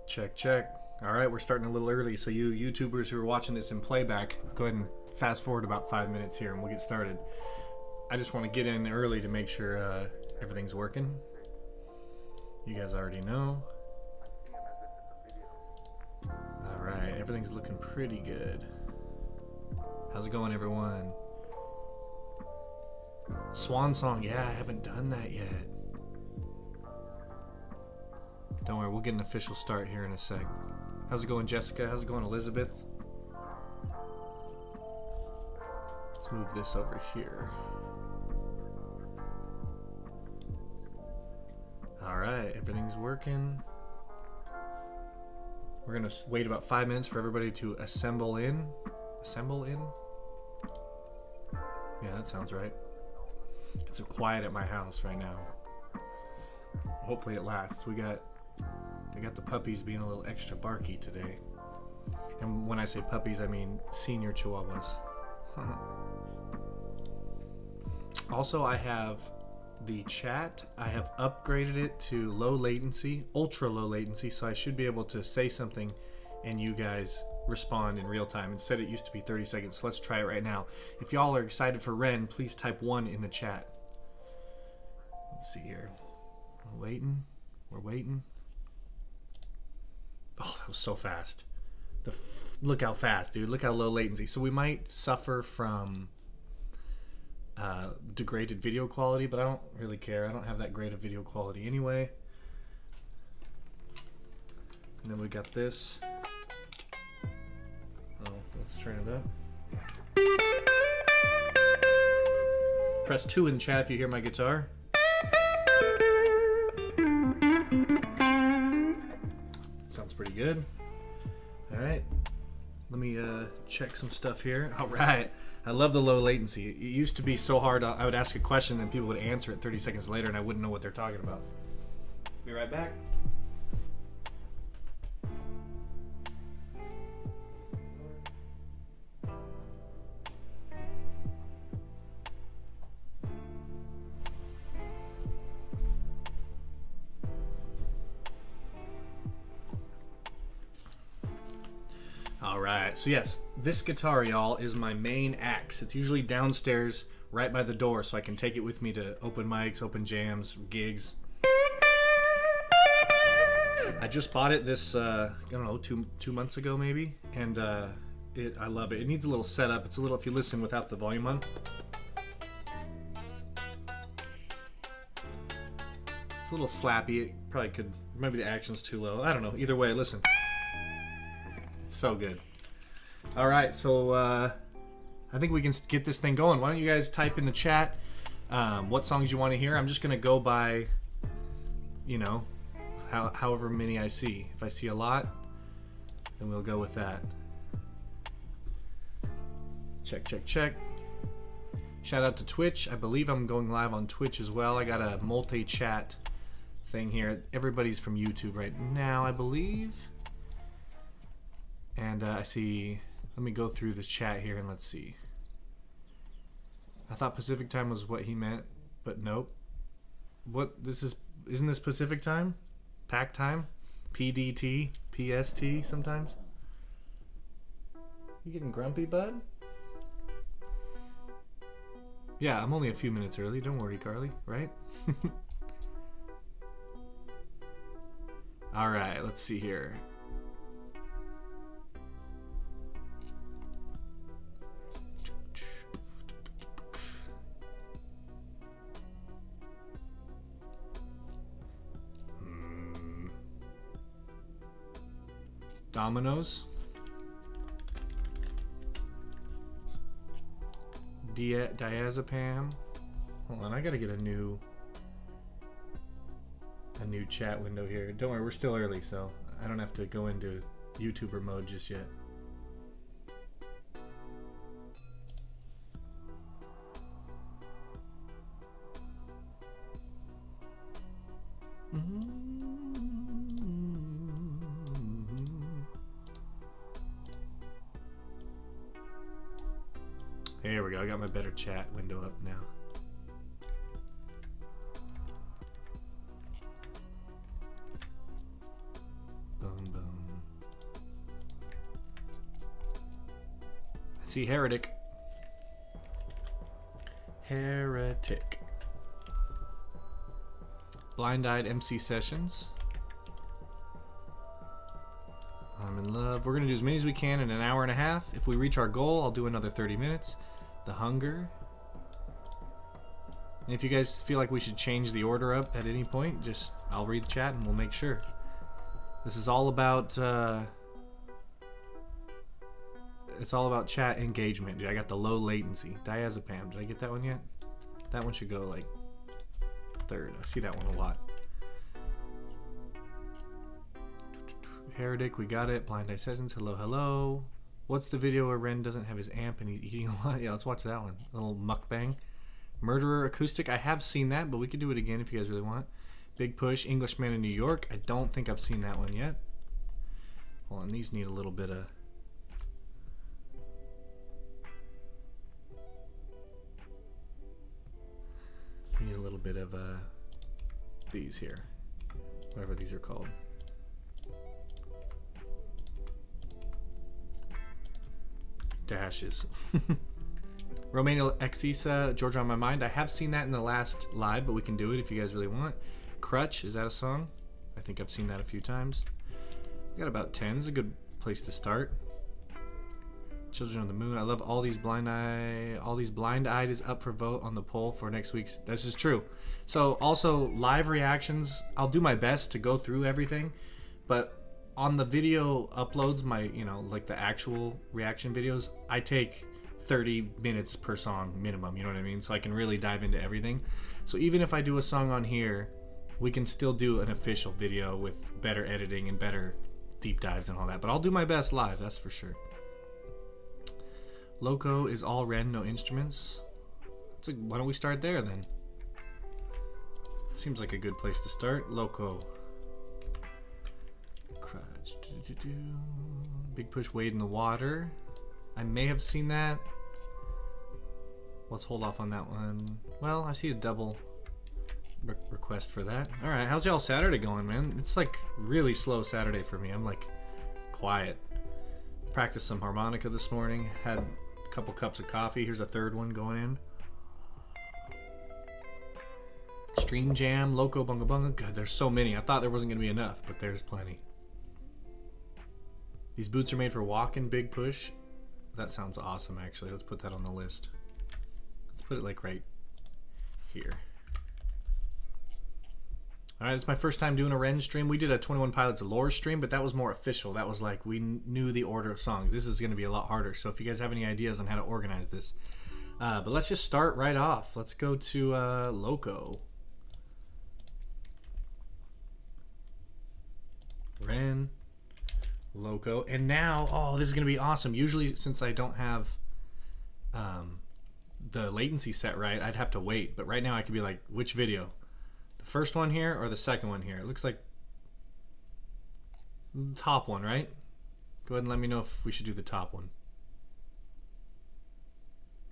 Check, check. All right, we're starting a little early, so you YouTubers who are watching this in playback, go ahead and fast forward about 5 minutes here and we'll get started. I just want to get in early to make sure everything's working. You guys already know. All right, everything's looking pretty good. How's it going, everyone? Swan song, yeah, I haven't done that yet. Don't worry, we'll get an official start here in a sec. How's it going, Jessica? How's it going, Elizabeth? Let's move this over here. Alright, everything's working. We're gonna wait about 5 minutes for everybody to assemble in. Assemble in? Yeah, that sounds right. It's so quiet at my house right now. Hopefully it lasts. We got the puppies being a little extra barky today. And when I say puppies, I mean senior chihuahuas. Also, I have the chat. I have upgraded it to low latency, ultra low latency, so I should be able to say something and you guys respond in real time. Instead, it used to be 30 seconds. So let's try it right now. If y'all are excited for Ren, please type 1 in the chat. Let's see here. We're waiting. We're waiting. Oh, that was so fast. Look how fast, dude. Look how low latency. So we might suffer from degraded video quality, but I don't really care. I don't have that great of video quality anyway. And then we got this. Oh, let's turn it up. Press 2 in chat if you hear my guitar. Sounds pretty good. All right, let me check some stuff here. All right, I love the low latency. It used to be so hard. I would ask a question and people would answer it 30 seconds later and I wouldn't know what they're talking about. Be right back. Alright, so yes, this guitar, y'all, is my main axe. It's usually downstairs right by the door so I can take it with me to open mics, open jams, gigs. I just bought it this, I don't know, two months ago maybe, and I love it. It needs a little setup. It's a little, if you listen without the volume on. It's a little slappy. It probably could, maybe the action's too low. I don't know. Either way, listen. So good. All right, so I think we can get this thing going. Why don't you guys type in the chat what songs you want to hear? I'm just gonna go by, you know, however many I see. If I see a lot, then we'll go with that. Check, check, check. Shout out to Twitch. I believe I'm going live on Twitch as well. I got a multi-chat thing here. Everybody's from YouTube right now, I believe. And I see, let me go through this chat here and let's see. I thought Pacific time was what he meant, but nope. What, this is, isn't this Pacific time? Pac time? PDT? PST sometimes? You getting grumpy, bud? Yeah, I'm only a few minutes early. Don't worry, Carly, right? All right, let's see here. Dominoes. Dazipam. Hold on, I gotta get a new chat window here. Don't worry, we're still early, so I don't have to go into YouTuber mode just yet. There we go, I got my better chat window up now. Boom, boom. See, Heretic. Heretic. Blind Eyed MC Sessions. I'm in love. We're going to do as many as we can in an hour and a half. If we reach our goal, I'll do another 30 minutes. The Hunger. And if you guys feel like we should change the order up at any point, just I'll read the chat and we'll make sure. This is all about it's all about chat engagement, dude. I got the low latency. Dazipam. Did I get that one yet? That one should go like third. I see that one a lot. Heretic, we got it. Blind Eye Sessions, hello, hello. What's the video where Ren doesn't have his amp and he's eating a lot? Yeah, let's watch that one. A little mukbang. Murderer Acoustic, I have seen that, but we could do it again if you guys really want. Big Push, Englishman in New York. I don't think I've seen that one yet. Hold on, these need a little bit of... Need a little bit of these here. Whatever these are called. Dashes. Romania Exisa, Georgia on My Mind. I have seen that in the last live, but we can do it if you guys really want. Crutch, is that a song? I think I've seen that a few times. We got about 10. It's a good place to start. Children of the Moon. I love all these Blind Eye. All these Blind Eyed is up for vote on the poll for next week's. This is true. So also live reactions. I'll do my best to go through everything, but on the video uploads, my like the actual reaction videos, I take 30 minutes per song minimum. You know what I mean? So I can really dive into everything. So even if I do a song on here, we can still do an official video with better editing and better deep dives and all that. But I'll do my best live. That's for sure. Loco is all Ren, no instruments. Why don't we start there then? Seems like a good place to start. Loco. Crutch. Big Push, Wade in the Water. I may have seen that. Let's hold off on that one. Well, I see a double request for that. Alright, how's y'all Saturday going, man? It's like really slow Saturday for me. I'm like quiet. Practiced some harmonica this morning. Had a couple cups of coffee. Here's a third one going in. Stream Jam, Loco, Bunga Bunga. Good, there's so many. I thought there wasn't going to be enough, but there's plenty. These boots are made for walking. Big Push. That sounds awesome, actually. Let's put that on the list. Let's put it like right here. Alright, it's my first time doing a Ren stream. We did a 21 Pilots lore stream, but that was more official. That was like, we knew the order of songs. This is going to be a lot harder. So if you guys have any ideas on how to organize this. But let's just start right off. Let's go to Loco. Ren. Loco. And now, oh, this is going to be awesome. Usually, since I don't have the latency set right, I'd have to wait. But right now, I could be like, which video? The first one here or the second one here? It looks like the top one, right? Go ahead and let me know if we should do the top one.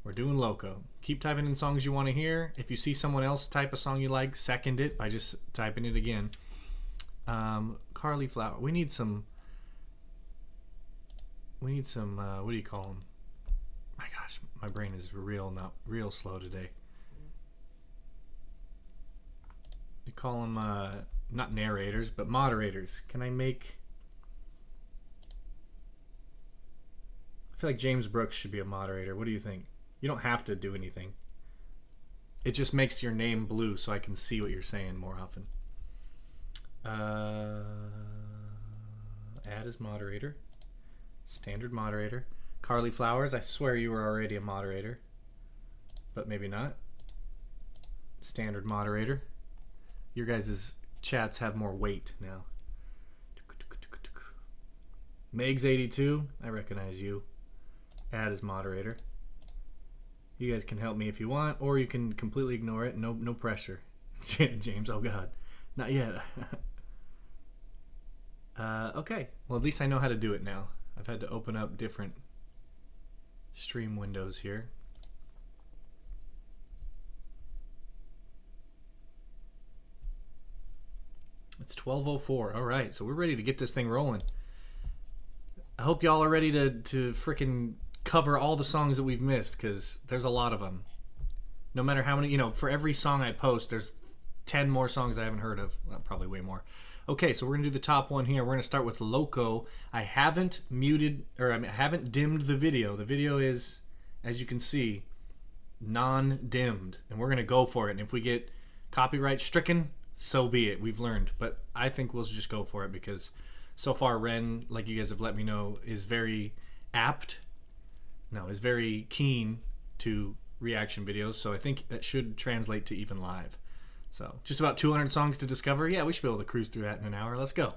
We're doing Loco. Keep typing in songs you want to hear. If you see someone else type a song you like, second it by just typing it again. Carly Flower. We need some, what do you call them? My gosh, my brain is real slow today. You call them, not narrators, but moderators. Can I make... I feel like James Brooks should be a moderator. What do you think? You don't have to do anything. It just makes your name blue so I can see what you're saying more often. Add as moderator. Standard moderator. Carly Flowers, I swear you were already a moderator. But maybe not. Standard moderator. Your guys' chats have more weight now. Megs82, I recognize you. Add as moderator. You guys can help me if you want, or you can completely ignore it. No pressure. James, oh god. Not yet. Okay. Well, at least I know how to do it now. I've had to open up different stream windows here. It's 12:04. All right, so we're ready to get this thing rolling. I hope y'all are ready to frickin' cover all the songs that we've missed, because there's a lot of them. No matter how many, for every song I post, there's 10 more songs I haven't heard of. Well, probably way more. Okay, so we're going to do the top one here. We're going to start with Loco. I haven't dimmed the video. The video is, as you can see, non-dimmed. And we're going to go for it. And if we get copyright stricken, so be it. We've learned. But I think we'll just go for it, because so far Ren, like you guys have let me know, is very is very keen to reaction videos. So I think that should translate to even live. So just about 200 songs to discover. Yeah, we should be able to cruise through that in an hour. Let's go.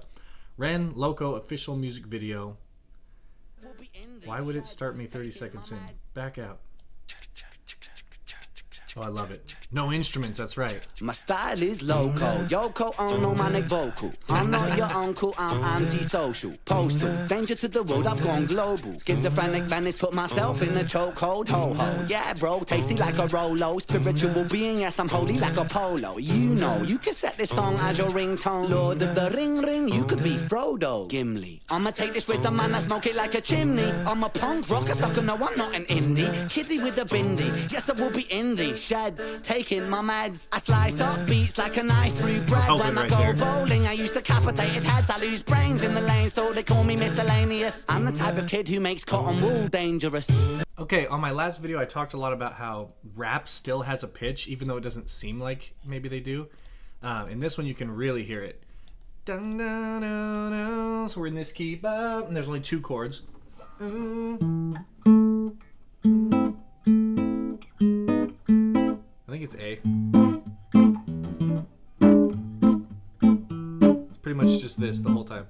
Ren, Loco, official music video. Why would it start me 30 seconds in? Back out. Oh, I love it. No instruments, that's right. My style is loco, Yoko Ono manic vocal. I'm not your uncle, I'm anti-social. Postal, danger to the world, I've gone global. Schizophrenic Venice, put myself in the chokehold. Ho-ho, yeah bro, tasty like a Rolo. Spiritual being, yes I'm holy like a polo. You know, you can set this song as your ringtone. Lord of the ring, you could be Frodo. Gimli, I'ma take this rhythm and I smoke it like a chimney. I'm a punk rocker sucker, no I'm not an indie. Kiddie with a bindi, yes I will be indie. Shed, taking my meds. I slice up beats like a knife through bread. When I go bowling, I use decapitated heads. I lose brains in the lane, so they call me miscellaneous. I'm the type of kid who makes cotton wool dangerous. Okay, on my last video, I talked a lot about how rap still has a pitch, even though it doesn't seem like maybe they do. In this one, you can really hear it. Dun, dun, dun, dun. So we're in this key, and there's only 2 chords. I think it's A. It's pretty much just this the whole time.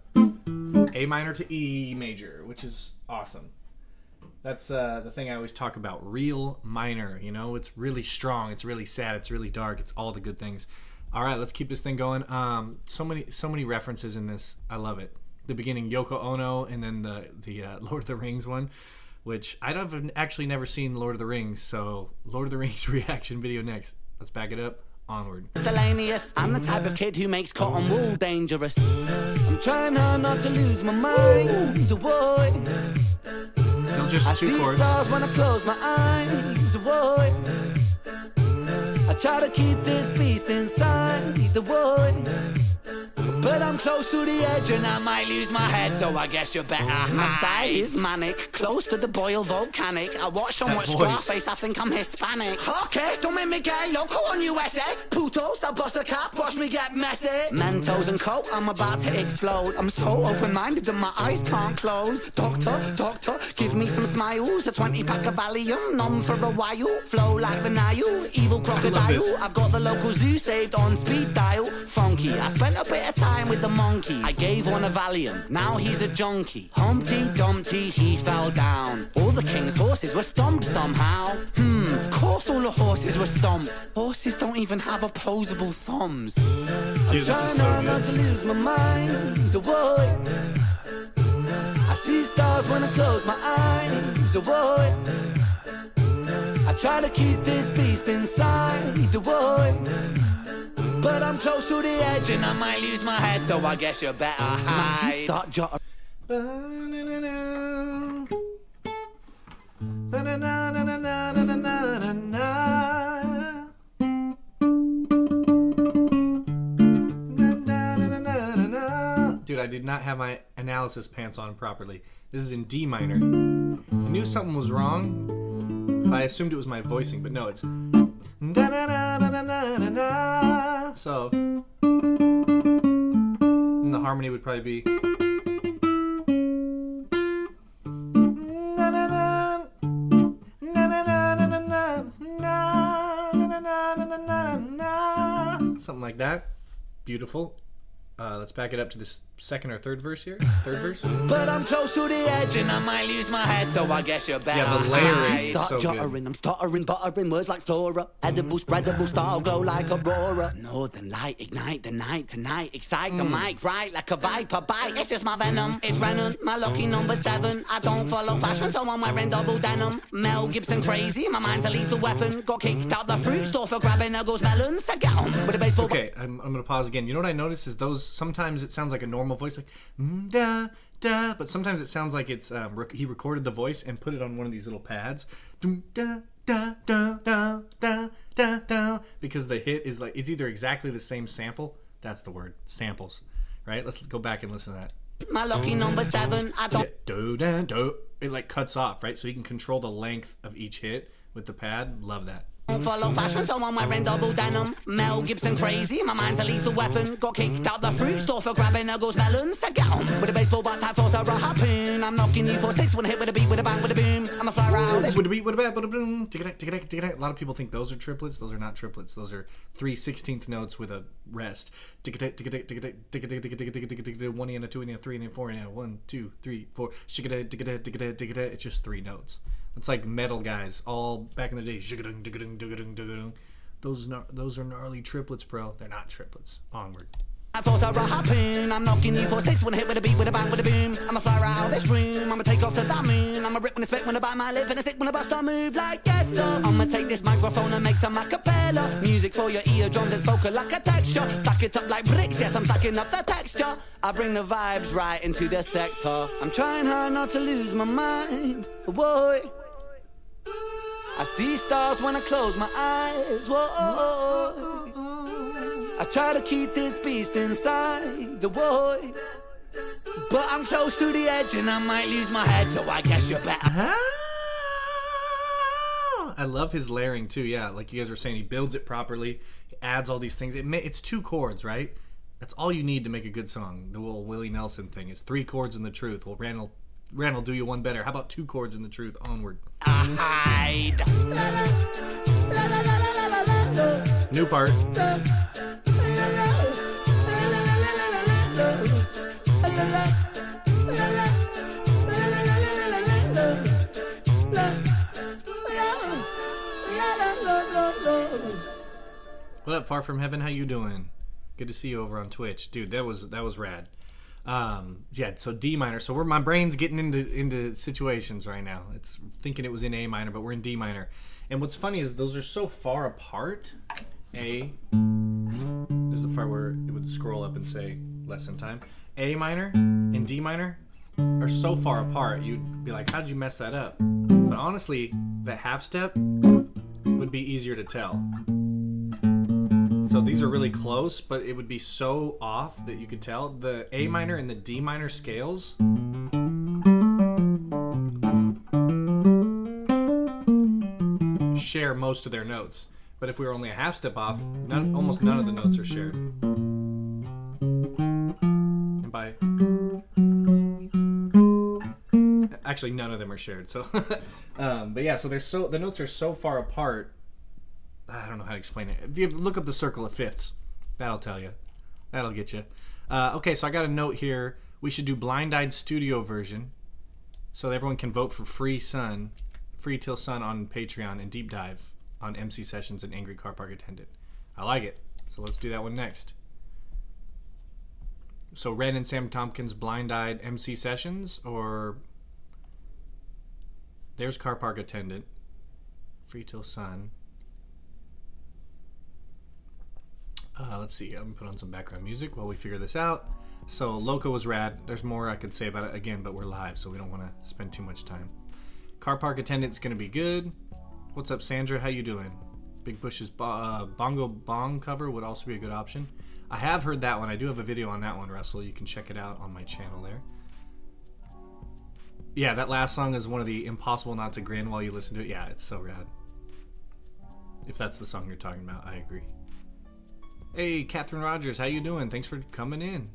A minor to E major, which is awesome. That's the thing I always talk about. Real minor, it's really strong, it's really sad, it's really dark, it's all the good things. All right, let's keep this thing going. So many references in this. I love it. The beginning, Yoko Ono, and then the Lord of the Rings one, which I've actually never seen Lord of the Rings, so Lord of the Rings reaction video next. Let's back it up. Onward. Miscellaneous. I'm the type of kid who makes cotton wool dangerous. I'm trying hard not to lose my mind. Still just 2 chords. I see stars when I close my eyes. I try to keep this beast inside the wood. But I'm close to the edge and I might lose my head, so I guess you better hide. My style is manic, close to the boil volcanic. I watch so much Scarface, I think I'm Hispanic. Okay, don't make me get loco on USA. Putos, I'll bust a cap, watch me get messy. Mentos and coke, I'm about to explode. I'm so open-minded that my eyes can't close. Doctor, give me some smiles. A 20-pack of Valium, numb for a while. Flow like the Nile, evil crocodile. I've got the local zoo saved on speed dial. Funky, I spent a bit of time with the monkeys. I gave one a Valium, now he's a junkie. Humpty Dumpty, he fell down. All the king's horses were stomped somehow. Of course all the horses were stomped. Horses don't even have opposable thumbs. Dude, I'm trying not to lose my mind. The wood. I see stars when I close my eyes. The wood. I try to keep this beast inside the wood. But I'm close to the edge and I might lose my head, so I guess you better hide. Start jotting. Dude, I did not have my analysis pants on properly. This is in D minor. I knew something was wrong. I assumed it was my voicing, but no, it's so, and the harmony would probably be something like that. Beautiful. Let's back it up to this second or third verse here. Third verse. But I'm close to the edge and I might lose my head, so I guess you better. Yeah, the layering is Start so jottering, good. I'm stuttering, buttering words like flora. Edible, spreadable, style glow like aurora. Northern light, ignite the night tonight. Excite the mic, right like a viper bite. It's just my venom, it's Ren, my lucky number 7. I don't follow fashion, so I'm wearing double denim. Mel Gibson crazy, my mind's a lethal weapon. Got kicked out the fruit store for grabbing Uggles melons. So get on with a baseball. Okay, I'm gonna pause again. You know what I noticed is those, sometimes it sounds like a normal normal voice, like da da. But sometimes it sounds like it's he recorded the voice and put it on one of these little pads. Da da da da da da da. Because the hit is like it's either exactly the same sample. That's the word, samples, right? Let's go back and listen to that. My lucky number 7, I don't... Do, da, do. It like cuts off, right? So you can control the length of each hit with the pad. Love that. Follow fashion, so I'm wearing double denim. Mel Gibson crazy, my mind's a lethal weapon. Got kicked out the fruit store for grabbing Uggles melons. So get on with a baseball bat, type force, a harpoon. I'm knocking you for 6, one hit with a beat, with a bang, with a boom. I'm a fly round. With a beat, with a bang, with a boom. A lot of people think those are triplets. Those are not triplets. Those are 3/16 notes with a rest. 1 and a 2 and a 3 and a 4 and a 1, 2, 3, 4. It's just 3 notes. It's like metal guys all back in the day. Those are gnarly triplets, bro. They're not triplets. Onward. I thought I harpoon. I'm knocking you for 6, one hit with a beat, with a bang, with a boom. I'm a fly around this room. I'ma take off to the moon. I'm a rip when I spit, when I bite my lip, and a sick when I bust a move like yes, sir. I'ma take this microphone and make some acapella music for your eardrums. It's vocal like a texture. Stack it up like bricks. Yes, I'm stacking up the texture. I bring the vibes right into the sector. I'm trying hard not to lose my mind. Boy, I see stars when I close my eyes. Whoa, I try to keep this beast inside the boy, but I'm close to the edge and I might lose my head, so I guess you're better. I love his layering too. Yeah, like you guys were saying, he builds it properly. He adds all these things. It's 2 chords, right? That's all you need to make a good song. The little Willie Nelson thing is 3 chords in the truth. Well, Rand will do you one better. How about 2 chords in the truth? Onward. Hide. New part. What up, Far From Heaven? How you doing? Good to see you over on Twitch, dude. That was rad. Yeah, so D minor. So my brain's getting into situations right now. It's thinking it was in A minor, but we're in D minor. And what's funny is those are so far apart. A. This is the part where it would scroll up and say lesson time. A minor and D minor are so far apart. You'd be like, how did you mess that up? But honestly, the half step would be easier to tell. So these are really close, but it would be so off that you could tell. The A minor and the D minor scales share most of their notes. But if we were only a half step off, almost none of the notes are shared. And by... Actually, none of them are shared. So, but yeah, so the notes are so far apart. I don't know how to explain it. If you look up the circle of fifths, that'll tell you. That'll get you. Okay, so I got a note here. We should do Blind Eyed Studio version, so that everyone can vote for Free Till Sun on Patreon, and Deep Dive on MC Sessions and Angry Car Park Attendant. I like it. So let's do that one next. So Ren and Sam Tompkins Blind Eyed MC Sessions, or there's Car Park Attendant, Free Till Sun. Let's see. I'm gonna put on some background music while we figure this out. So Loco was rad. There's more I could say about it again, but we're live, so we don't want to spend too much time. Car Park Attendant's gonna be good. What's up, Sandra? How you doing? Big Bush's Bongo Bong cover would also be a good option. I have heard that one. I do have a video on that one, Russell. You can check it out on my channel there. Yeah, that last song is one of the impossible not to grin while you listen to it. Yeah, it's so rad. If that's the song you're talking about, I agree. Hey, Catherine Rogers, how you doing? Thanks for coming in.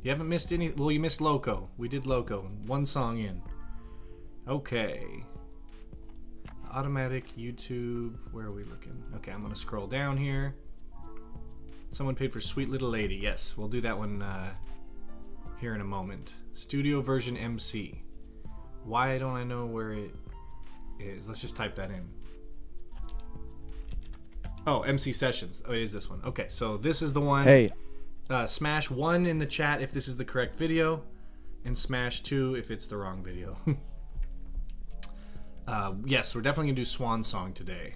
You haven't missed any... Well, you missed Loco. We did Loco. One song in. Okay. Automatic, YouTube. Where are we looking? Okay, I'm going to scroll down here. Someone paid for Sweet Little Lady. Yes, we'll do that one here in a moment. Studio version MC. Why don't I know where it is? Let's just type that in. Oh, MC Sessions. Oh, it is this one. Okay, so this is the one. Hey. Smash 1 in the chat if this is the correct video, and smash 2 if it's the wrong video. Yes, we're definitely going to do Swan Song today.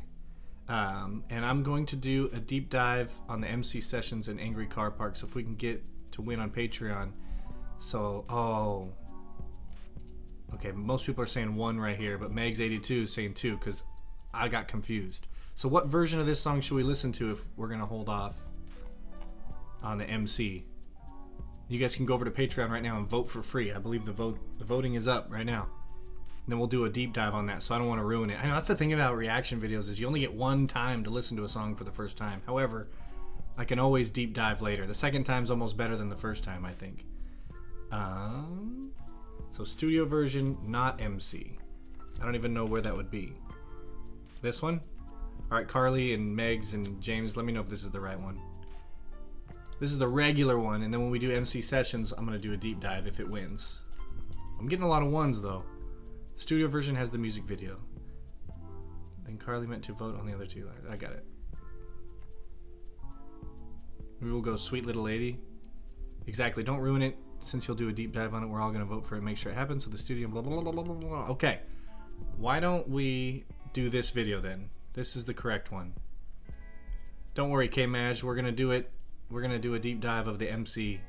And I'm going to do a deep dive on the MC Sessions and Angry Car Park, so if we can get to win on Patreon. So, oh. Okay, most people are saying 1 right here, but Megs82 is saying 2 because I got confused. So what version of this song should we listen to if we're going to hold off on the MC? You guys can go over to Patreon right now and vote for free. I believe the voting is up right now. And then we'll do a deep dive on that, so I don't want to ruin it. I know that's the thing about reaction videos is you only get one time to listen to a song for the first time. However, I can always deep dive later. The second time's almost better than the first time, I think. So studio version, not MC. I don't even know where that would be. This one? Alright, Carly and Megs and James, let me know if this is the right one. This is the regular one, and then when we do MC sessions, I'm going to do a deep dive if it wins. I'm getting a lot of 1s, though. Studio version has the music video. Then Carly meant to vote on the other 2. I got it. Maybe we'll go Sweet Little Lady. Exactly, don't ruin it. Since you'll do a deep dive on it, we're all going to vote for it, make sure it happens. So the studio, blah, blah, blah, blah, blah, blah. Okay. Why don't we do this video then? This is the correct one. Don't worry, K-Maj, we're going to do it. We're going to do a deep dive of the MC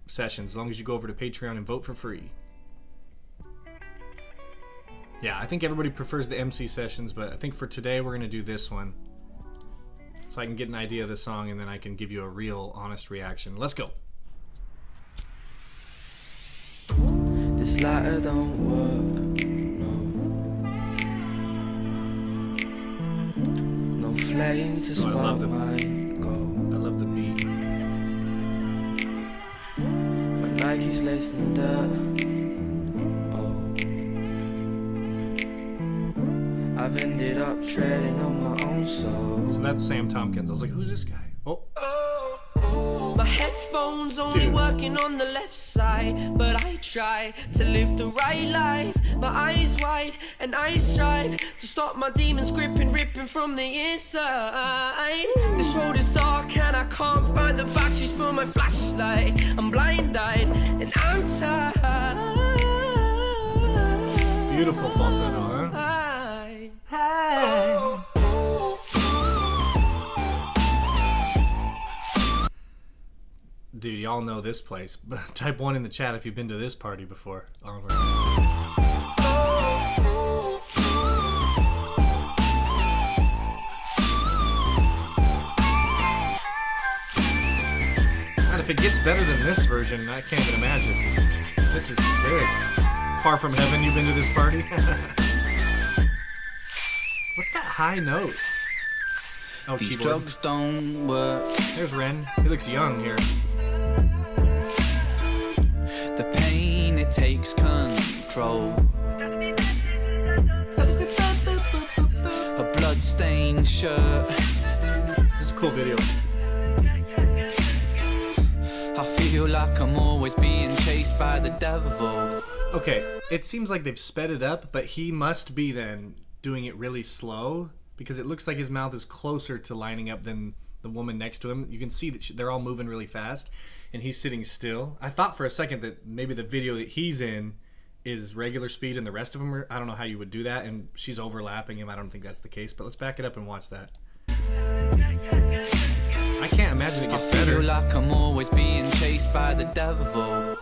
sessions, as long as you go over to Patreon and vote for free. Yeah, I think everybody prefers the MC sessions, but I think for today we're going to do this one. So I can get an idea of the song and then I can give you a real, honest reaction. Let's go. This lighter don't work, no. No flame to spark my goal. I love the beat. My Nike's laced in dirt. Oh, I've ended up treading on my own soul. So that's Sam Tompkins. I was like, who's this guy? Oh. My headphones only working on the left side, but I try to live the right life. My eyes wide and I strive to stop my demons gripping, ripping from the inside. This road is dark and I can't find the batteries for my flashlight. I'm blind-eyed and I'm tired. Beautiful falsetto, huh? Dude, y'all know this place. Type 1 in the chat if you've been to this party before. Onward. God, if it gets better than this version, I can't even imagine. This is sick. Far from heaven, you've been to this party? What's that high note? Oh, these keyboard. drugs don't work. There's Ren. He looks young here. The pain, it takes control. A blood-stained shirt. This is a cool video. I feel like I'm always being chased by the devil. Okay, it seems like they've sped it up, but he must be then doing it really slow because it looks like his mouth is closer to lining up than the woman next to him. You can see that they're all moving really fast and he's sitting still. I thought for a second that maybe the video that he's in is regular speed and the rest of them are, I don't know how you would do that, and she's overlapping him. I don't think that's the case, but let's back it up and watch that. I can't imagine it gets better. I feel like I'm always being chased by the devil.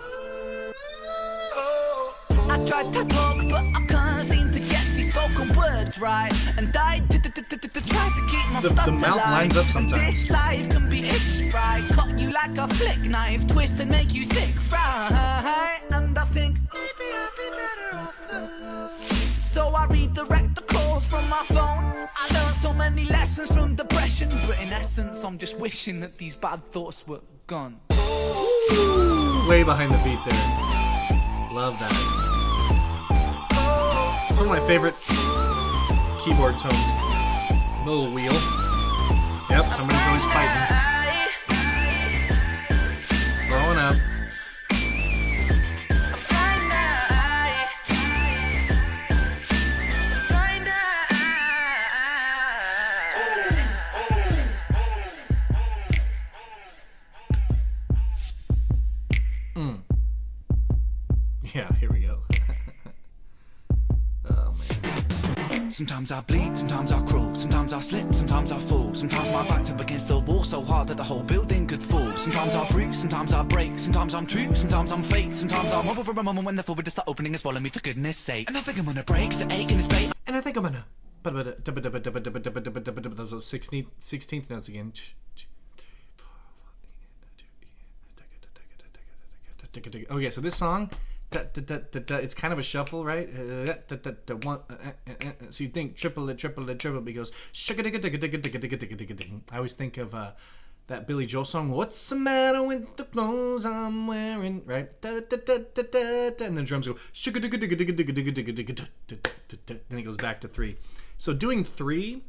I tried to talk, but I can't seem to get these spoken words right. And I try to keep my stuff the mouth lines up sometimes. This life can be ish, right? Cut you like a flick knife, twist and make you sick, right? And I think maybe I'll be better off alone. So I redirect the calls from my phone. I learned so many lessons from depression, but in essence, I'm just wishing that these bad thoughts were gone. Way behind the beat there. Love that. One of my favorite keyboard tones. Little wheel. Yep, somebody's always fighting. Growing up. Yeah, here we go. Oh, man. Sometimes I bleed, sometimes I crawl, sometimes I slip, sometimes I fall. Sometimes my back's up against the wall so hard that the whole building could fall. Sometimes I freak, sometimes I break, sometimes I'm true, sometimes I'm fake, sometimes I'm over for a moment when the forward to start opening and swallowing me for goodness sake. And I think I'm gonna break the ache in this bait. And I think I'm gonna. Those are 16th notes again. Okay, so this song, it's kind of a shuffle, right? So you think triple it, because I always think of that Billy Joel song, "What's the matter with the clothes I'm wearing?" Right? And the drums go, then it goes back to 3. So doing 3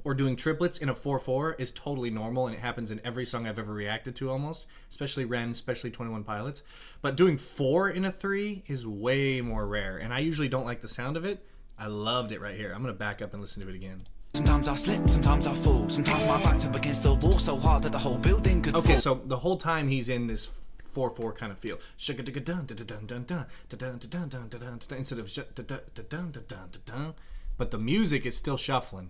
or doing triplets in a 4/4 is totally normal, and it happens in every song I've ever reacted to almost, especially Ren, especially 21 Pilots. But doing 4 in a 3 is way more rare, and I usually don't like the sound of it. I loved it right here. I'm going to back up and listen to it again. Sometimes I slip, sometimes I fall, sometimes my back's up against the wall so hard that the whole building could Okay, fall. so the whole time he's in this 4/4 kind of feel. Instead of but the music is still shuffling.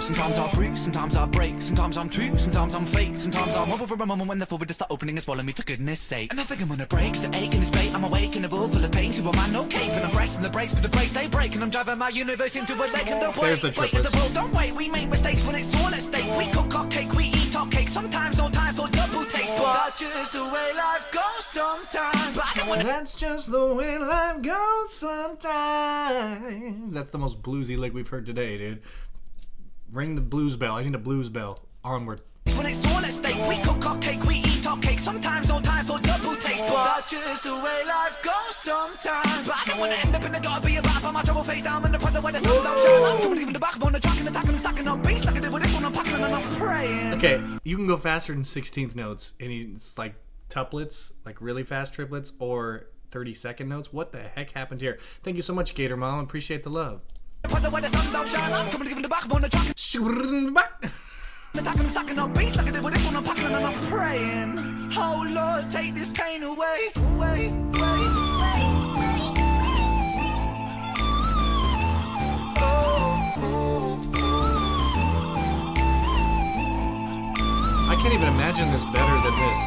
Sometimes I freak, sometimes I break, sometimes I'm true, sometimes I'm fake, sometimes I'm over for a moment when the forward to start opening and swallowing me for goodness sake. And I think I'm gonna break, the ache in this bait, I'm awake in a ball full of pain, Superman no cape, and I'm pressing the brakes, but the brakes they break, and I'm driving my universe into a lake, and don't wait, There's the wait, and the triplets. world don't wait, we make mistakes when it's all at stake, we cook hot cake, we eat hot cake, sometimes no time for double takes, but that's just the way life goes sometimes, but I don't wanna. That's just the way life goes sometimes. That's the most bluesy lick we've heard today, dude. Ring the blues bell. I need a blues bell. Onward. When it's all at stake, we cook hot cake, we eat hot cake. Sometimes no time for double takes, but that's just the way life goes sometimes. But I don't wanna end up in the gutter, be a rapper, my trouble face down in the present where the sun don't shine. I'm coming to give it the backbone, the track and the tack, and I'm stacking up beats like I did with this one. I'm packing and I'm praying. Okay, you can go faster than 16th notes, and it's like tuplets, like really fast triplets, or 30-second notes. What the heck happened here? Thank you so much, Gator Mom. Appreciate the love. Present where the sun don't shine. I'm coming to give it the backbone, the track. The tack and I'm stacking up beats like I did with this one. I'm packing and I'm praying. Oh Lord, take this pain away, away, away. I can't even imagine this better than this.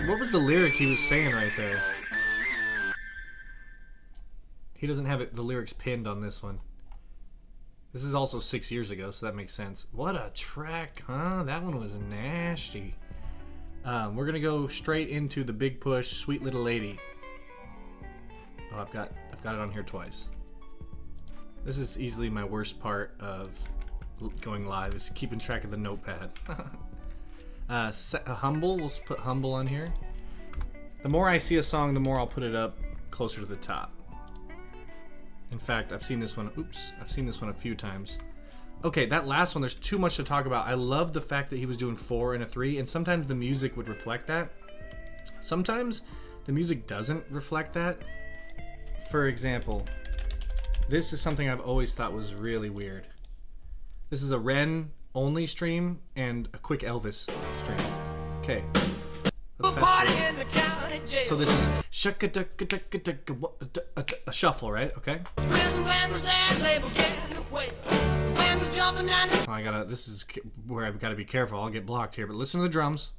What was the lyric he was saying right there? He doesn't have the lyrics pinned on this one. This is also 6 years ago, so that makes sense. What a track, huh? That one was nasty. We're gonna go straight into the big push, Sweet Little Lady. Oh, I've got it on here twice. This is easily my worst part of going live, is keeping track of the notepad. Humble, we'll put Humble on here. The more I see a song, the more I'll put it up closer to the top. In fact, I've seen this one a few times. Okay, that last one, there's too much to talk about. I love the fact that he was doing 4 and a 3, and sometimes the music would reflect that. Sometimes the music doesn't reflect that. For example, this is something I've always thought was really weird. This is a Ren only stream and a quick Elvis stream. Okay. Let's fast forward. So this is a shuffle, right? Okay. Oh, I gotta. This is where I've got to be careful. I'll get blocked here. But listen to the drums.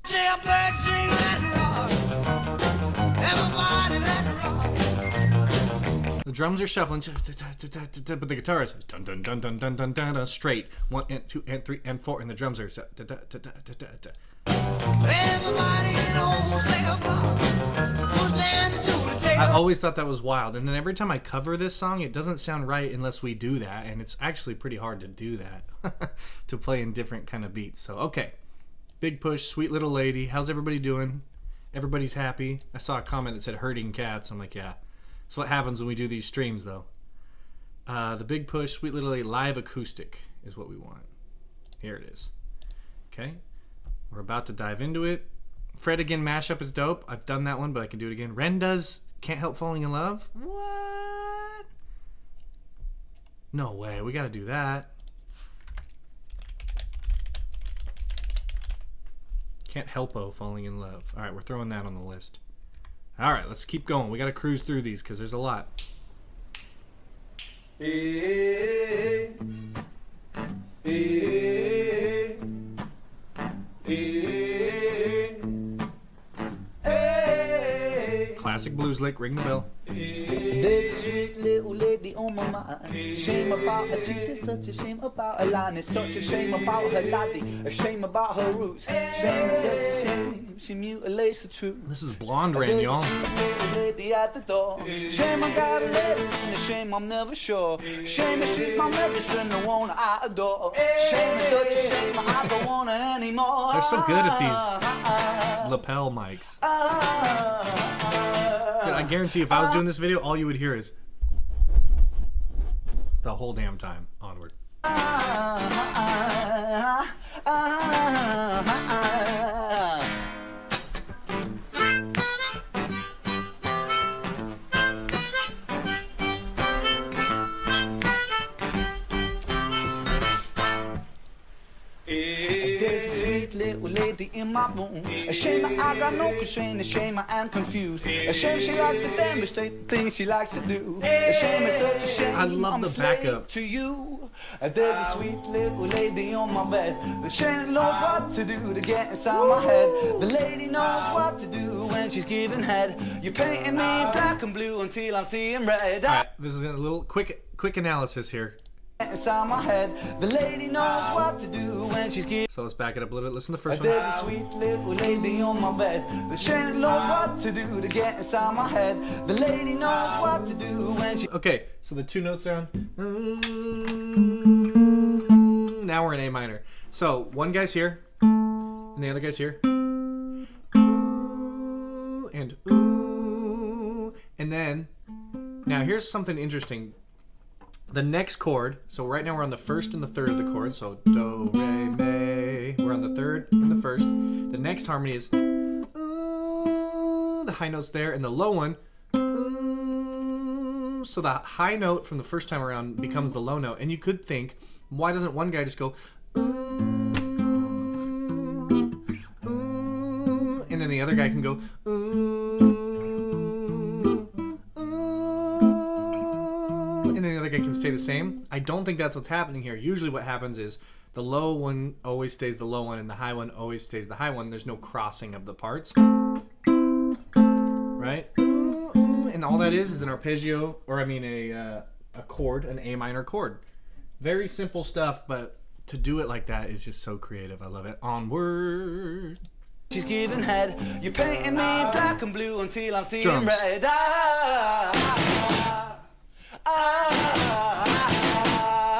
The drums are shuffling, but the guitar is dun dun dun dun dun dun dun, dun straight. 1 and 2 and 3 and 4, and the drums are. I always thought that was wild, and then every time I cover this song, it doesn't sound right unless we do that, and it's actually pretty hard to do that, to play in different kind of beats. So okay, big push, Sweet Little Lady. How's everybody doing? Everybody's happy. I saw a comment that said herding cats. I'm like, yeah. That's what happens when we do these streams, though. The big push, Sweet Little Lady, live acoustic is what we want. Here it is. Okay. We're about to dive into it. Fred Again mashup is dope. I've done that one, but I can do it again. Ren does Can't Help Falling in Love. What? No way. We got to do that. Can't Helpo Falling in Love. All right, we're throwing that on the list. All right, let's keep going. We got to cruise through these because there's a lot. Hey, hey, hey, hey. Classic blues lick, ring the bell. There's a sweet little lady on my mind. Shame about her cheat, it's such a shame about her line. It's such a shame about her laddie, a shame about her roots. Shame is such a shame, she mutilates the truth. This is Blonde Ren, y'all. There's a lady at the door. Shame I got a lady, and a shame I'm never sure. Shame that she's my medicine, the one I adore. Shame is such a shame, I don't want her anymore. They're so good at these lapel mics. I guarantee if I was doing this video, all you would hear is the whole damn time onward. Little lady in my room. A shame that I got no concern. A shame I am confused. A shame she likes to demonstrate the things she likes to do. A shame is such a shame. I love I'm the a slave backup. to you. There's a sweet little lady on my bed. The shame knows what to do to get inside my head. The lady knows what to do when she's giving head. You're painting me black and blue until I'm seeing red. Alright, this is a little quick analysis here. Inside my head, the lady knows what to do when she's giving. So let's back it up a little bit. Listen to the first There's one. a sweet little lady on my bed. The shame knows what to do to get inside my head. The lady knows what to do when she. Okay, so the two notes down. Now we're in A minor. So one guy's here, and the other guy's here. And and then now here's something interesting. The next chord, so right now we're on the first and the third of the chord, so do, re, mi. We're on the third and the first. The next harmony is the high note's there, and the low one. So the high note from the first time around becomes the low note, and you could think, why doesn't one guy just go, and then the other guy can go, and then the other guy can stay the same. I don't think that's what's happening here. Usually what happens is the low one always stays the low one and the high one always stays the high one. There's no crossing of the parts. Right? And all that is an arpeggio, or I mean a chord, an A minor chord. Very simple stuff, but to do it like that is just so creative. I love it. Onward. She's giving head. You're painting me black and blue until I'm seeing Drums. red.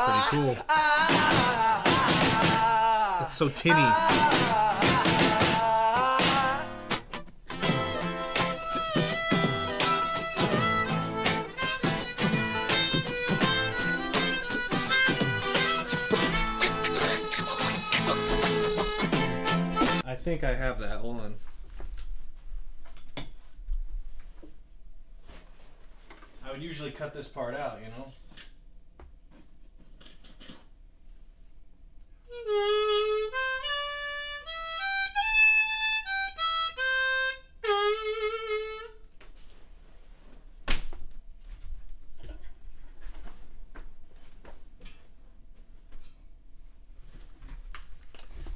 Pretty cool. It's so tinny. I think I have that. Hold on. I would usually cut this part out, you know?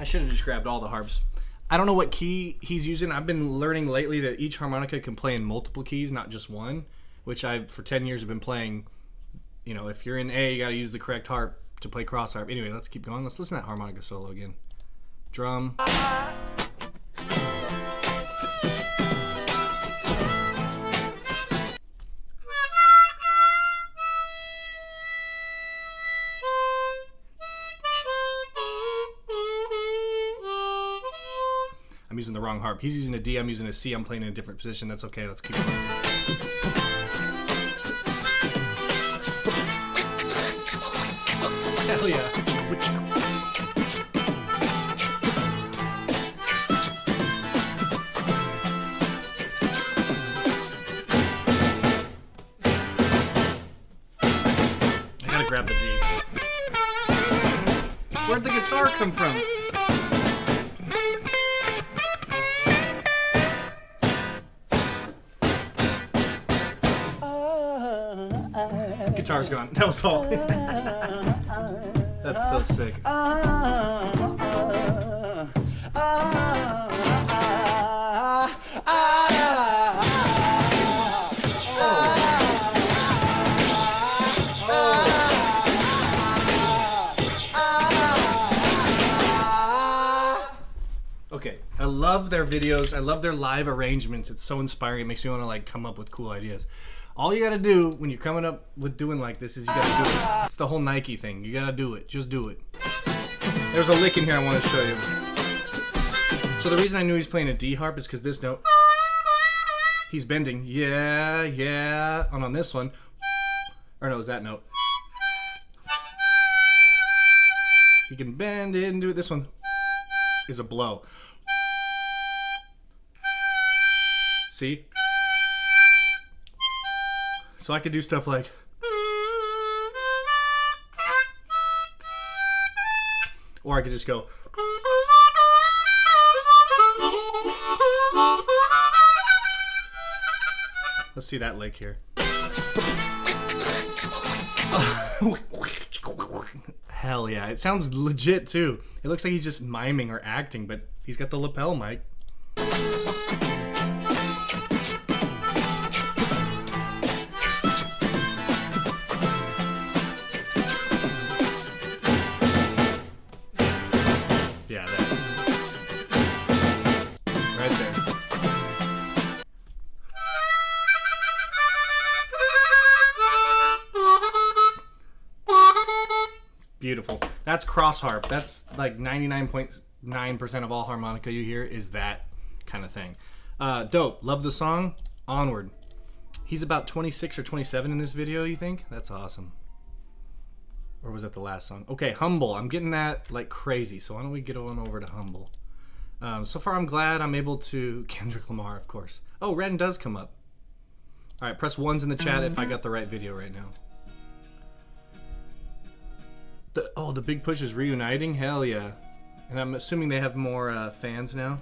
I should have just grabbed all the harps. I don't know what key he's using. I've been learning lately that each harmonica can play in multiple keys, not just one, which I, for 10 years, have been playing. You know, if you're in A, you got to use the correct harp to play cross harp. Anyway, let's keep going. Let's listen to that harmonica solo again. Drum. I'm using the wrong harp. He's using a D, I'm using a C. I'm playing in a different position. That's okay. Let's keep going. Hell yeah. I gotta grab the D. Where'd the guitar come from? Guitar's gone. That was all. That's so sick. Okay, I love their videos. I love their live arrangements. It's so inspiring. It makes me want to like come up with cool ideas. All you gotta do when you're coming up with doing like this is you gotta do it. It's the whole Nike thing. You gotta do it. Just do it. There's a lick in here I want to show you. So the reason I knew he's playing a D harp is because this note, he's bending. Yeah, yeah. And on this one, or no, it's that note. He can bend it and do it. This one is a blow. See? So I could do stuff like, or I could just go, let's see that lick here. Hell yeah, it sounds legit too. It looks like he's just miming or acting, but he's got the lapel mic. Yeah, that. Right there. Beautiful. That's cross harp. That's like 99.9% of all harmonica you hear is that kind of thing. Dope. Love the song. Onward. He's about 26 or 27 in this video, you think? That's awesome. Or was that the last song? Okay, Humble. I'm getting that like crazy, so why don't we get on over to Humble? So far I'm glad I'm able to... Kendrick Lamar, of course. Oh, Ren does come up. Alright, press ones in the chat if I got the right video right now. The Big Push is reuniting? Hell yeah. And I'm assuming they have more fans now.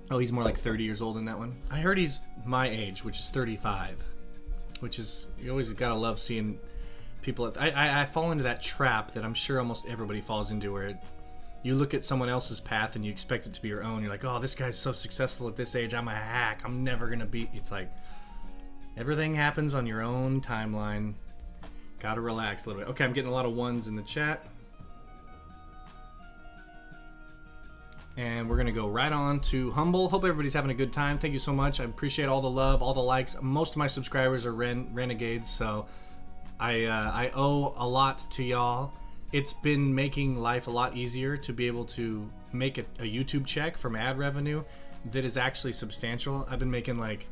Oh, he's more like 30 years old in that one. I heard he's my age, which is 35. Which is, you always gotta love seeing people. I fall into that trap that I'm sure almost everybody falls into, where you look at someone else's path and you expect it to be your own. You're like, oh, this guy's so successful at this age. I'm a hack. I'm never gonna be. It's like, everything happens on your own timeline. Gotta relax a little bit. Okay, I'm getting a lot of ones in the chat. And we're gonna go right on to Humble. Hope everybody's having a good time. Thank you so much. I appreciate all the love, all the likes. Most of my subscribers are renegades, so I owe a lot to y'all. It's been making life a lot easier to be able to make a YouTube check from ad revenue that is actually substantial. I've been making like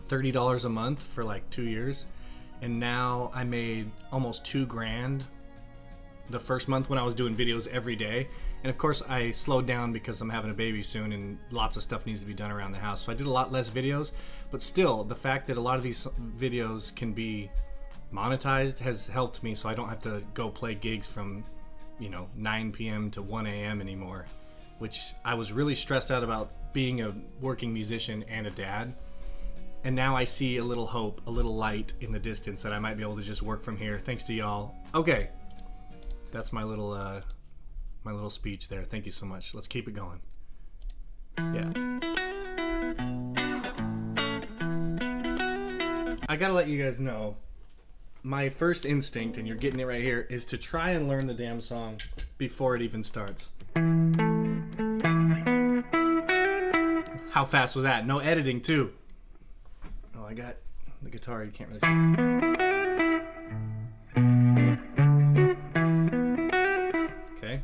$30 a month for like 2 years, and now I made almost $2,000 the first month when I was doing videos every day. And of course I slowed down because I'm having a baby soon and lots of stuff needs to be done around the house, so I did a lot less videos. But still, the fact that a lot of these videos can be monetized has helped me, so I don't have to go play gigs from 9 p.m. to 1 a.m. anymore, which I was really stressed out about, being a working musician and a dad. And now I see a little hope, a little light in the distance, that I might be able to just work from here thanks to y'all. Okay, that's my little speech there. Thank you so much. Let's keep it going. Yeah. I gotta let you guys know, my first instinct, and you're getting it right here, is to try and learn the damn song before it even starts. How fast was that? No editing too. Oh, I got the guitar, you can't really see. Okay.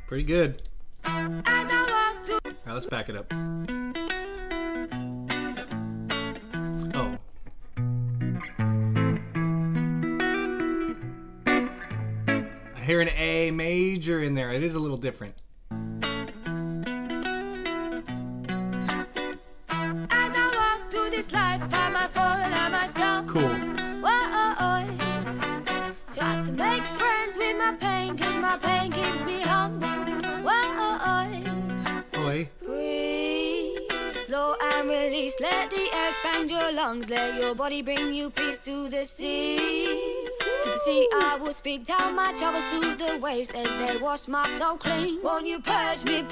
Pretty good. Alright, let's back it up. Oh. I hear an A major in there. It is a little different. As I walk through this life, I might fall, I might stop. Cool. Whoa, try to make friends with my pain, cause my pain keeps me humble. Whoa, Oi. breathe, slow and release. Let the air expand your lungs. Let your body bring you peace to the sea. To the sea I will speak, down my troubles to the waves as they wash my soul clean. Won't you purge me, here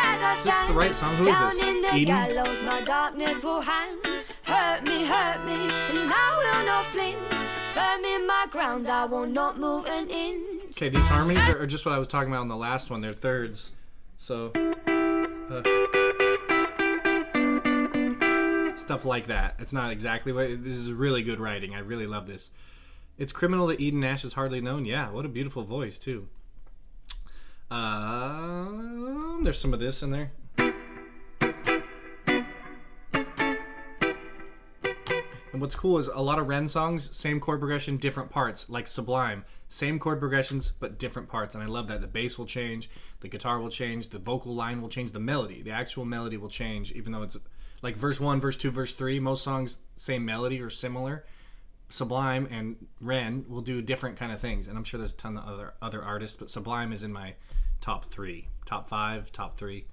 as I stand. Is this the right song? Who is down this? in the Eden? gallows my darkness will hang. Hurt me, and I will not flinch. Firm in my ground, I will not move an inch. Okay, these harmonies are just what I was talking about on the last one. They're thirds. So, stuff like that. It's not exactly what... This is really good writing. I really love this. It's criminal that Eden Nash is hardly known. Yeah, what a beautiful voice, too. There's some of this in there. And what's cool is a lot of Ren songs, same chord progression, different parts, like Sublime. Same chord progressions, but different parts. And I love that. The bass will change, the guitar will change, the vocal line will change, the melody, the actual melody will change, even though it's like verse 1, verse 2, verse 3. Most songs, same melody or similar. Sublime and Ren will do different kind of things. And I'm sure there's a ton of other artists, but Sublime is in my top 3, top 5, top 3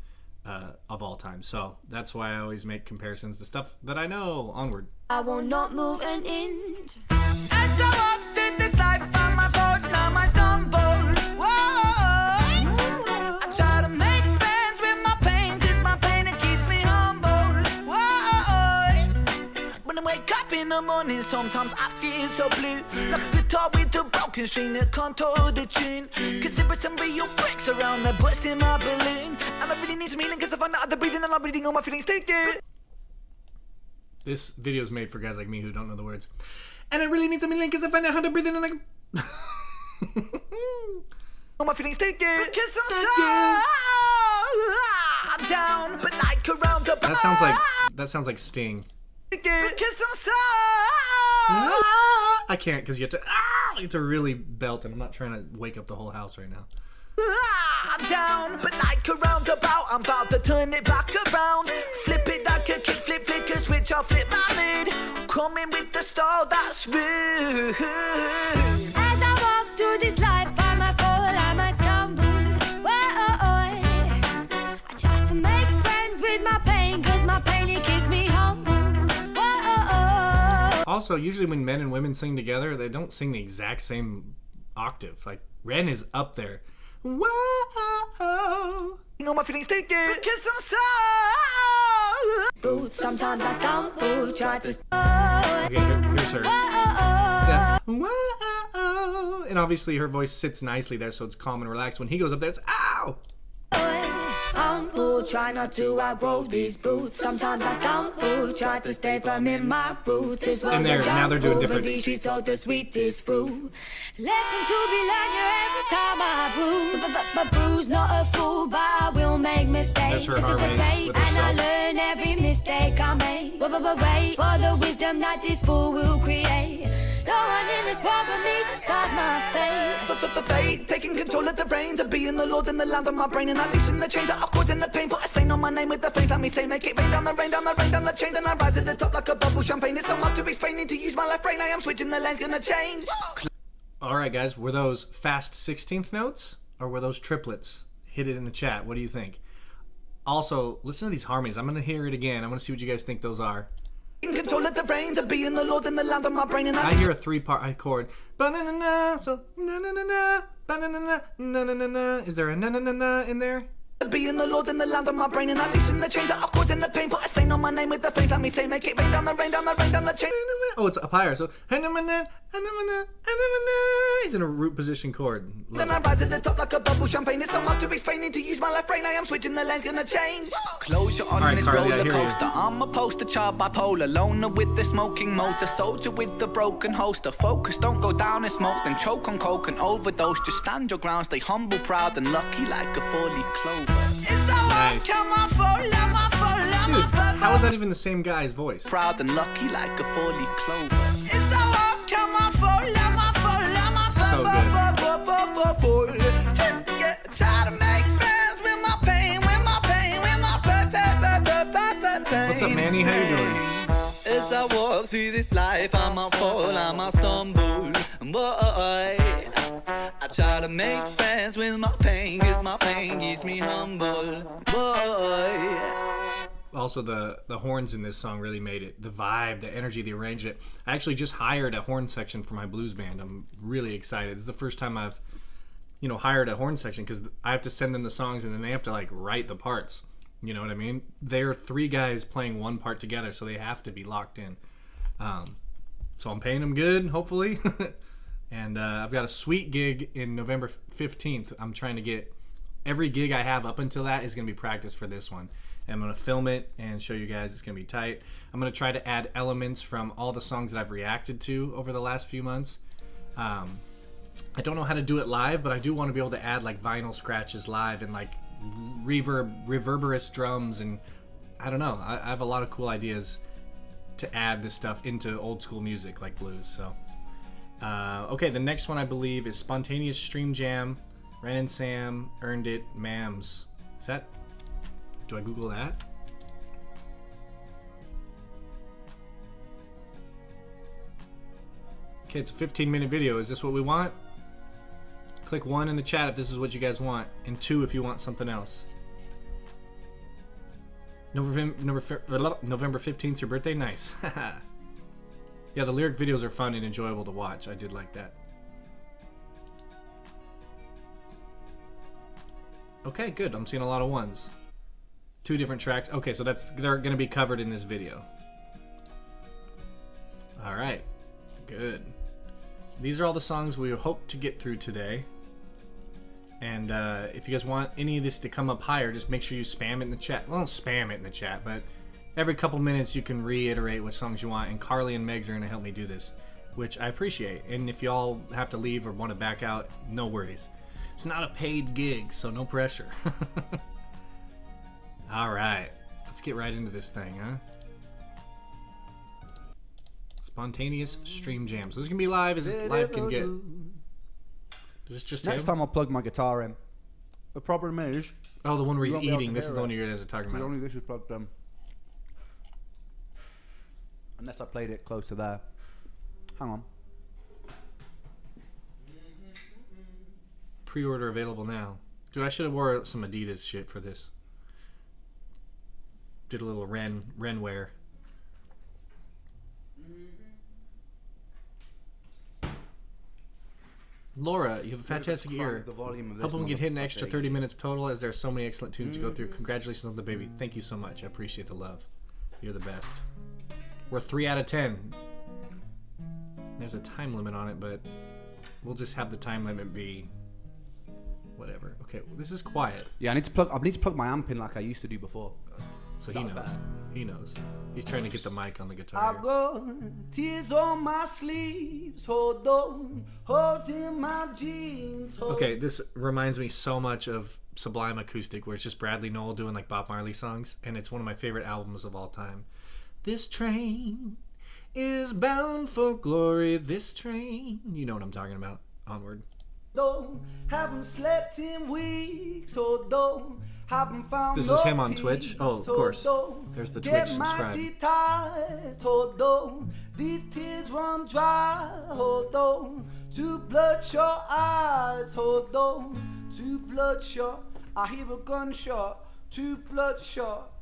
of all time. So that's why I always make comparisons to stuff that I know. Onward. I will not move an inch. As I walk through this life, I might fall, I might stumble. Whoa. I try to make friends with my pain, cause my pain, it keeps me humble. Whoa. When I wake up in the morning, sometimes I feel so blue. Like a guitar with a broken string that can't hold the tune. Cause there are some real bricks around me, busting my balloon. And I really need some healing, cause I find out the breathing and I'm breathing all my feelings take it. This video is made for guys like me who don't know the words. And I really need some healing because I find out how to breathe in and I... All my feelings take it. Because I'm so down, but like a roundabout. That sounds like Sting. Because I'm so I can't because you have to really belt, and I'm not trying to wake up the whole house right now. I'm down, but like a roundabout. I'm about to turn it back around. Flip it like a kick, flick a switch, I'll flip my lid. Coming with the style that's rude. As I walk through this life, I might fall, I might stumble. Whoa, I try to make friends with my pain, cause my pain, it keeps me humble. Whoa. Also, usually when men and women sing together, they don't sing the exact same octave. Like, Ren is up there. Whoa. All my feelings take it. Because I'm so Boots, sometimes I stumble, try to Okay, here's her. Yeah. Whoa. And obviously her voice sits nicely there, so it's calm and relaxed. When he goes up there, it's ow! Humble, try not to outgrow these boots. Sometimes I stumble, try to stay firm in my roots. This And was a now they're doing jumble, different. but these trees so the sweetest fruit. Lesson to be learned here every time I bruise. But bruise, not a fool, but I will make mistakes. That's her This is the harmonies tape, with and I herself. learn every mistake I make. Wait for the wisdom that this fool will create. No one in this world but me decides my fate. taking control of the reins of being the Lord in the land of my brain, and I loosen the chains that are causing the pain. Put a stain on my name with the flames. Let me say, make it rain down the rain, down the rain, down the chains, and I rise to the top like a bubble champagne. It's so hard to explain. Need to use my left brain. I am switching the lanes, gonna change. All right, guys, were those fast 16th notes or were those triplets? Hit it in the chat. What do you think? Also, listen to these harmonies. I'm going to hear it again. I'm going to see what you guys think those are. In control of the reins of being the Lord in the land of my brain, and I hear a 3-part chord. Ba-na-na-na, so na-na-na-na, ba-na-na-na, na-na-na-na. Is there a na-na-na-na in there? being the Lord in the land of my brain, and I loosen the chains that are causing the pain. Put a stain on my name with the flames. Let me say, make it rain down the rain, down the rain, down the chain. Oh, it's up higher. So he's in a root position chord. Then I rise to the top like a bubble champagne. It's so hard to explain. Need to use my left brain. I am switching the lanes, gonna change. Closure on Alright, this Carly, I roller hear you. coaster. I'm a poster child, bipolar, loner with the smoking motor, soldier with the broken holster. Focus, don't go down in smoke, then choke on coke and overdose. Just stand your ground, stay humble, proud, and lucky like a 4-leaf clover. It's so Nice. come on, Dude, how is that even the same guy's voice? proud and lucky like a 4-leaf clover. It's so come on, try to make friends with my pain, with my pain, with my pain. What's up, Manny? How you doing? As I walk through this life, I might fall, I might stumble. Boy, I try to make friends with my pain, cause my pain keeps me humble, boy. Also, the horns in this song really made it. The vibe, the energy, the arrangement. I actually just hired a horn section for my blues band. I'm really excited. This is the first time I've, hired a horn section, because I have to send them the songs and then they have to like write the parts. You know what I mean? They're 3 guys playing one part together, so they have to be locked in. So I'm paying them good, hopefully. And I've got a sweet gig in November 15th. I'm trying to get every gig I have up until that is going to be practice for this one. And I'm going to film it and show you guys. It's going to be tight. I'm going to try to add elements from all the songs that I've reacted to over the last few months. I don't know how to do it live, but I do want to be able to add like vinyl scratches live and like reverberous drums, and I don't know. I have a lot of cool ideas to add this stuff into old school music like blues. So okay, the next one I believe is Spontaneous Stream Jam. Ren and Sam earned it. Mams. Is that? Do I Google that? Okay, it's a 15-minute video. Is this what we want? Click 1 in the chat if this is what you guys want, and 2 if you want something else. November 15th is your birthday? Nice. Yeah, the lyric videos are fun and enjoyable to watch. I did like that. Okay, good. I'm seeing a lot of ones. 2 different tracks. Okay, so they're going to be covered in this video. All right, good. These are all the songs we hope to get through today. And if you guys want any of this to come up higher, just make sure you spam it in the chat. Well, don't spam it in the chat, but every couple minutes you can reiterate what songs you want. And Carly and Megs are going to help me do this, which I appreciate. And if y'all have to leave or want to back out, no worries. It's not a paid gig, so no pressure. All right, let's get right into this thing, huh? Spontaneous Stream Jam. So this is going to be live as live can get. Is this just Next him? time I'll plug my guitar in. The problem is... Oh, the one where he's won't be able eating. to This is hear the one it. you guys are talking about. Only this is plugged in. Unless I played it close to there. Hang on. Pre-order available now. Dude, I should have wore some Adidas shit for this. Did a little Ren wear. Laura, you have a fantastic ear. The volume of this Help them get hit an extra motherfucker. 30 minutes total, as there are so many excellent tunes to go through. Congratulations on the baby. Thank you so much. I appreciate the love. You're the best. We're 3 out of 10. There's a time limit on it, but we'll just have the time limit be whatever. Okay, well, this is quiet. Yeah, I need to plug my amp in like I used to do before. So he Sounds knows. bad. He knows. He's trying to get the mic on the I guitar. Here. go, tears on my sleeves, hold on, holes in my jeans. Okay, this reminds me so much of Sublime Acoustic, where it's just Bradley Nowell doing like Bob Marley songs, and it's one of my favorite albums of all time. This train is bound for glory. This train, you know what I'm talking about. Onward. Haven't slept in weeks, hold on. Haven't found This is him on Twitch? Oh, of course. There's the Twitch subscribe. Hold on. These tears run dry, hold on. 2 bloodshot eyes, hold on. 2 bloodshot, I hear a gunshot. 2 bloodshot,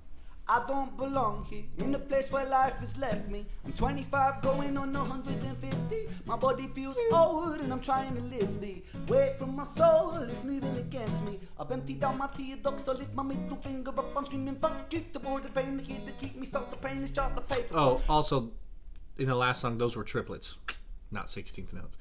I don't belong here, in the place where life has left me. I'm 25 going on 150. My body feels old and I'm trying to live the weight from my soul is moving against me. I've emptied out my tear ducts, so lift my middle finger up. I'm screaming fuck you, the board, the pain, the kid that keep me stuck, the pain is chop the paper. Oh, also, in the last song, those were triplets, not 16th notes.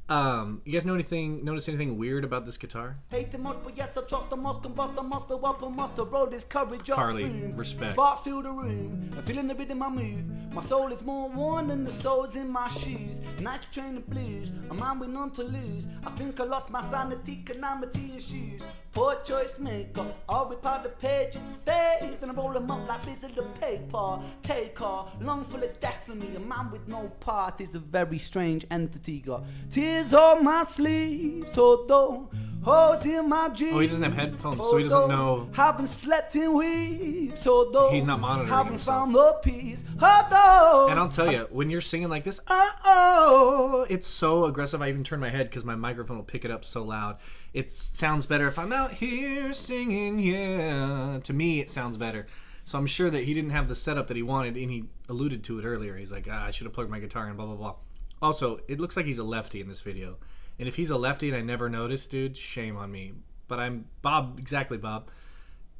You guys notice anything weird about this guitar? Hate the most, but yes, I trust the most, combust the most, but weapon must have rolled this courage up. Carly, room. respect. Sparks fill the room, I'm feeling the rhythm I move. My soul is more worn than the soles in my shoes. Night train the blues, a mind with none to lose. I think I lost my sanity, calamity and shoes. Poor choice maker, I'll rip out the pages, fade, then I roll them up like pieces of paper. Take her, lung full of destiny, a man with no path is a very strange entity. Got tears on my sleeves, so don't holes in my jeans. Oh, he doesn't have headphones, so he doesn't know. Haven't slept in weeks, so don't. He's not monitoring haven't himself. found the peace, hold on. And I'll tell you, when you're singing like this, oh, it's so aggressive. I even turn my head because my microphone will pick it up so loud. It sounds better if I'm out here singing, yeah. To me, it sounds better. So I'm sure that he didn't have the setup that he wanted, and he alluded to it earlier. He's like, I should have plugged my guitar in, blah, blah, blah. Also, it looks like he's a lefty in this video. And if he's a lefty and I never noticed, dude, shame on me. But I'm Bob, exactly, Bob.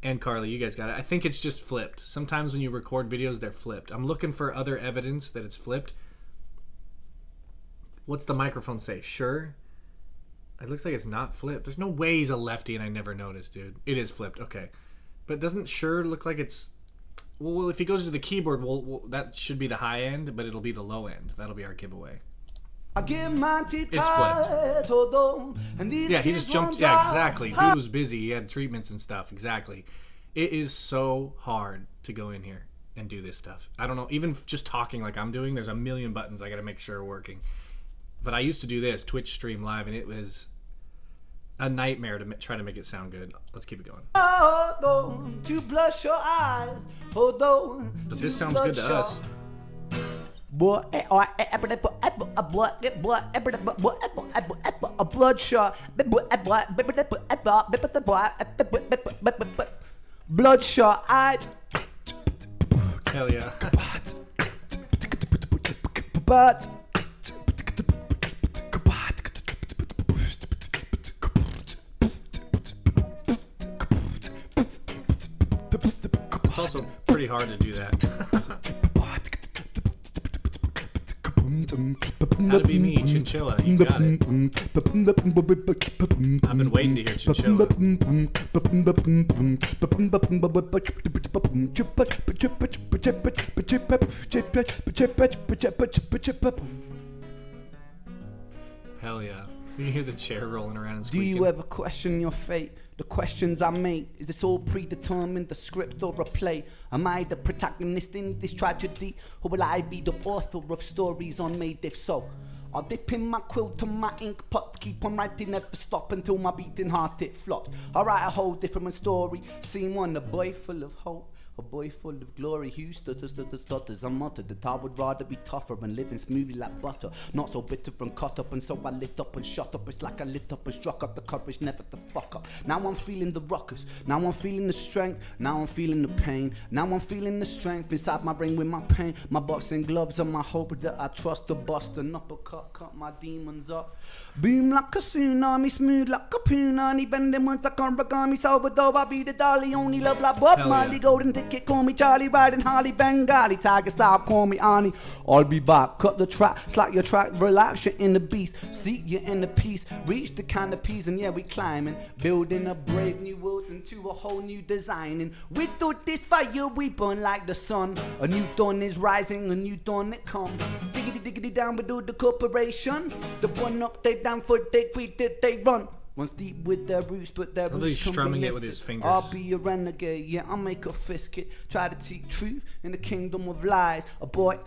And Carly, you guys got it. I think it's just flipped. Sometimes when you record videos, they're flipped. I'm looking for other evidence that it's flipped. What's the microphone say? Sure? It looks like it's not flipped. There's no way he's a lefty and I never noticed, dude. It is flipped. Okay. But doesn't sure look like it's... Well, if he goes to the keyboard, well, that should be the high end, but it'll be the low end. That'll be our giveaway. I get my teeth It's flipped. hold on, and these Yeah, he just tears jumped. won't Yeah, dry. exactly. Dude was busy. He had treatments and stuff. Exactly. It is so hard to go in here and do this stuff. I don't know. Even just talking like I'm doing, there's a million buttons I got to make sure are working. But I used to do this, Twitch stream live, and it was a nightmare to try to make it sound good. Let's keep it going. Hold on, to blush your eyes. Hold on. But this sounds good to us. Bloodshot. Bloodshot eyes. Hell yeah. But It's also pretty hard to do that. How to be me, Chinchilla. You got it. I've been waiting to hear Chinchilla. Hell yeah. You can hear the chair rolling around and do squeaking. you ever question your fate? The questions I make, is this all predetermined, the script or a play? Am I the protagonist in this tragedy? Or will I be the author of stories unmade? If so, I'll dip in my quill to my ink pot, keep on writing, never stop until my beating heart it flops. I'll write a whole different story, scene one, a boy full of hope. A boy full of glory who stutters and muttered that I would rather be tougher and living smoothly like butter. Not so bitter and cut up, and so I lit up and shut up. It's like I lit up and struck up the courage never to fuck up. Now I'm feeling the ruckus, now I'm feeling the strength, now I'm feeling the pain. Now I'm feeling the strength inside my brain with my pain. My boxing gloves and my hope that I trust to bust an uppercut, cut my demons up. Boom like a tsunami, smooth like a punani, bending once like origami. Salvador, I be the dolly, only love like Bob Hell Marley, yeah. golden ticket, call me Charlie, riding Harley, Bengali, tiger style, call me Ani. I'll be back, cut the track, slack your track, relax, you're in the beast, seek you in the peace, reach the canopies, and yeah, we climbing, building a brave new world into a whole new design. And without this fire, we burn like the sun. A new dawn is rising, a new dawn it come. Diggity diggity down, we do the corporation. The one up, they down for they quit, they run. Once deep with their roots, but their Although he's roots can be strumming it lifted. with his fingers. I'll be a renegade, yeah, I'll make a fist kit. Try to teach truth in the kingdom of lies. A boy,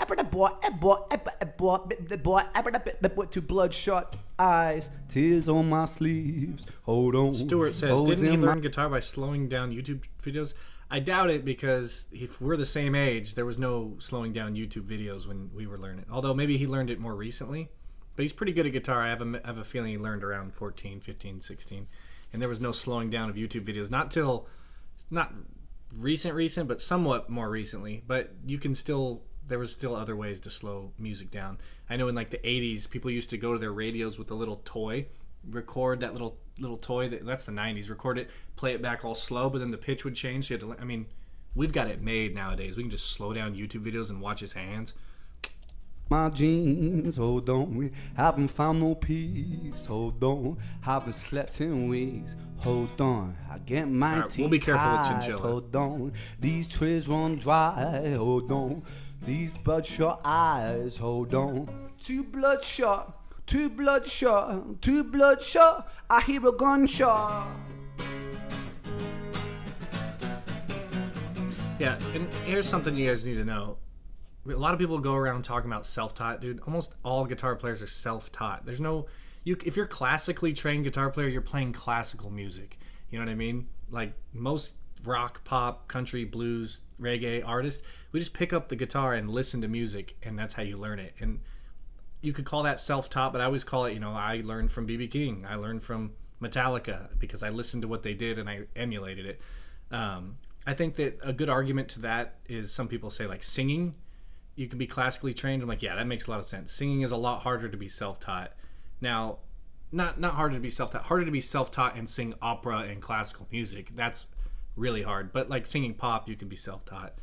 to bloodshot eyes, tears on my sleeves. Hold on. Stuart says, Holes didn't he in my- learn guitar by slowing down YouTube videos? I doubt it, because if we're the same age, there was no slowing down YouTube videos when we were learning. Although maybe he learned it more recently. But he's pretty good at guitar. I have a feeling he learned around 14, 15, 16. And there was no slowing down of YouTube videos. Not recent, but somewhat more recently. But you can there was still other ways to slow music down. I know in like the 80s, people used to go to their radios with a little toy, record that little toy. That's the 90s. Record it, play it back all slow, but then the pitch would change. So you had to, we've got it made nowadays. We can just slow down YouTube videos and watch his hands. My jeans, hold on, we haven't found no peace. Hold on, haven't slept in weeks. Hold on, I get my Alright, teeth we'll be careful with tied. Chinchilla. Hold on, these trees run dry. Hold on, these bloodshot eyes. Hold on, too bloodshot, too bloodshot, too bloodshot. I hear a gunshot. Yeah, and here's something you guys need to know. A lot of people go around talking about self-taught, dude. Almost all guitar players are self-taught. There's no... if you're classically trained guitar player, you're playing classical music. You know what I mean? Like most rock, pop, country, blues, reggae artists, we just pick up the guitar and listen to music, and that's how you learn it. And you could call that self-taught, but I always call it, I learned from B.B. King. I learned from Metallica because I listened to what they did and I emulated it. I think that a good argument to that is some people say like singing, you can be classically trained. I'm like, yeah, that makes a lot of sense. Singing is a lot harder to be self-taught. Now, not harder to be self-taught, harder to be self-taught and sing opera and classical music. That's really hard. But like singing pop, you can be self-taught.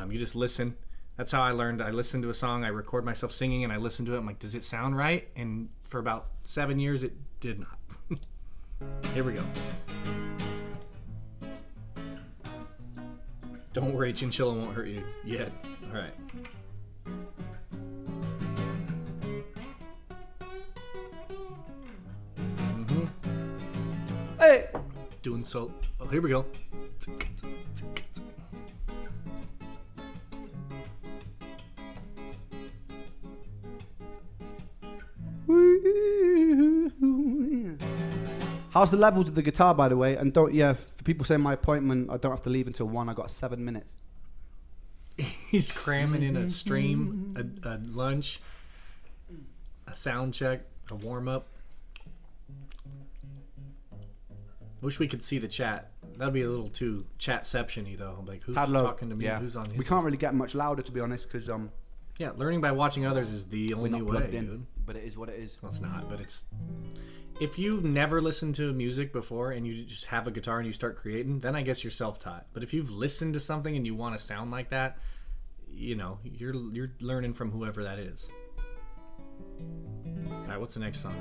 You just listen. That's how I learned. I listened to a song, I record myself singing, and I listen to it. I'm like, does it sound right? And for about 7 years, it did not. Here we go. Don't worry, Chinchilla won't hurt you yet. All right. Hey! Doing so. Oh, here we go. How's the levels of the guitar, by the way? And for people saying my appointment, I don't have to leave until 1. I got 7 minutes. He's cramming in a stream, a lunch, a sound check, a warm up. Wish we could see the chat. That'd be a little too chatception-y though. Like who's talking to me? Yeah. Who's on his? We can't really get much louder, to be honest, because yeah, learning by watching others is the we're only not way, plugged in. dude. But it is what it is. Well, it's not, but it's. If you've never listened to music before and you just have a guitar and you start creating, then I guess you're self-taught. But if you've listened to something and you want to sound like that, you're learning from whoever that is. All right, what's the next song?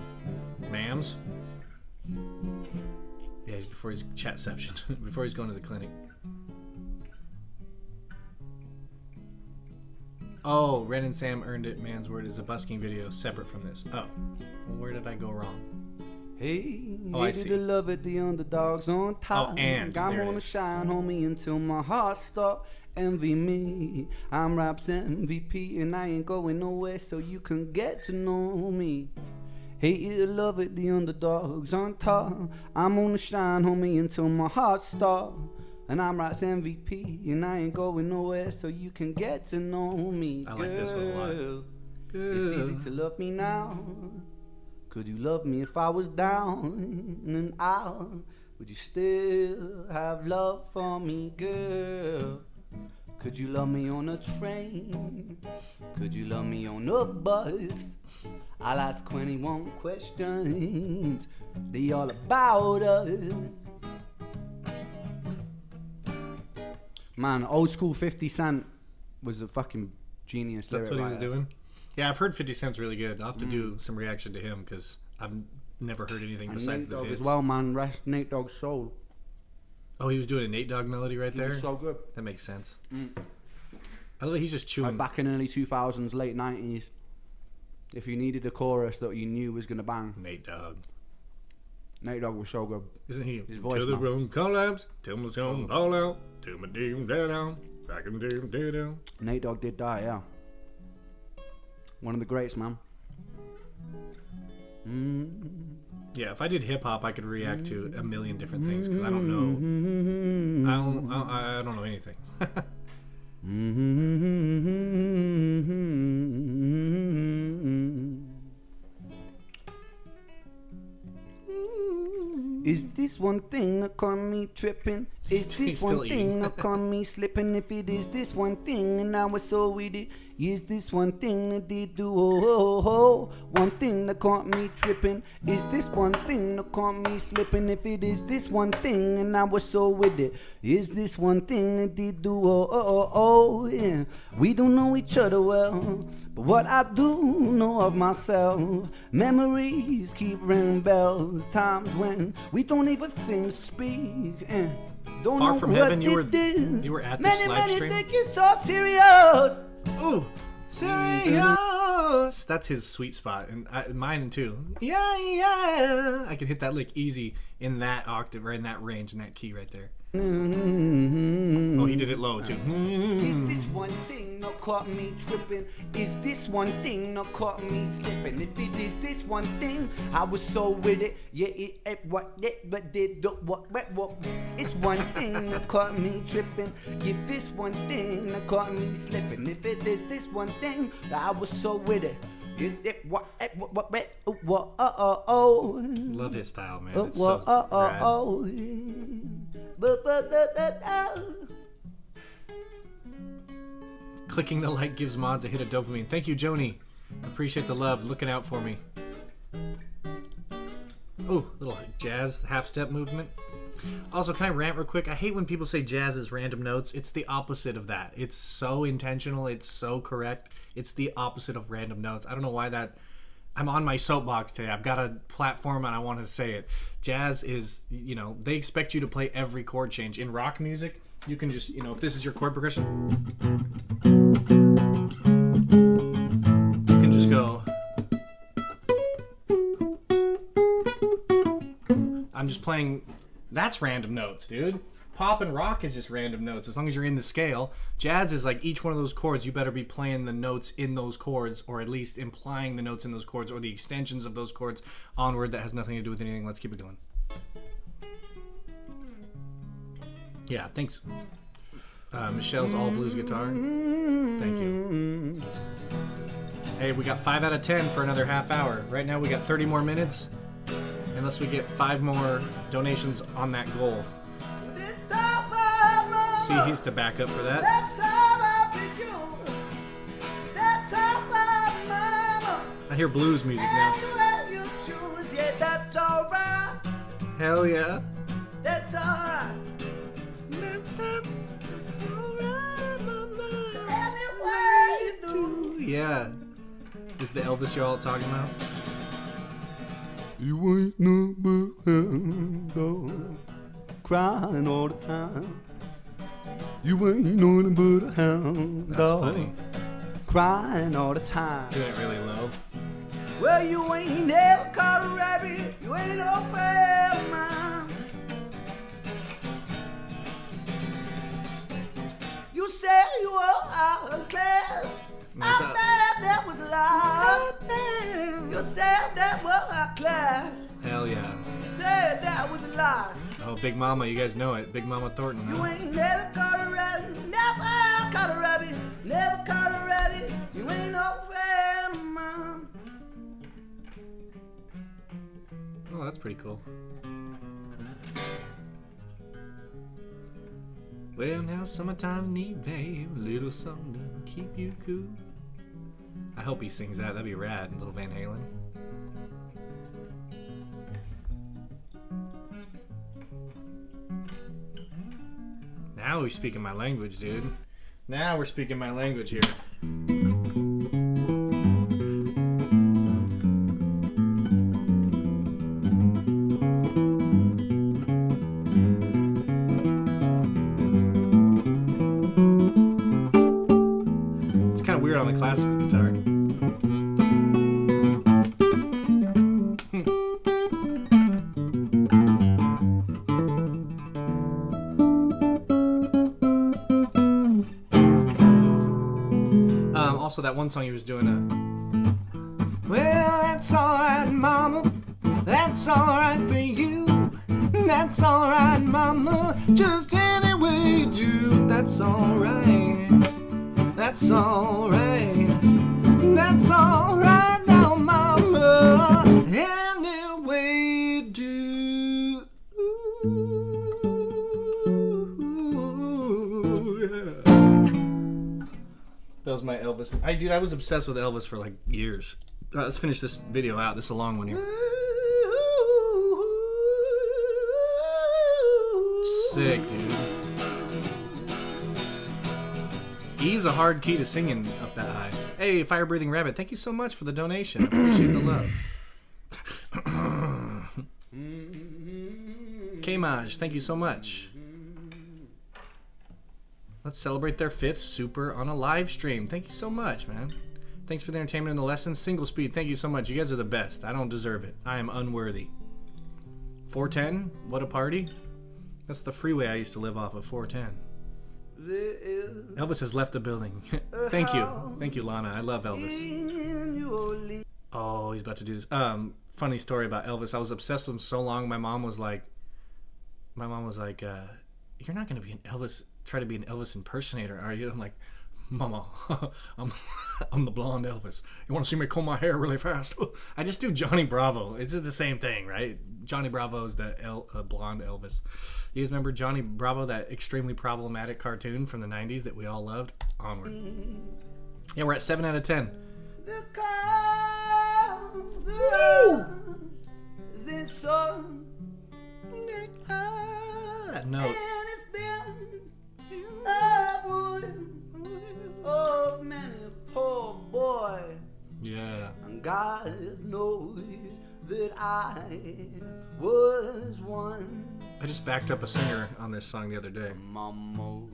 Mams? Yeah, he's before his chatception, before he's going to the clinic. Oh, Ren and Sam earned it. Man's Word is a busking video separate from this. Oh, well, where did I go wrong? Hey, Oh, I hated see. to love it, the underdogs on top. Oh, and I'm there it gonna is. shine, homie, until my heart stop. Envy me, I'm Rap's MVP, and I ain't going nowhere, so you can get to know me. Hate it, love it, the underdogs on top. I'm gonna shine, homie, until my heart stop. And I'm Rap's MVP, and I ain't going nowhere, so you can get to know me. I like this one a lot. It's easy to love me now. Could you love me if I was down and out? Would you still have love for me, girl? Could you love me on a train? Could you love me on a bus? I'll ask 21 questions. They all about us. Man, old school 50 Cent was a fucking genius. That's what he was writer. doing? Yeah, I've heard 50 Cent's really good. I'll have to do some reaction to him because I've never heard anything And besides Nate the Dogg hits. as well, man. Rest Nate Dogg's soul. Oh, he was doing a Nate Dogg melody right He there? was so good. That makes sense. I love that he's just chewing. Like back in early 2000s, late 90s, if you needed a chorus that you knew was gonna bang, Nate Dogg. Nate Dogg was so good. Isn't he? His voice, to the man. room collapse, till my song fall out, till my doom down, back and doom down. Nate Dogg did die, yeah. One of the greats, man. Yeah, if I did hip hop, I could react to a million different things because I don't know. I don't know anything. Is this one thing that caught me tripping? Is He's this still one eating. thing that caught me slipping? If it is this one thing and I was so with it, is this one thing that did do one thing that caught me tripping? Is this one thing that caught me slipping? If it is this one thing and I was so with it, is this one thing that did do yeah. We don't know each other well, but what I do know of myself, memories keep ringing bells. Times when we don't even think to speak. Don't Far know from what Heaven, you it is. were at this live stream? Many think it's so serious. Ooh, serious. That's his sweet spot, and mine too. Yeah, yeah. I can hit that lick easy in that octave or in that range, in that key right there. Oh, he did it low too. Is this one thing that caught me tripping? Is this one thing that caught me slipping? If it is this one thing, I was so with it. Yeah, it what it but did the what. It's one thing that caught me tripping. If it's one thing that caught me slipping. If it is this one thing, I was so with it. Love his style, man. It's so rad. Clicking the like gives mods a hit of dopamine. Thank you, Joni. Appreciate the love. Looking out for me. Oh, little jazz half-step movement. Also, can I rant real quick? I hate when people say jazz is random notes. It's the opposite of that. It's so intentional. It's so correct. It's the opposite of random notes. I don't know why that... I'm on my soapbox today. I've got a platform and I want to say it. Jazz is, you know, they expect you to play every chord change. In rock music, you can just, you know, if this is your chord progression, you can just go... I'm just playing... That's random notes, dude. Pop and rock is just random notes as long as you're in the scale. Jazz is like each one of those chords, you better be playing the notes in those chords, or at least implying the notes in those chords, or the extensions of those chords onward. That has nothing to do with anything. Let's keep it going. Yeah, thanks. Michelle's all blues guitar. Thank you. Hey, we got 5 out of 10 for another half hour. Right now we got 30 more minutes. Unless we get 5 more donations on that goal. See, he has to back up for that. I hear blues music now. Hell yeah. That's alright. Yeah. Is the Elvis you're all talking about? You ain't no but hound dog, crying all the time. You ain't nothing but a hound dog. That's funny. Crying all the time. Doing it really low. Well, you ain't never caught a rabbit. You ain't no fair man. You said you were out of class. I bet that was a lie. You said that was our class. Hell yeah. You said that was a lie. Oh, Big Mama, you guys know it. Big Mama Thornton. You Huh? ain't never caught a rabbit. Never caught a rabbit. Never caught a rabbit. You ain't no fair man. Oh, that's pretty cool. Well, now summertime need, babe, a little something to keep you cool. I hope he sings that. That'd be rad. Little Van Halen. Now we're speaking my language, dude. Now we're speaking my language here. It's kind of weird on the classical guitar. Also, that one song he was doing, well, that's alright, mama. That's alright for you. That's alright, mama. Just any way you do. That's alright. That's alright. That's alright now, mama. Any way you do. Ooh, yeah. That was my Elvis. Dude, I was obsessed with Elvis for like years. Let's finish this video out. This is a long one here. Sick, dude. E's a hard key to singing up that high. Hey, Fire Breathing Rabbit, thank you so much for the donation. Appreciate the love. K-Maj, thank you so much. Let's celebrate their 5th super on a live stream. Thank you so much, man. Thanks for the entertainment and the lessons. Single speed, thank you so much. You guys are the best. I don't deserve it. I am unworthy. 410, what a party. That's the freeway I used to live off of, 410. Elvis has left the building. Thank you. Thank you, Lana. I love Elvis. Oh, he's about to do this. Funny story about Elvis. I was obsessed with him so long. My mom was like, you're not going to be try to be an Elvis impersonator, are you? I'm like, Mama, I'm the blonde Elvis. You want to see me comb my hair really fast? I just do Johnny Bravo. It's the same thing, right? Johnny Bravo is the blonde Elvis. You guys remember Johnny Bravo, that extremely problematic cartoon from the 90s that we all loved? Onward. Yeah, we're at 7 out of 10. The call, the is in sun. That note. And it's been a wood of many a poor boy. Yeah. And God knows that I was one. I just backed up a singer on this song the other day. Mama,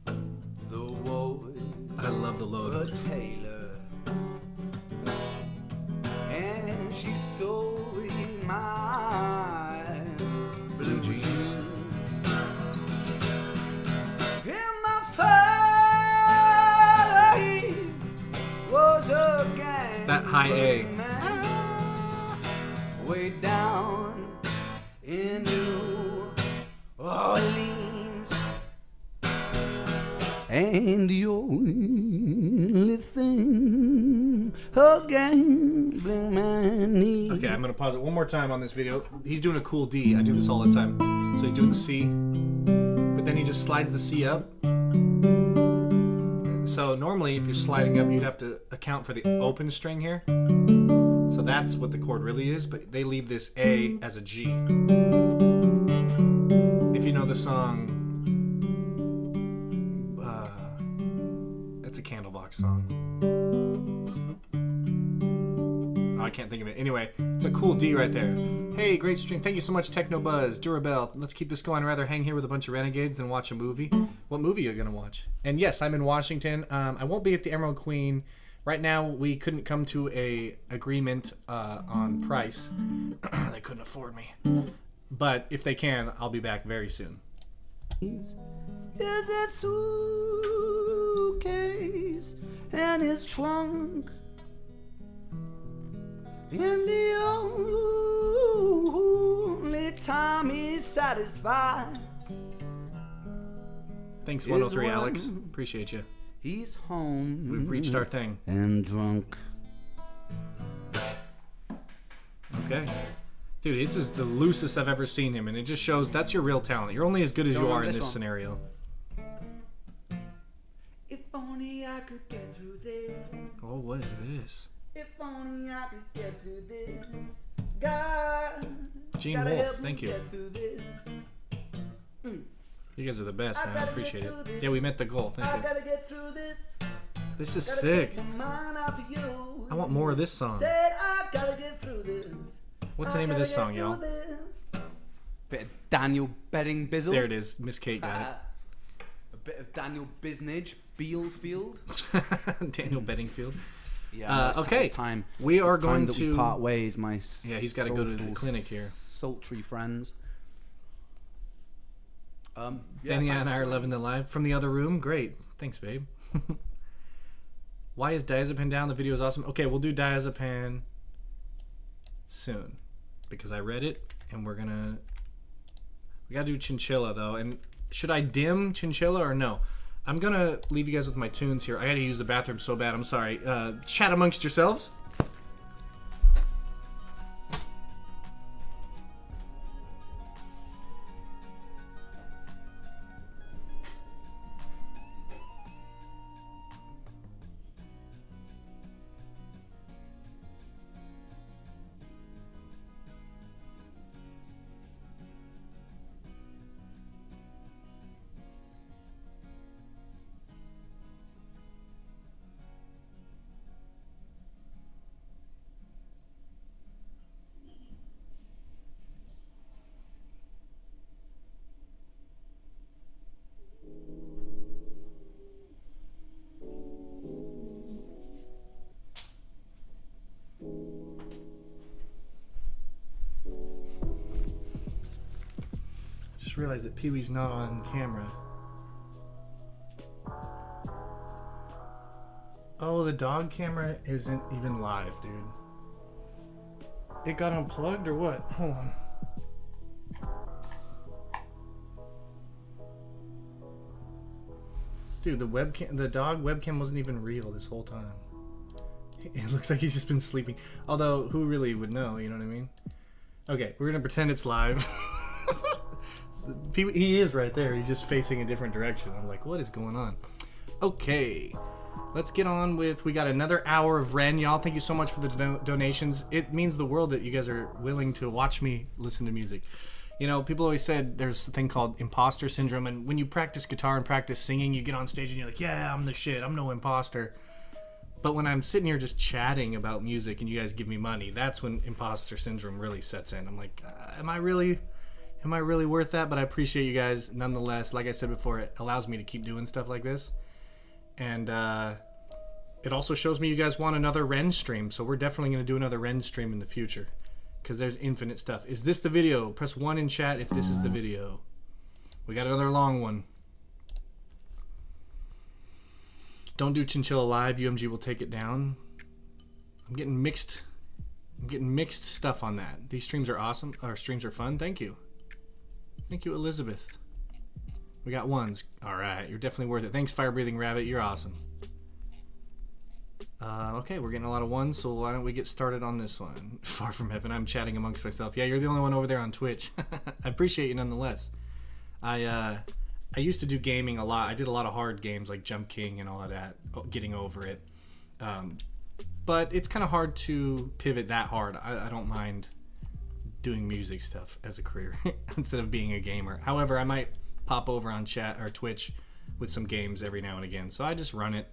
the wood, I love the a load. tailor, and she sewed my blue jeans. And my father, he was a gang. That high A. Way down in New Orleans. And the only thing a gambling man needs. Okay, I'm gonna pause it one more time on this video. He's doing a cool D. I do this all the time. So he's doing the C, but then he just slides the C up. So normally, if you're sliding up, you'd have to account for the open string here. So that's what the chord really is, but they leave this A as a G. If you know the song, it's a Candlebox song. Oh, I can't think of it. Anyway, it's a cool D right there. Hey, great stream. Thank you so much, Technobuzz, Durabell. Let's keep this going. I'd rather hang here with a bunch of renegades than watch a movie. What movie are you going to watch? And yes, I'm in Washington. I won't be at the Emerald Queen. Right now, we couldn't come to a agreement on price. They couldn't afford me. But if they can, I'll be back very soon. Is a suitcase and his trunk, and the only time he's satisfied. Thanks, 103 Is Alex. one. Appreciate you. He's home. We've reached our thing. And drunk. Okay. Dude, this is the loosest I've ever seen him, and it just shows that's your real talent. You're only as good as you are in this scenario. If only I could get through this. Oh, what is this? If only I could get through this. God, Gene gotta Wolfe, help me thank you. get through this. You guys are the best, man. I appreciate it. Yeah, we met the goal. I Thank you. gotta get through this. This is Gotta sick. take my mind off of you. I want more of this song. Said I gotta get through this. What's the name of this song, y'all? Bit of Daniel Bedding Bizzle. There it is. Miss Kate got A bit of Daniel Biznage Beelfield. it. Daniel Bedingfield. Yeah. Okay. It's time. We are It's time going that to we part ways, my. Yeah, he's gotta go to the soulful, clinic here. Sultry friends. Danny and I are loving the live from the other room. Great. Thanks, babe. Why is Dazipam down? The video is awesome. Okay, we'll do Dazipam soon because I read it, and we gotta do Chinchilla though. And should I dim Chinchilla or no? I'm gonna leave you guys with my tunes here. I gotta use the bathroom so bad. I'm sorry. Chat amongst yourselves. Just realized that Pee-wee's not on camera. Oh, the dog camera isn't even live, dude. It got unplugged or what? Hold on. Dude, the dog webcam wasn't even real this whole time. It looks like he's just been sleeping. Although, who really would know, you know what I mean? Okay, we're gonna pretend it's live. He is right there. He's just facing a different direction. I'm like, what is going on? Okay, let's get on with, we got another hour of Ren, y'all. Thank you so much for the donations. It means the world that you guys are willing to watch me listen to music. You know, people always said there's a thing called imposter syndrome, and when you practice guitar and practice singing, you get on stage and you're like, yeah, I'm the shit, I'm no imposter. But when I'm sitting here just chatting about music and you guys give me money, that's when imposter syndrome really sets in. I'm like, am I really worth that? But I appreciate you guys nonetheless. Like I said before, it allows me to keep doing stuff like this. And it also shows me you guys want another Ren stream, so we're definitely going to do another Ren stream in the future. Because there's infinite stuff. Is this the video? Press 1 in chat if this is the video. We got another long one. Don't do Chinchilla live. UMG will take it down. I'm getting mixed stuff on that. These streams are awesome. Our streams are fun. Thank you. Thank you, Elizabeth. We got ones. All right, you're definitely worth it. Thanks, Fire Breathing Rabbit. You're awesome. Okay, we're getting a lot of ones, so why don't we get started on this one? Far from Heaven. I'm chatting amongst myself. Yeah, you're the only one over there on Twitch. I appreciate you nonetheless. I used to do gaming a lot. I did a lot of hard games like Jump King and all of that, getting over it. But it's kind of hard to pivot that hard. I don't mind doing music stuff as a career instead of being a gamer. However, I might pop over on chat or Twitch with some games every now and again. So I just run it.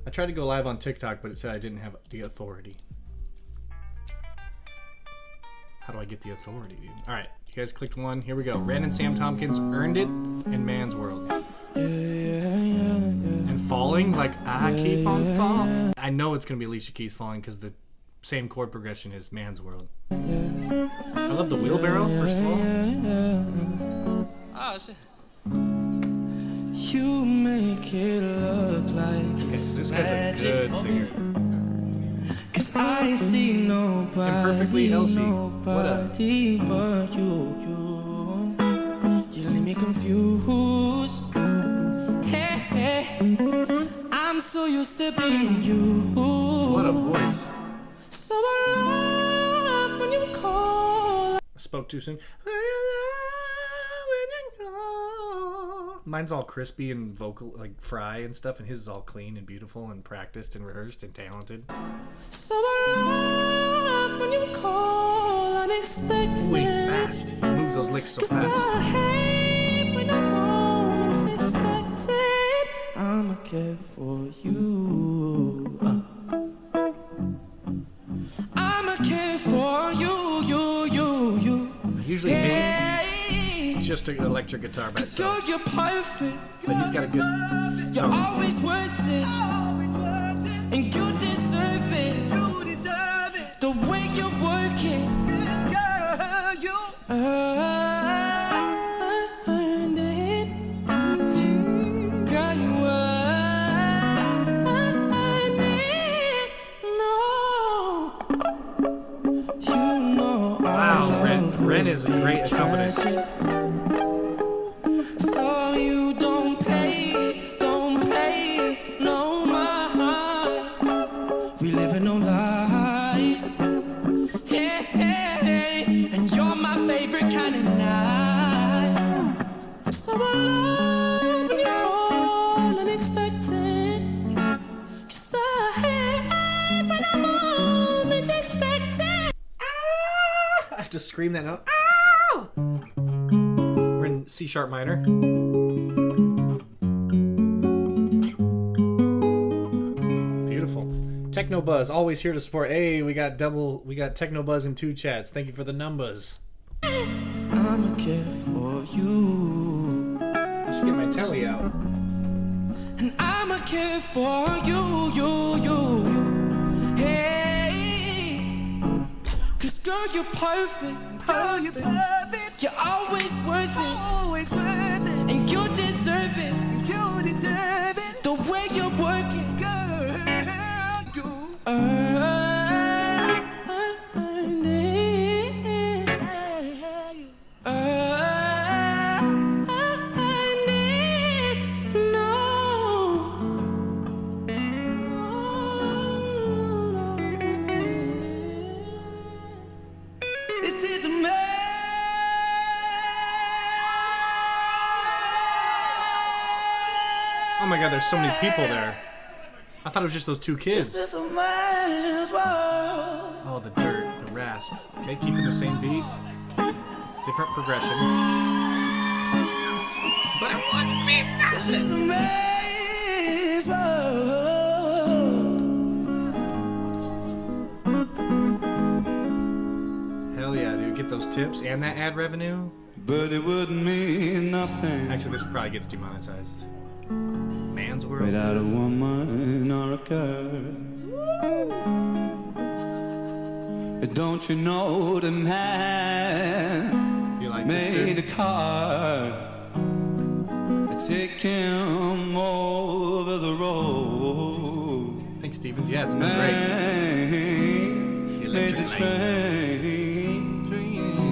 I tried to go live on TikTok, but it said I didn't have the authority. How do I get the authority, dude? All right, you guys clicked 1. Here we go. Ren and Sam Tompkins earned it in Man's World. And Falling, like I keep on falling. I know it's gonna be Alicia Keys Falling because the same chord progression as Man's World. I love the wheelbarrow, first of all. Oh shit. You make it look like Okay, this guy's a good singer. Cause I see nobody, Imperfectly Elsie. What up? but you leave me confused. Hey, hey, I'm so used to being you. What a voice. So I love when you call. I spoke too soon. Mine's all crispy and vocal, like fry and stuff, and his is all clean and beautiful and practiced and rehearsed and talented. So I love when you call unexpected. Ooh, he's fast. He moves those licks so I fast. hate when a moment's expected. I'ma care for you. I'ma care for you. I usually hate just an electric guitar by itself, You're perfect. but he's got a good You're tone. always worth it. And you deserve it. The way you work it. Girl, you earned it. Girl, you earned it. No. You know Wow, Ren is a great accompanist. So you don't pay no mind. We live in no lies. Yeah, hey, and you're my favorite kind of night. So I love when you call unexpected. Cause I hate when I'm always expected. I have to scream that out. We're in C sharp minor. Beautiful. Techno Buzz, always here to support. Hey, we got Techno Buzz in 2 chats. Thank you for the numbers. I'ma care for you. I should get my telly out. And I'ma care for you. Hey, cause girl, you're perfect. Oh, you're perfect. You're always worth it. Always worth it. And you deserve it. You deserve it. The way you're working. Girl, you Earned it. Earned it. No. is amazing. Oh my god, there's so many people there. I thought it was just those two kids. This is a man's world. Oh, the dirt, the rasp. Okay, keeping the same beat. Different progression. But it wouldn't be nothing. This is a man's world. Hell yeah, dude. Get those tips and that ad revenue. But it wouldn't mean nothing Actually, this probably gets demonetized. Man's World. without a woman or a girl. Don't you know the man You like this, made a dude? car take him over the road? Thanks, Stevens. Yeah, it's been great. Man made Electric the Light. train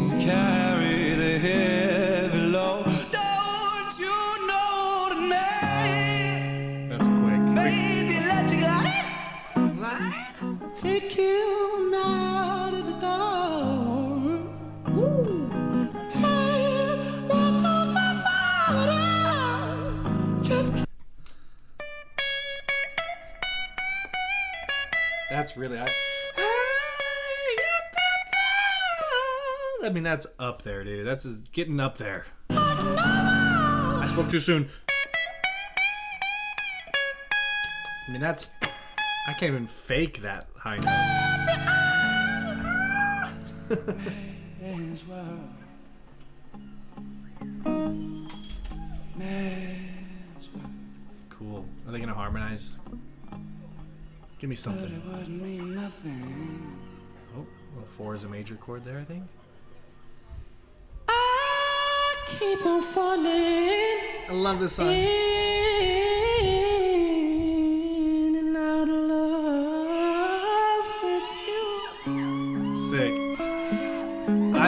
to carry the heavy load. Don't you know the man That's quick. made the electric light take him out of the door? Woo. Hey, what's on fire? Just That's really. I mean, that's up there, dude. That's just getting up there. I spoke too soon. I mean, that's. I can't even fake that high note. man's world. Man's world. Cool. Are they gonna harmonize? Give me But something. it wouldn't mean nothing. Oh, well, 4 is a major chord there, I think. I keep on falling I love this song. in and out of love with you. Sick.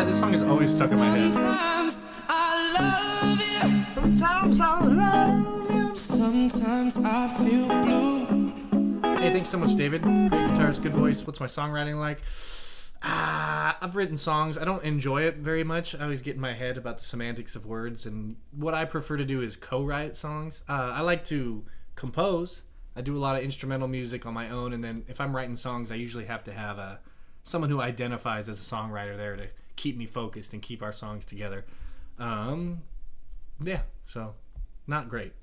This song is always stuck in my head. Sometimes I love you. Sometimes I love you. Sometimes I feel blue. Hey, thanks so much, David. Great guitarist, good voice. What's my songwriting like? I've written songs. I don't enjoy it very much. I always get in my head about the semantics of words, and what I prefer to do is co-write songs. I like to compose. I do a lot of instrumental music on my own, and then if I'm writing songs, I usually have to have someone who identifies as a songwriter there to keep me focused and keep our songs together. Yeah, so not great.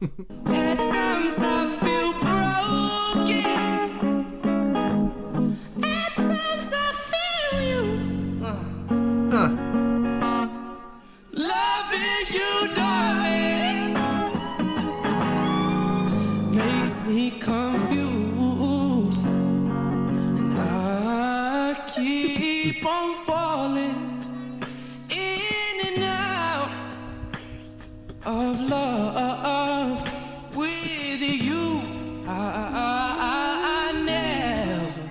At times I feel broken. At times I feel used. Loving you, darling, makes me confused, and I keep on falling in and out of love with you. I never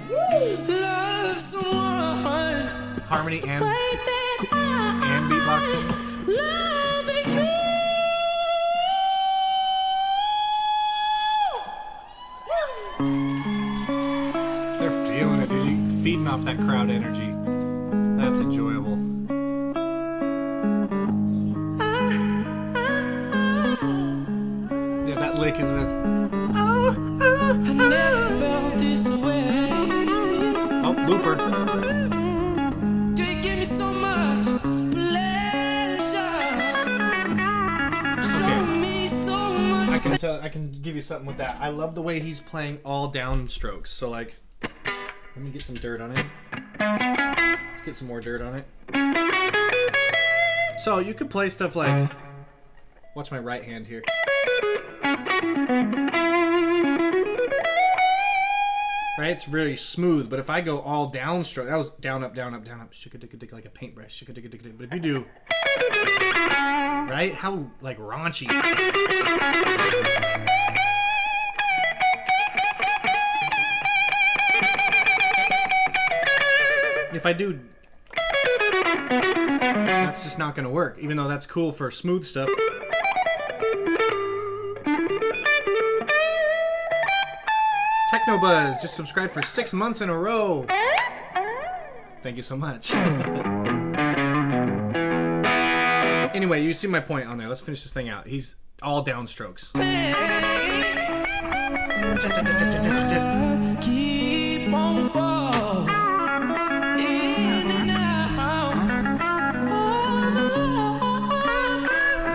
loved someone Harmony and like that. and beatboxing. Loving you. They're feeling it, dude. You're feeding off that crowd energy. That's enjoyable. Yeah, that lick is this. I never felt this way. Oh, looper. You give me so much pleasure. Show me so much. I can give you something with that. I love the way he's playing all downstrokes. So like, let me get some dirt on it. Let's get some more dirt on it. So you could play stuff like, watch my right hand here. Right, it's really smooth, but if I go all downstroke, that was down, up, down, up, down, up, shika-dicka-dick like a paintbrush, shika-dicka-dick-dick. But if you do, right, how like raunchy. If I do, that's just not gonna work, even though that's cool for smooth stuff. Technobuzz just subscribed for 6 months in a row. Thank you so much. Anyway, you see my point on there. Let's finish this thing out. He's all downstrokes. Keep on falling in and out of love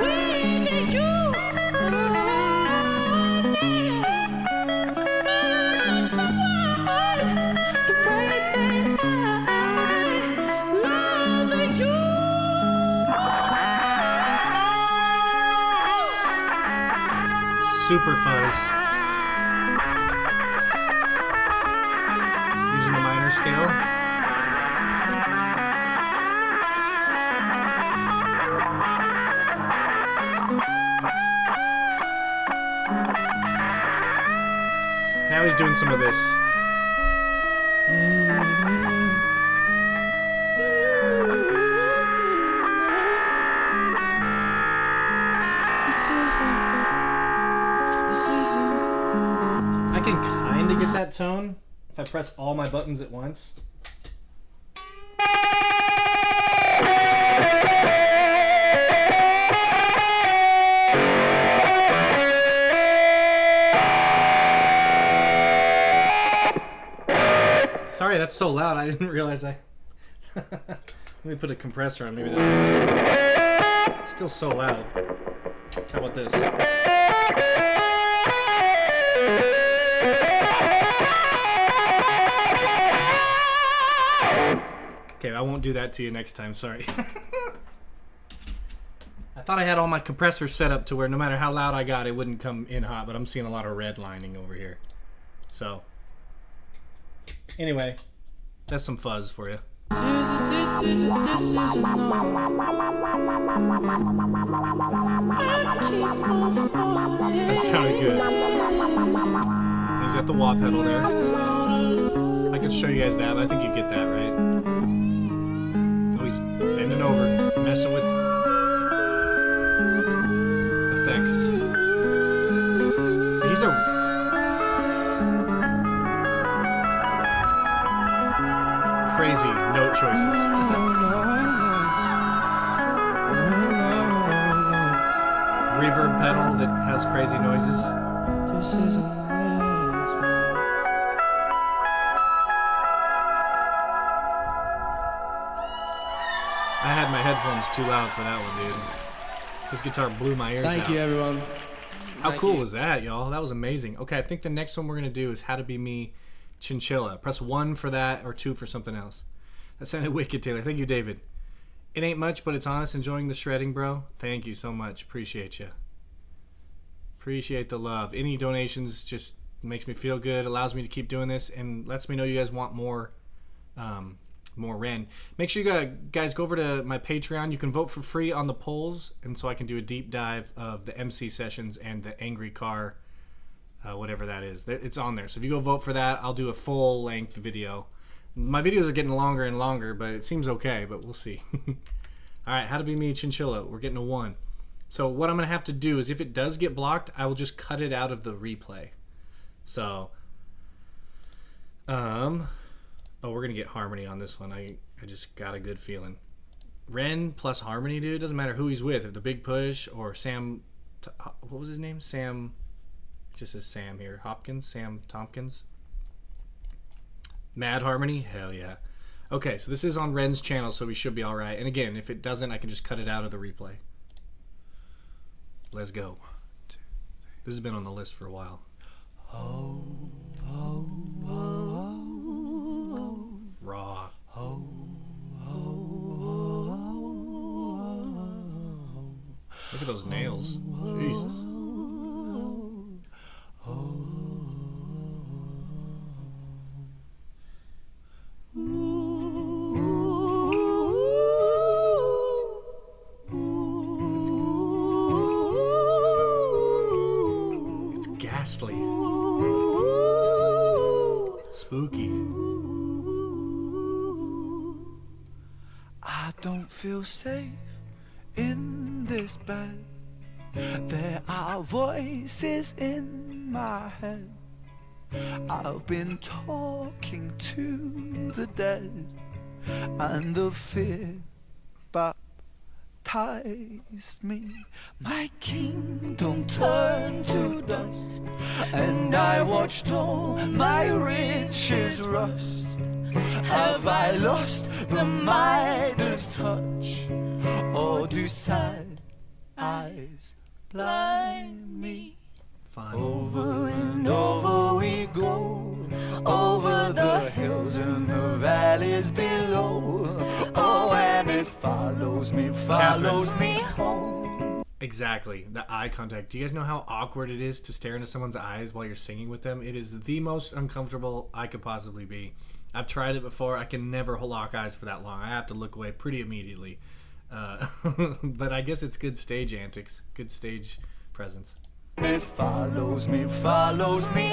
with you. Someone the way that I love you. Super fuzz. Using the minor scale. Now he's doing some of this. I can kind of get that tone if I press all my buttons at once. Sorry, that's so loud. I didn't realize I... Let me put a compressor on. Maybe that... It's still so loud. How about this? Okay, I won't do that to you next time. Sorry. I thought I had all my compressors set up to where no matter how loud I got, it wouldn't come in hot, but I'm seeing a lot of redlining over here. So... Anyway, that's some fuzz for you. That sounded good. He's got the wah pedal there. I could show you guys that, but I think you get that, right? Oh, he's bending over, messing with effects. He's a... crazy note choices. Reverb pedal that has crazy noises. I had my headphones too loud for that one, dude. This guitar blew my ears out. Thank you, everyone. How cool was that, y'all? That was amazing. Okay, I think the next one we're going to do is How to Be Me, Chinchilla. Press 1 for that or 2 for something else. That sounded wicked, Taylor. Thank you, David. It ain't much, but it's honest. Enjoying the shredding, bro. Thank you so much. Appreciate you. Appreciate the love. Any donations just makes me feel good, allows me to keep doing this, and lets me know you guys want more Ren. Make sure you guys go over to my Patreon. You can vote for free on the polls, and so I can do a deep dive of the MC sessions and the Angry Car, whatever that is. It's on there. So if you go vote for that, I'll do a full-length video. My videos are getting longer and longer, but it seems okay, but we'll see. All right, How to Be Me, Chinchilla. We're getting a 1. So what I'm going to have to do is if it does get blocked, I will just cut it out of the replay. So, oh, we're going to get harmony on this one. I just got a good feeling. Ren plus harmony, dude. Doesn't matter who he's with. If the Big Push or Sam, what was his name? Sam, it just says Sam here. Sam Tompkins. Mad harmony? Hell yeah. Okay, so this is on Ren's channel, so we should be all right. And again, if it doesn't, I can just cut it out of the replay. Let's go. This has been on the list for a while. Raw. Look at those nails. Jesus. It's ghastly. Spooky. I don't feel safe in this bed. There are voices in my head. I've been talking to the dead, and the fear, but hypnotized me. My kingdom turned to dust, and I watched all my riches rust. Have I lost the Midas touch, or do sad eyes blind me? Fun. Over and over we go, over the hills and the valleys below. Oh, and it follows me home. Exactly. The eye contact. Do you guys know how awkward it is to stare into someone's eyes while you're singing with them? It is the most uncomfortable I could possibly be. I've tried it before. I can never lock eyes for that long. I have to look away pretty immediately. But I guess it's good stage antics, good stage presence. It follows me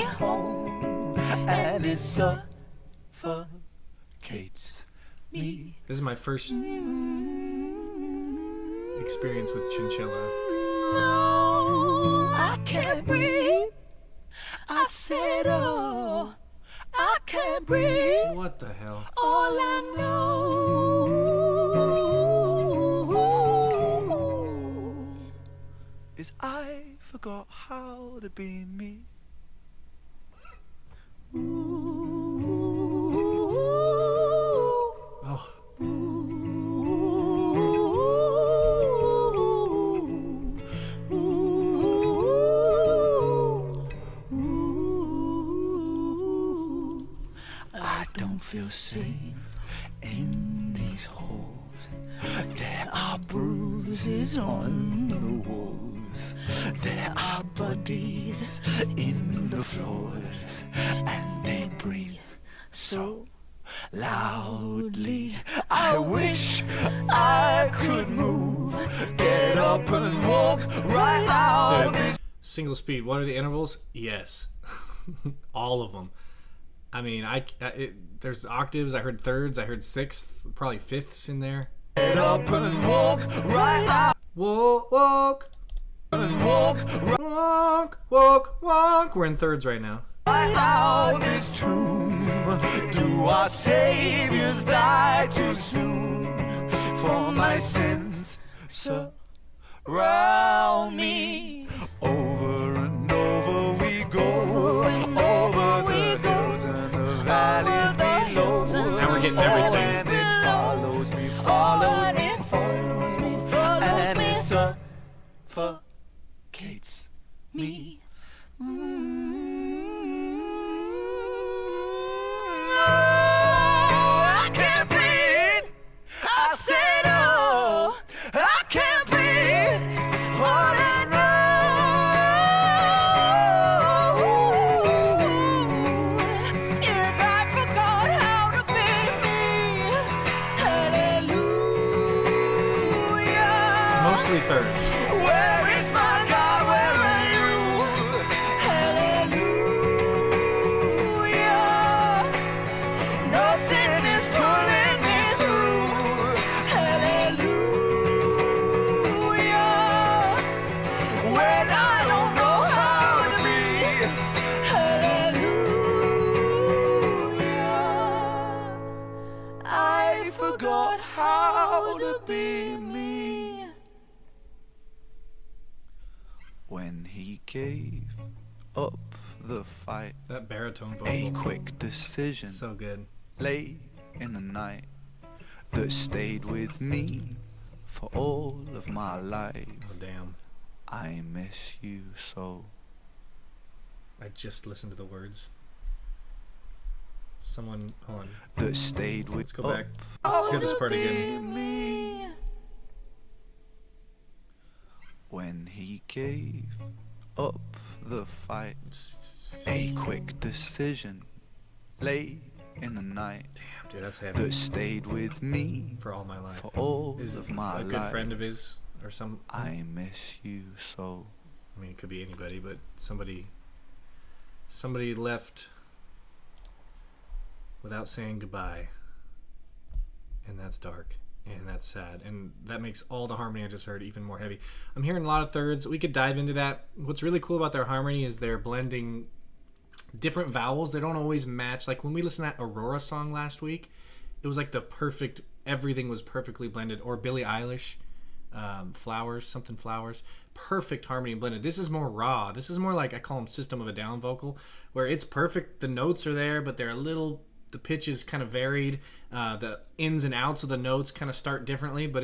home, and it suffocates me. This is my first experience with Chinchilla. Oh, I can't breathe. I said, oh, I can't breathe. What the hell? All I know is I forgot how to be me. Oh. I don't feel safe in these halls. There are bruises on the walls. There are bodies in the floors, and they breathe so loudly. I wish I could move, get up and walk right out this. Single speed. What are the intervals? Yes. All of them. I mean, there's octaves. I heard thirds. I heard sixths. Probably fifths in there. Get up and walk right out. Walk. And walk Walk. We're in thirds right now. right out this tomb. Do our saviors die too soon? For my sins surround me. Over and over we go. Over the hills and the valleys below. Now we're getting everything. And it follows me, and it suffocates me. I can't breathe. I said, oh, I can't breathe. All I know is I forgot how to be me. Hallelujah. Mostly thirds. Where is my God? Where are you? Hallelujah. Nothing is pulling me through. Hallelujah. When I don't know how to be. Hallelujah. I forgot how to be me. When he gave up the fight, That baritone a vocal. quick decision So good. late in the night that stayed with me for all of my life. Oh, damn. I miss you so. I just listened to the words. Someone, hold on. That stayed with Let's go back. Let's hear this part again. me. When he gave up the fight, a quick decision late in the night Damn, dude, that's heavy. that stayed with me For all my life. for all Is of my a good life. friend of his, or some. I miss you so. I mean, it could be anybody, but somebody left without saying goodbye, and that's dark, and that's sad, and that makes all the harmony I just heard even more heavy. I'm hearing a lot of thirds. We could dive into that. What's really cool about their harmony is they're blending different vowels. They don't always match. Like when we listened to that Aurora song last week, it was like the perfect, everything was perfectly blended. Or Billie Eilish, Flowers, something flowers. Perfect harmony and blended. This is more raw. This is more like, I call them System of a Down vocal, where it's perfect. The notes are there, but they're a little, the pitch is kind of varied. The ins and outs of the notes kind of start differently, but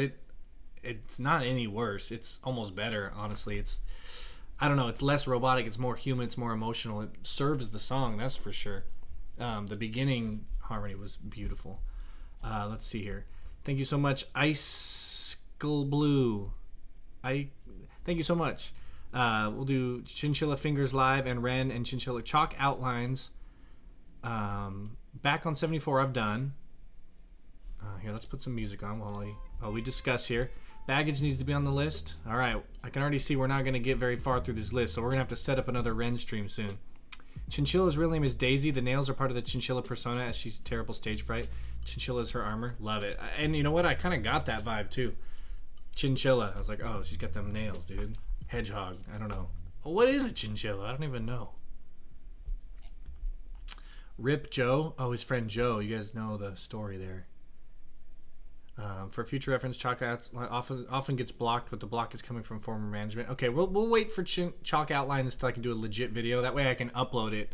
it's not any worse. It's almost better, honestly. I don't know, it's less robotic, it's more human, it's more emotional. It serves the song, that's for sure. The beginning harmony was beautiful. Let's see here. Thank you so much, Ice Blue. Thank you so much. We'll do Chinchilla Fingers Live and Ren and Chinchilla Chalk Outlines. Back on 74 I've done. Here, let's put some music on while we discuss here. Baggage needs to be on the list. All right, I can already see we're not going to get very far through this list, so we're going to have to set up another Ren stream soon. Chinchilla's real name is Daisy. The nails are part of the Chinchilla persona, as she's terrible stage fright. Chinchilla is her armor. Love it. And you know what? I kind of got that vibe too. Chinchilla. I was like, oh, she's got them nails, dude. Hedgehog. I don't know. What is a chinchilla? I don't even know. Rip Joe. Oh, his friend Joe. You guys know the story there. For future reference, Chalk Out often gets blocked, but the block is coming from former management. Okay, we'll wait for Chalk Outlines until I can do a legit video. That way I can upload it,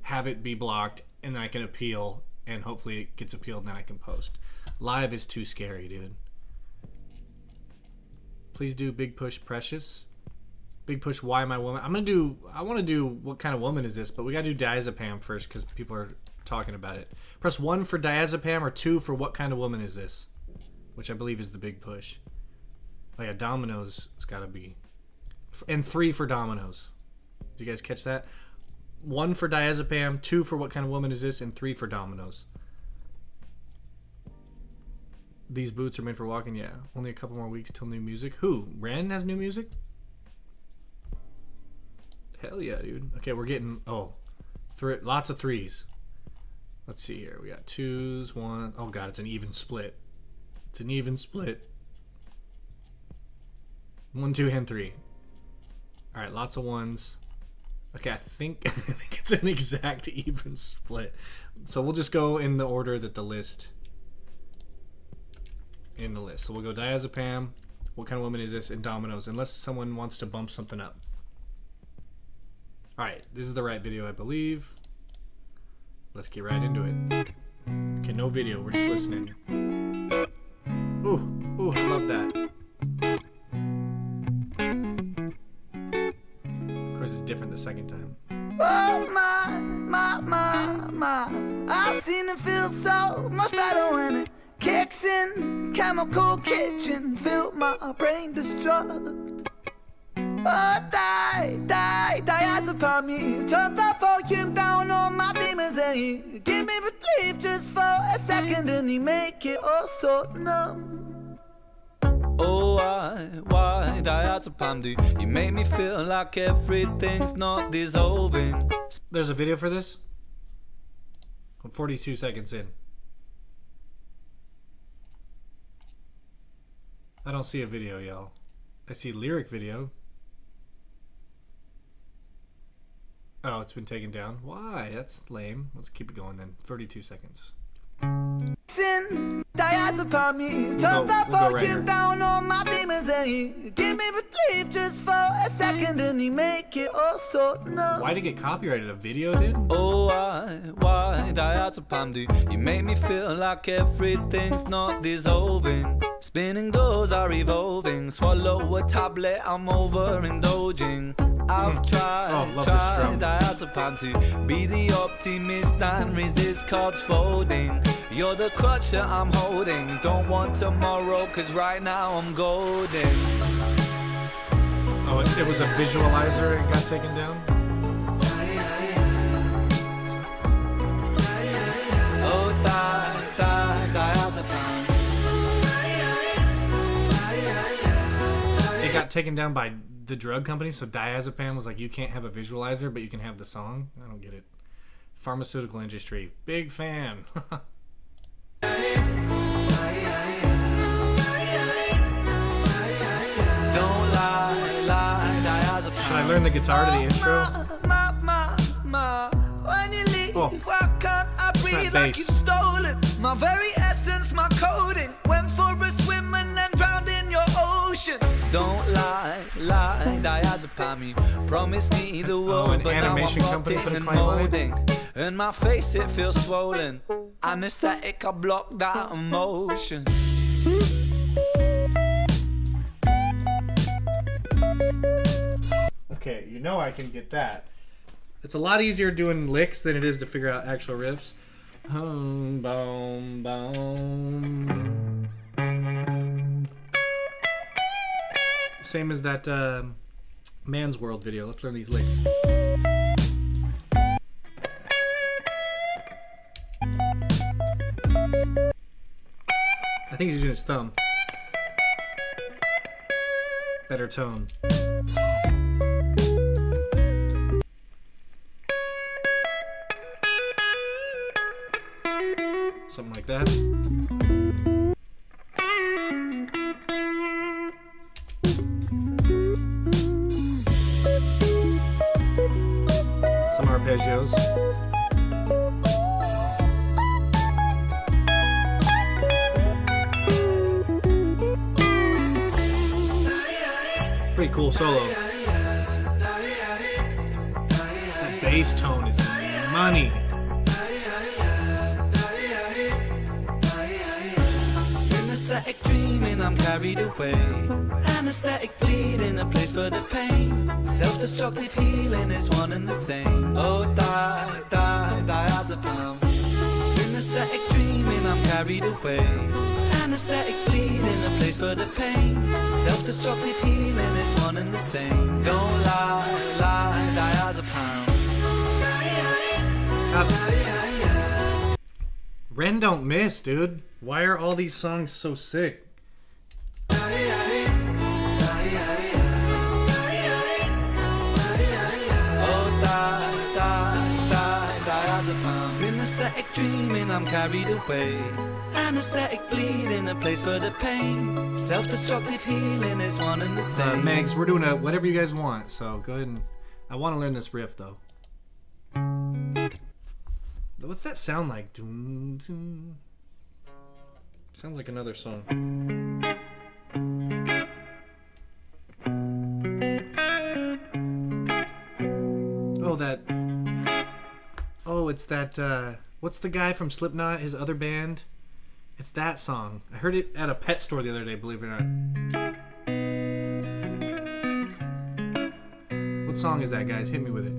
have it be blocked, and then I can appeal, and hopefully it gets appealed, and then I can post. Live is too scary, dude. Please do Big Push Precious. Big Push Why My Woman. I want to do What Kind of Woman Is This, but we got to do Dazipam first because people are talking about it. Press 1 for Dazipam or 2 for What Kind of Woman Is This, which I believe is the big push. Oh yeah, Dominoes has got to be. And 3 for Dominoes. Did you guys catch that? 1 for Diazepam, 2 for What Kind of Woman Is This, and 3 for Dominoes. These boots are made for walking, yeah. Only a couple more weeks till new music. Who? Ren has new music? Hell yeah, dude. Okay, we're getting, lots of 3s. Let's see here. We got 2s, 1. Oh god, it's an even split. It's an even split. 1, 2, and 3. All right, lots of 1s. Okay, I think it's an exact even split. So we'll just go in the order that the list. In the list. So we'll go Diazepam, What Kind of Woman Is This, and Dominoes, unless someone wants to bump something up. All right, this is the right video, I believe. Let's get right into it. Okay, no video. We're just listening. Ooh, I love that. Of course, it's different the second time. Oh my, I seem to feel so much better when it kicks in. Chemical kitchen, feel my brain destruct. Oh, Dazipam me. Turn that volume down on my demons and he give me relief just for a second and he make it all so numb. Oh, why Dazipam do you make me feel like everything's not dissolving? There's a video for this? I'm 42 seconds in. I don't see a video, y'all. I see lyric video. Oh, it's been taken down. Why? That's lame. Let's keep it going then. 32 seconds. Diazepam me. Turn that volume down on my demons and he give me relief just for a second and he make it all so numb. Why'd it get copyrighted? A video did? Oh, why Diazepam do you make me feel like everything's not dissolving? Spinning doors are evolving. Swallow a tablet, I'm overindulging. I've tried Dazipam to be the optimist and resist cards folding. You're the crutch that I'm holding. Don't want tomorrow, cause right now I'm golden. Oh, it was a visualizer and got taken down? Oh, Dazipam. It got taken down by the drug company, so Diazepam was like, you can't have a visualizer, but you can have the song? I don't get it. Pharmaceutical industry. Big fan. Should I learn the guitar to the intro? When you leave, why can't I breathe like you've stolen my very essence, my coding? Went for a swim and then drowned in your ocean. Dazipam. You promised me the world, an but now I'm animation company rotting put a and claim on it? molding. And my face, it feels swollen. Anesthetic, I block that emotion. Okay, you know I can get that. It's a lot easier doing licks than it is to figure out actual riffs. Boom, boom, boom. Same as that Man's World video. Let's learn these licks. I think he's using his thumb. Better tone. Something like that. Some arpeggios. Pretty cool solo. That bass tone is money. Synesthetic dreaming, I'm carried away. Anesthetic bleeding, a place for the pain. Self-destructive healing is one and the same. Oh, Dazipam. Synesthetic dreaming, I'm carried away. Anesthetic bleeding, a place for the pain. Self-destructive healing is one and the same. Don't lie, Dazipam. Ren don't miss, dude. Why are all these songs so sick? Synesthetic dreaming, I'm carried away. Anesthetic bleeding, a place for the pain. Self-destructive healing is one and the same. Megs, we're doing whatever you guys want, so go ahead and... I want to learn this riff, though. What's that sound like? Doom, doom. Sounds like another song. Oh, that... Oh, it's that, what's the guy from Slipknot, his other band? It's that song. I heard it at a pet store the other day, believe it or not. What song is that, guys? Hit me with it.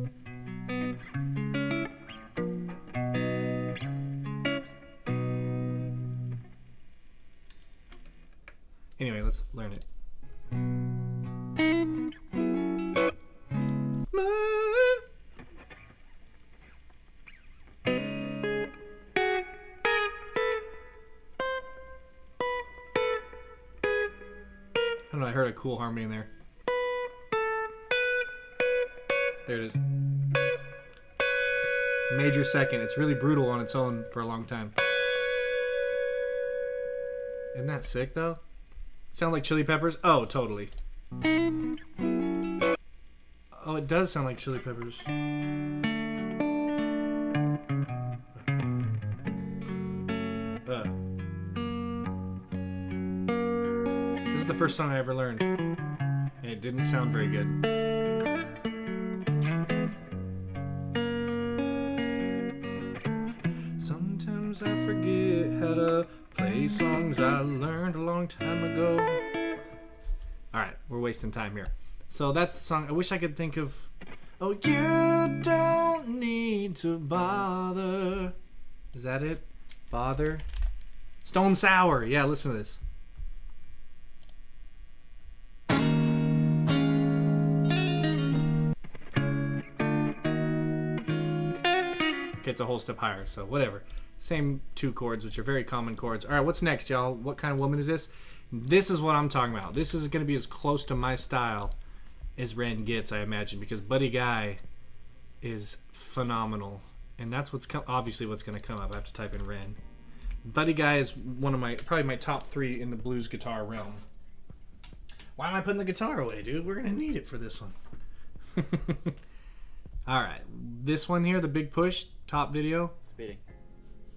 Anyway, let's learn it. I don't know, I heard a cool harmony in there. There it is. Major second. It's really brutal on its own for a long time. Isn't that sick, though? Sound like Chili Peppers? Oh, totally. Oh, it does sound like Chili Peppers. This is the first song I ever learned, and it didn't sound very good. Sometimes I forget how to play songs I learned a long time ago. Alright, we're wasting time here. So that's the song. I wish I could think of... Oh, you don't need to bother. Is that it? Bother? Stone Sour. Yeah, listen to this. Okay, it's a whole step higher, so whatever. Same two chords, which are very common chords. All right, what's next, y'all? What kind of woman is this? This is what I'm talking about. This is going to be as close to my style as Ren gets, I imagine, because Buddy Guy is phenomenal. And that's what's obviously what's going to come up. I have to type in Ren. Buddy Guy is one of probably my top 3 in the blues guitar realm. Why am I putting the guitar away, dude? We're going to need it for this one. All right, this one here, the Big Push top video. Speeding.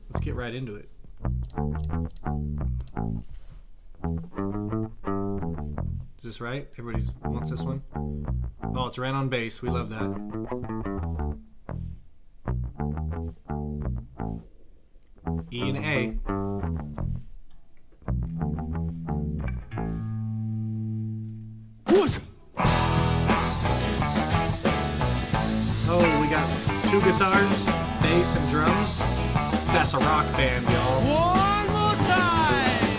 Let's get right into it. Is this, right? Everybody wants this one. Oh, it's Ren on bass. We love that. E and A. Oh, we got 2 guitars, bass, and drums. That's a rock band, y'all. One more time.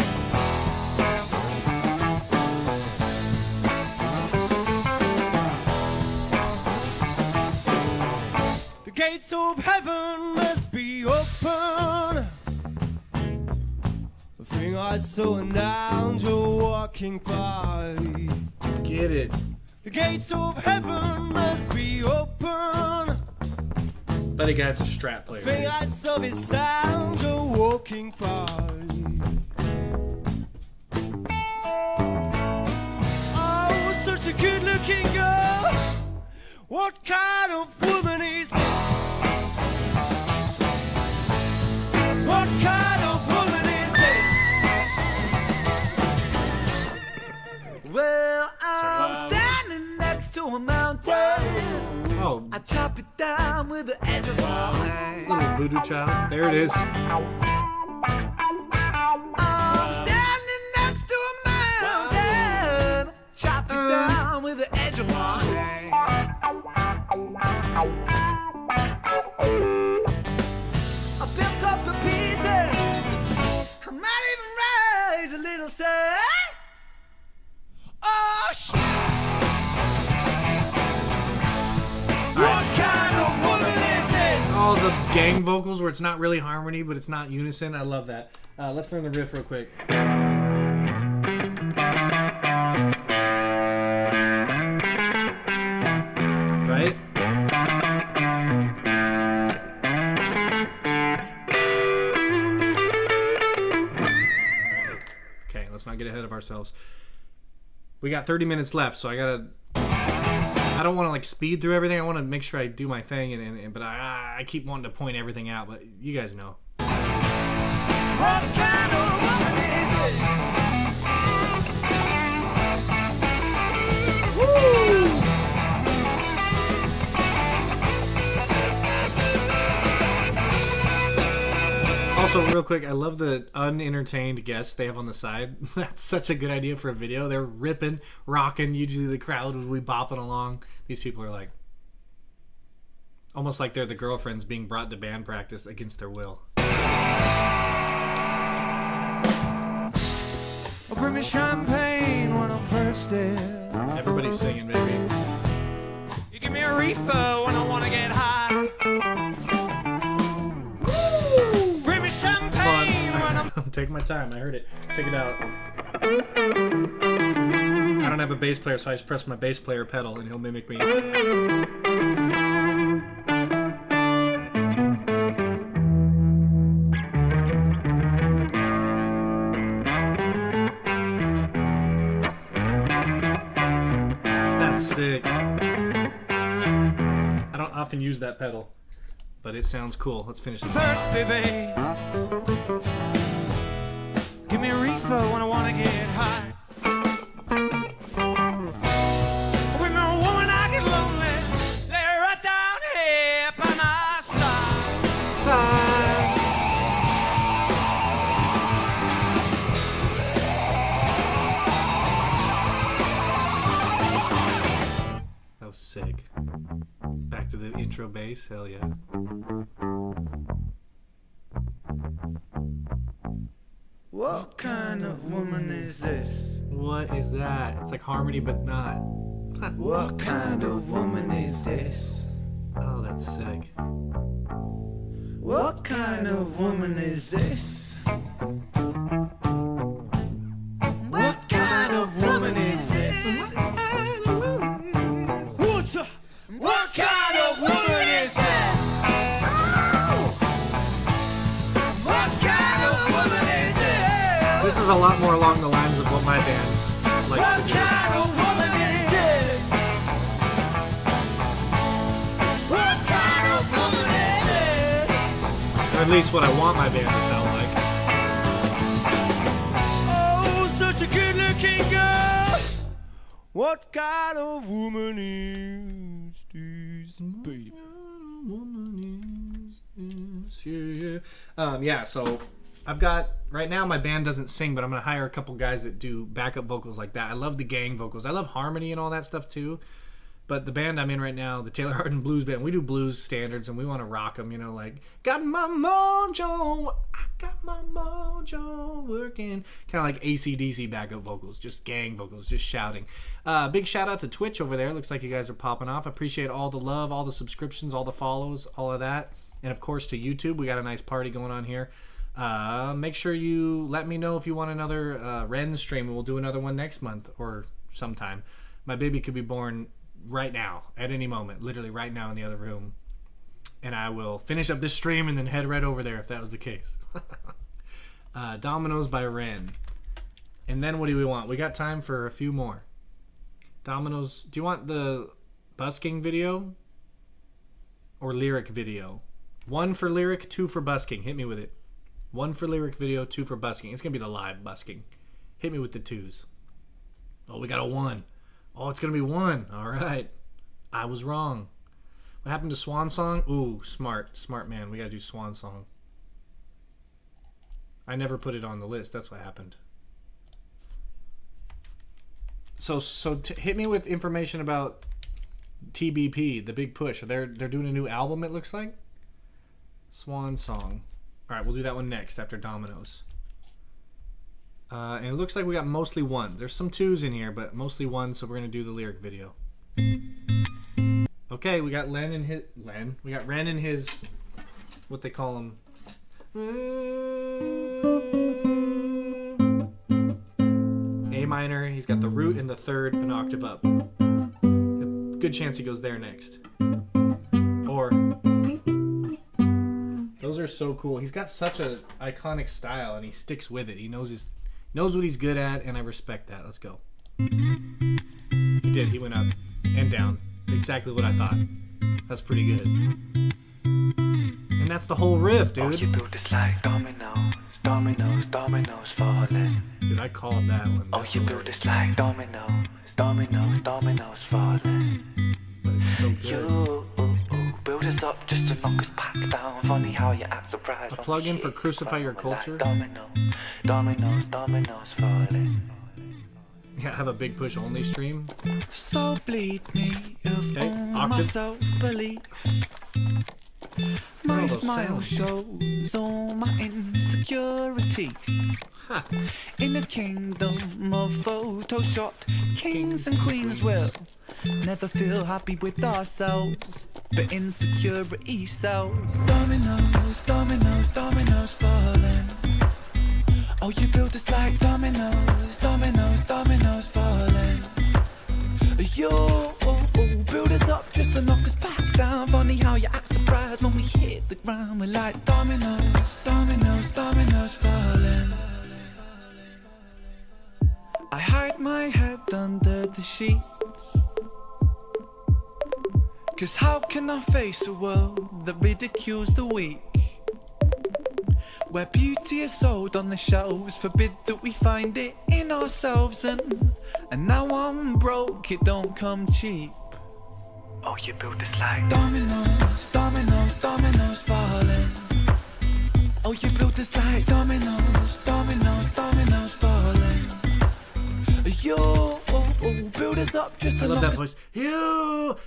The gates of heaven must be open. The thing I saw an angel walking by. Get it. The gates of heaven must be open. Buddy guy's a strat player. Thing I saw this angel walking by. Oh, such a good-looking girl. What kind of woman is this? What kind of woman is this? Well, I'm standing next to a mountain. Oh, I chop it down with the edge of my hand. little voodoo child. There it is. I'm standing next to a mountain. Chop it down with the edge of my hand. I built up the pieces. I might even raise a little say. Oh, shit. What kind of woman is this? All the gang vocals where it's not really harmony, but it's not unison. I love that. Let's learn the riff real quick. Right? Okay, let's not get ahead of ourselves. We got 30 minutes left, so I don't want to like speed through everything. I want to make sure I do my thing, but I keep wanting to point everything out. But you guys know. What kind of woman is this? Woo! Also, real quick, I love the unentertained guests they have on the side. That's such a good idea for a video. They're ripping, rocking. Usually the crowd would be bopping along. These people are like, almost like they're the girlfriends being brought to band practice against their will. Oh, bring me champagne when I'm thirsty. Everybody's singing, baby. You give me a reefer when I want to get high. Bring me champagne when I'm... Take my time. I heard it. Check it out. I don't have a bass player, so I just press my bass player pedal, and he'll mimic me. That's sick. I don't often use that pedal, but it sounds cool. Let's finish this. thirsty, babe. Give me a reefer when I want to get high. With me a woman I get lonely. Lay her right down here by my side. That was sick. Back to the intro bass. Hell yeah. What kind of woman is this? What is that? It's like harmony, but not. What kind of woman is this? Oh, that's sick. What kind of woman is this? What kind of woman is this? What kind of woman is this? What kind of woman is this? This is a lot more along the lines of what my band likes What to do. kind of woman is this? What kind of woman is this? Or at least what I want my band to sound like. Oh, such a good-looking girl. What kind of woman is this, baby? Yeah, so I've got, right now my band doesn't sing, but I'm going to hire a couple guys that do backup vocals like that. I love the gang vocals. I love harmony and all that stuff too. But the band I'm in right now, the Taylor Hardin Blues Band, we do blues standards and we want to rock them, you know, like, got my mojo, I got my mojo working. Kind of like AC/DC backup vocals, just gang vocals, just shouting. Big shout out to Twitch over there. Looks like you guys are popping off. Appreciate all the love, all the subscriptions, all the follows, all of that. And of course to YouTube, we got a nice party going on here. Make sure you let me know if you want another Ren stream. We'll do another one next month or sometime. My baby could be born right now, at any moment, literally right now in the other room, and I will finish up this stream and then head right over there if that was the case. Dominoes by Ren. And then what do we want? We got time for a few more. Dominoes. Do you want the busking video or lyric video? 1 for lyric, 2 for busking. Hit me with it. 1 for lyric video, 2 for busking. It's gonna be the live busking. Hit me with the 2s. Oh, we got a 1. Oh, it's going to be 1. All right. I was wrong. What happened to Swan Song? Ooh, smart. Smart man. We got to do Swan Song. I never put it on the list. That's what happened. So hit me with information about TBP, The Big Push. They're doing a new album, it looks like. Swan Song. All right, we'll do that one next after Dominoes. And it looks like we got mostly 1s. There's some 2s in here, but mostly 1s, so we're going to do the lyric video. Okay, we got Ren and his, what they call him. A minor, he's got the root and the 3rd an octave up. Good chance he goes there next. Or, those are so cool. He's got such an iconic style, and he sticks with it. He knows what he's good at, and I respect that. Let's go. He did. He went up and down. Exactly what I thought. That's pretty good. And that's the whole riff, dude. Oh, you built this like dominoes, dominoes, dominoes falling. Dude, I called that one. Oh, you built this like dominoes, dominoes, dominoes falling. But it's so good. You build us up just to knock us back down. Funny how you act surprised. A plug-in for Crucify Your Culture. Dominoes, dominoes, dominoes falling. Yeah, I have a Big Push only stream. So bleed me of Okay, all my octave. self-belief. My those smile sounds. shows all my insecurity. In a kingdom of Photoshop, kings and queens will never feel happy with ourselves, but insecurity sells. Dominoes, dominoes, dominoes falling. Oh, you build us like dominoes, dominoes, dominoes falling. You build us up just to knock us back down. Funny how you act surprised when we hit the ground. We're like dominoes, dominoes, dominoes falling. I hide my head under the sheets, 'cause how can I face a world that ridicules the weak? Where beauty is sold on the shelves, forbid that we find it in ourselves. And now I'm broke, it don't come cheap. Oh, you built this like Dominoes, dominoes, dominoes falling. Oh, you built this like dominoes, dominoes, dominoes falling. You build us up just to I love knock that us voice. You,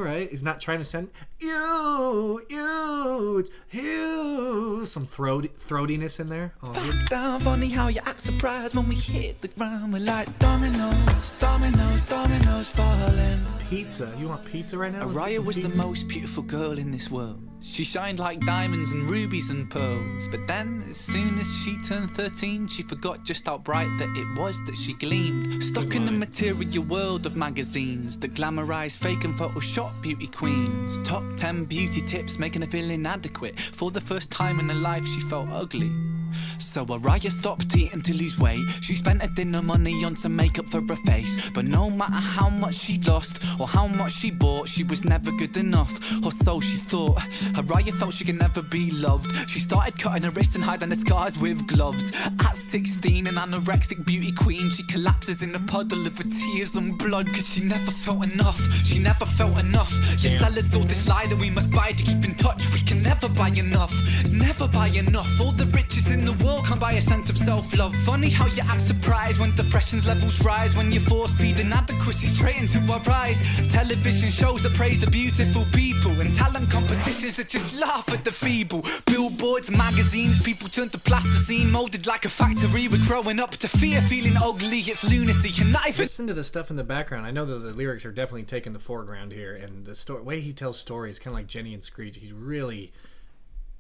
right? He's not trying to send you, it's you. Some throatiness in there. Oh, back down. Funny how you act surprised when we hit the ground. We're like dominoes, dominoes, dominoes falling. pizza. You want pizza right now? Let's get Araya some was the pizza. most beautiful girl in this world. She shined like diamonds and rubies and pearls. But then, as soon as she turned 13, she forgot just how bright that it was that she gleamed. Stuck in the material world of magazines that glamorize fake and Photoshop beauty queens. Top 10 beauty tips making her feel inadequate. For the first time in her life, she felt ugly. So Araya stopped eating till his weight. She spent her dinner money on some makeup for her face. But no matter how much she lost or how much she bought, she was never good enough, or so she thought. Araya felt she could never be loved. She started cutting her wrists and hiding her scars with gloves. At 16, an anorexic beauty queen, she collapses in a puddle of her tears and blood, cause she never felt enough. She never felt enough. Your sellers sold this lie that we must buy to keep in touch. We can never buy enough, never buy enough. All the riches in the world can't buy a sense of self-love. Funny how you act surprised when depression's levels rise, when you force feed inadequacy straight into our eyes. Television shows that praise the beautiful people, and talent competitions that just laugh at the feeble. Billboards, magazines, people turn to plasticine, molded like a factory. We're growing up to fear, feeling ugly. It's lunacy, and not even. Listen to the stuff in the background. I know that the lyrics are definitely taking the foreground here, and the way he tells stories, kind of like Jenny and Screech. He really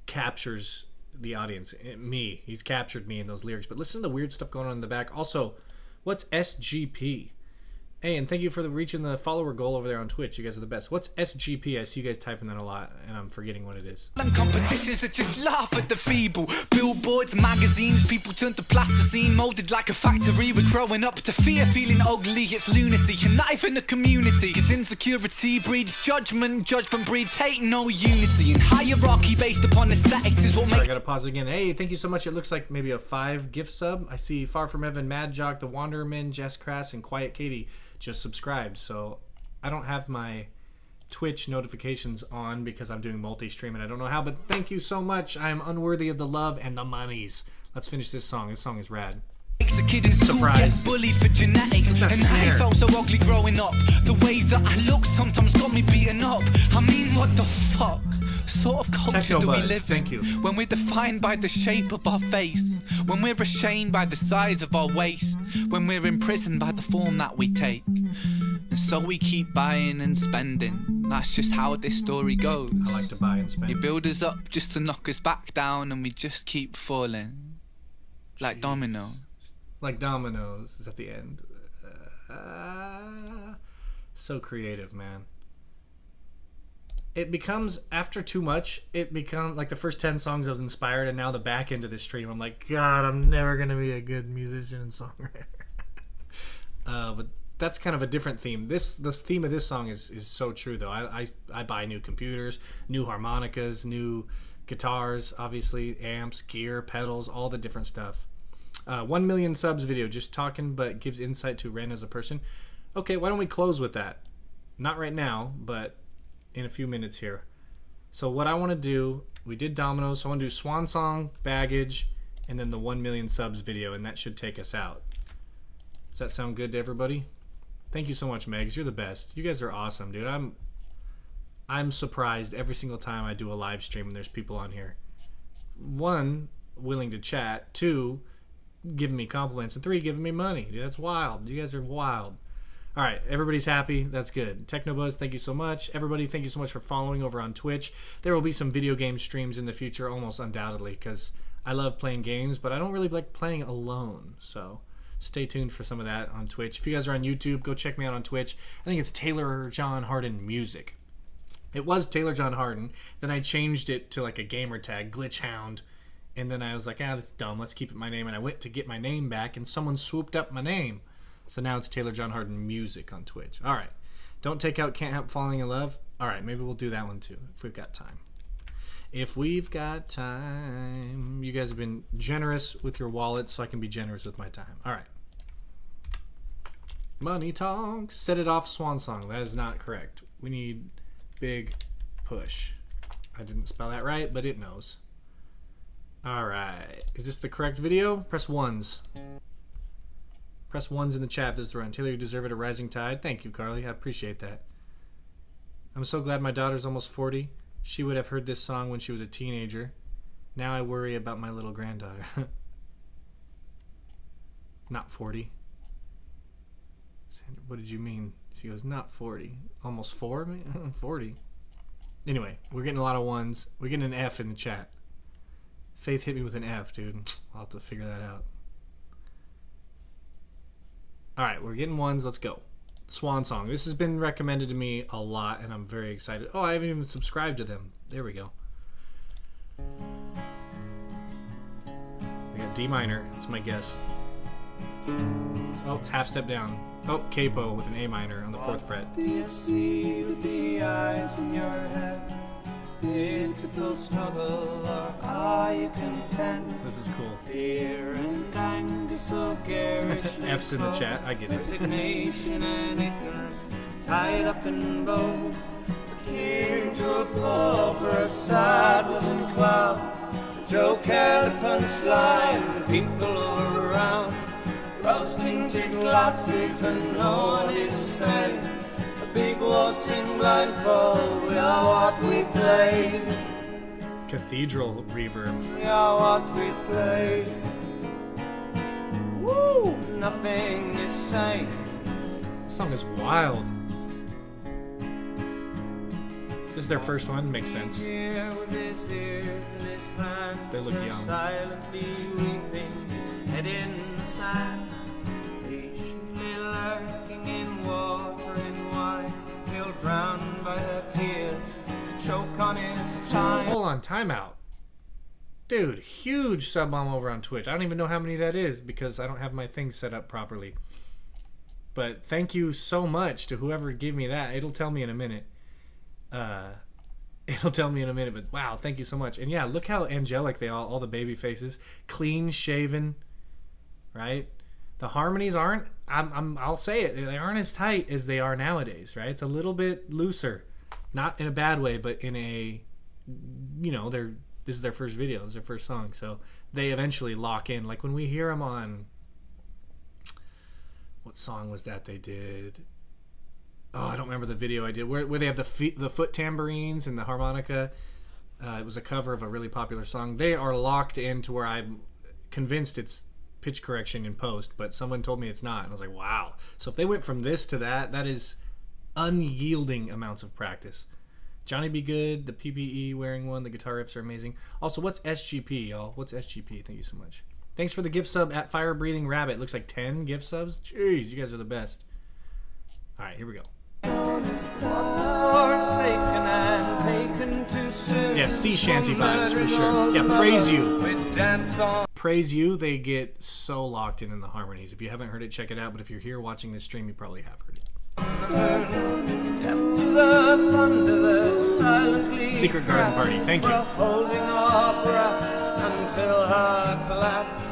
captures the audience. He's captured me in those lyrics. But listen to the weird stuff going on in the back. Also, what's SGP? Hey, and thank you for reaching the follower goal over there on Twitch. You guys are the best. What's SGP? I see you guys typing that a lot, and I'm forgetting what it is. Competitions that just laugh at the feeble. Billboards, magazines, people turn to plasticine, molded like a factory. We're growing up to fear, feeling ugly. It's lunacy, and not even a community. Cause insecurity breeds judgment, judgment breeds hate, no unity. And hierarchy based upon aesthetics is what makes. I gotta pause it again. Hey, thank you so much. It looks like maybe a 5 gift sub. I see Far From Evan, Mad Jock, The Wanderman, Jess Crass, and Quiet Katie just subscribed. So I don't have my Twitch notifications on because I'm doing multi-stream and I don't know how, but thank you so much. I am unworthy of the love and the monies. Let's finish this song. This song is rad. Makes a kid in school get bullied for genetics, and I felt so ugly growing up. The way that I look sometimes got me beaten up. I mean, what the fuck sort of culture do we live in? When we're defined by the shape of our face, when we're ashamed by the size of our waist, when we're imprisoned by the form that we take, and so we keep buying and spending. That's just how this story goes. I like to buy and spend. You build us up just to knock us back down, and we just keep falling like dominoes. Like dominoes is at the end. So creative, man. It becomes, after too much, it becomes like the first 10 songs I was inspired, and now the back end of this stream I'm like, God, I'm never gonna be a good musician and songwriter. But that's kind of a different theme. The theme of this song is so true though. I buy new computers, new harmonicas, new guitars, obviously, amps, gear, pedals, all the different stuff. 1 million subs video, just talking, but gives insight to Ren as a person. Okay, why don't we close with that? Not right now, but in a few minutes here. So what I want to do, we did Dominoes, so I want to do Swan Song, Baggage, and then the 1 million subs video, and that should take us out. Does that sound good to everybody? Thank you so much, Megs. You're the best. You guys are awesome, dude. I'm surprised every single time I do a live stream and there's people on here. 1, willing to chat. 2, giving me compliments, and 3, giving me money. Dude, that's wild. You guys are wild. All right, everybody's happy. That's good. Technobuzz, thank you so much. Everybody, thank you so much for following over on Twitch. There will be some video game streams in the future, almost undoubtedly, because I love playing games, but I don't really like playing alone. So stay tuned for some of that on Twitch. If you guys are on YouTube, go check me out on Twitch. I think it's Taylor John Harden Music. It was Taylor John Harden. Then I changed it to like a gamer tag, Glitchhound. And then I was like, that's dumb. Let's keep it my name. And I went to get my name back, and someone swooped up my name. So now it's Taylor John Harden Music on Twitch. All right. Don't take out Can't Help Falling in Love. All right, maybe we'll do that one too if we've got time. If we've got time. You guys have been generous with your wallet, so I can be generous with my time. All right. Money Talks. Set It Off, Swan Song. That is not correct. We need Big Push. I didn't spell that right, but it knows. All right. Is this the correct video? Press 1s. Press 1s in the chat. This is the run. Taylor, you deserve it. A rising tide. Thank you, Carly. I appreciate that. I'm so glad my daughter's almost 40. She would have heard this song when she was a teenager. Now I worry about my little granddaughter. Not 40. Sandra, what did you mean? She goes, not 40. Almost 4? 40. Anyway, we're getting a lot of 1s. We're getting an F in the chat. Faith hit me with an F, dude. I'll have to figure that out. Alright, we're getting 1s. Let's go. Swan Song. This has been recommended to me a lot, and I'm very excited. Oh, I haven't even subscribed to them. There we go. D minor. That's my guess. Oh, it's half step down. Oh, capo with an A minor on the 4th fret. Do you see with the eyes in your head? Pitiful struggle, or are you content? This is cool. Fear and anger so garish. F's in the chat. I get it. Resignation and ignorance tied up in bows. King to a pauper, saddles and cloud. A joke had a punchline, the people all around. Roasting to glasses and no one is saying. A big waltzing blindfold, we are what we play. Cathedral reverb. We are what we play. Woo! Nothing is sane. This song is wild. This is their first one. Makes sense. Here with his ears in his hands, They look young. silently weeping, his head in the sand. Patiently lurking in water and wine, he'll drown by her tears, choke on his time. Hold on, timeout. Dude, huge sub bomb over on Twitch. I don't even know how many that is because I don't have my thing set up properly. But thank you so much to whoever gave me that. It'll tell me in a minute. But wow, thank you so much. And yeah, look how angelic they all the baby faces, clean shaven, right? The harmonies aren't, I'll say it, they aren't as tight as they are nowadays, right? It's a little bit looser, not in a bad way, but in a, you know, this is their first video, this is their first song, so they eventually lock in. Like when we hear them on, what song was that they did? Oh, I don't remember the video I did where they have the foot tambourines and the harmonica. It was a cover of a really popular song. They are locked into where I'm convinced it's pitch correction in post, but someone told me it's not, and I was like, wow. So if they went from this to that, that is unyielding amounts of practice. Johnny Be Good, the PPE wearing one, the guitar riffs are amazing. Also, what's SGP, y'all? What's SGP? Thank you so much. Thanks for the gift sub at Fire Breathing Rabbit. Looks like 10 gift subs. Jeez, you guys are the best. All right, here we go. Forsaken and taken too soon. Yeah, sea shanty vibes for sure. Yeah, Praise You. With dance on. Praise You, they get so locked in the harmonies. If you haven't heard it, check it out. But if you're here watching this stream, you probably have heard it. Secret Garden Party, thank you. Holding our breath until her collapse.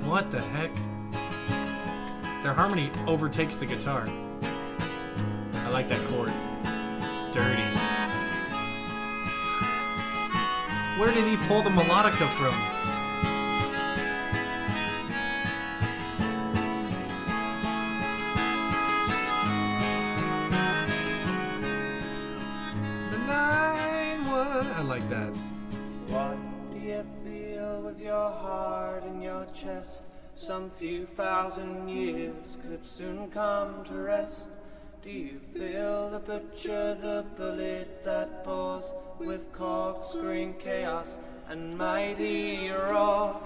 What the heck? Their harmony overtakes the guitar. I like that chord. Dirty. Where did he pull the melodica from? The 9-1. I like that. What do you feel with your heart in your chest? Some few thousand years could soon come to rest. Do you feel the butcher, the bullet that bores with corkscrewing chaos and mighty roar?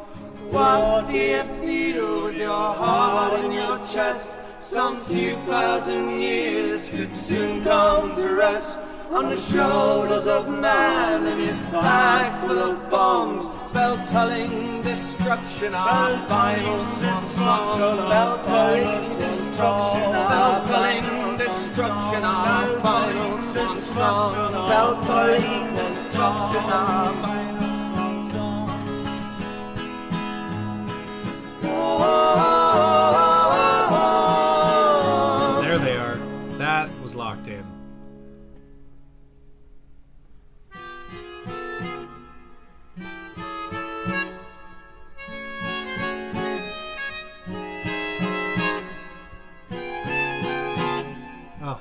What do you feel with your heart in your chest? Some few thousand years could soon come to rest on the shoulders of man and his bag full of bombs. Bell-tolling destruction, our final song. Bell-tolling destruction, bell-tolling destruction, our final song. Bell-tolling destruction, our final song. There they are. That was locked in. Oh.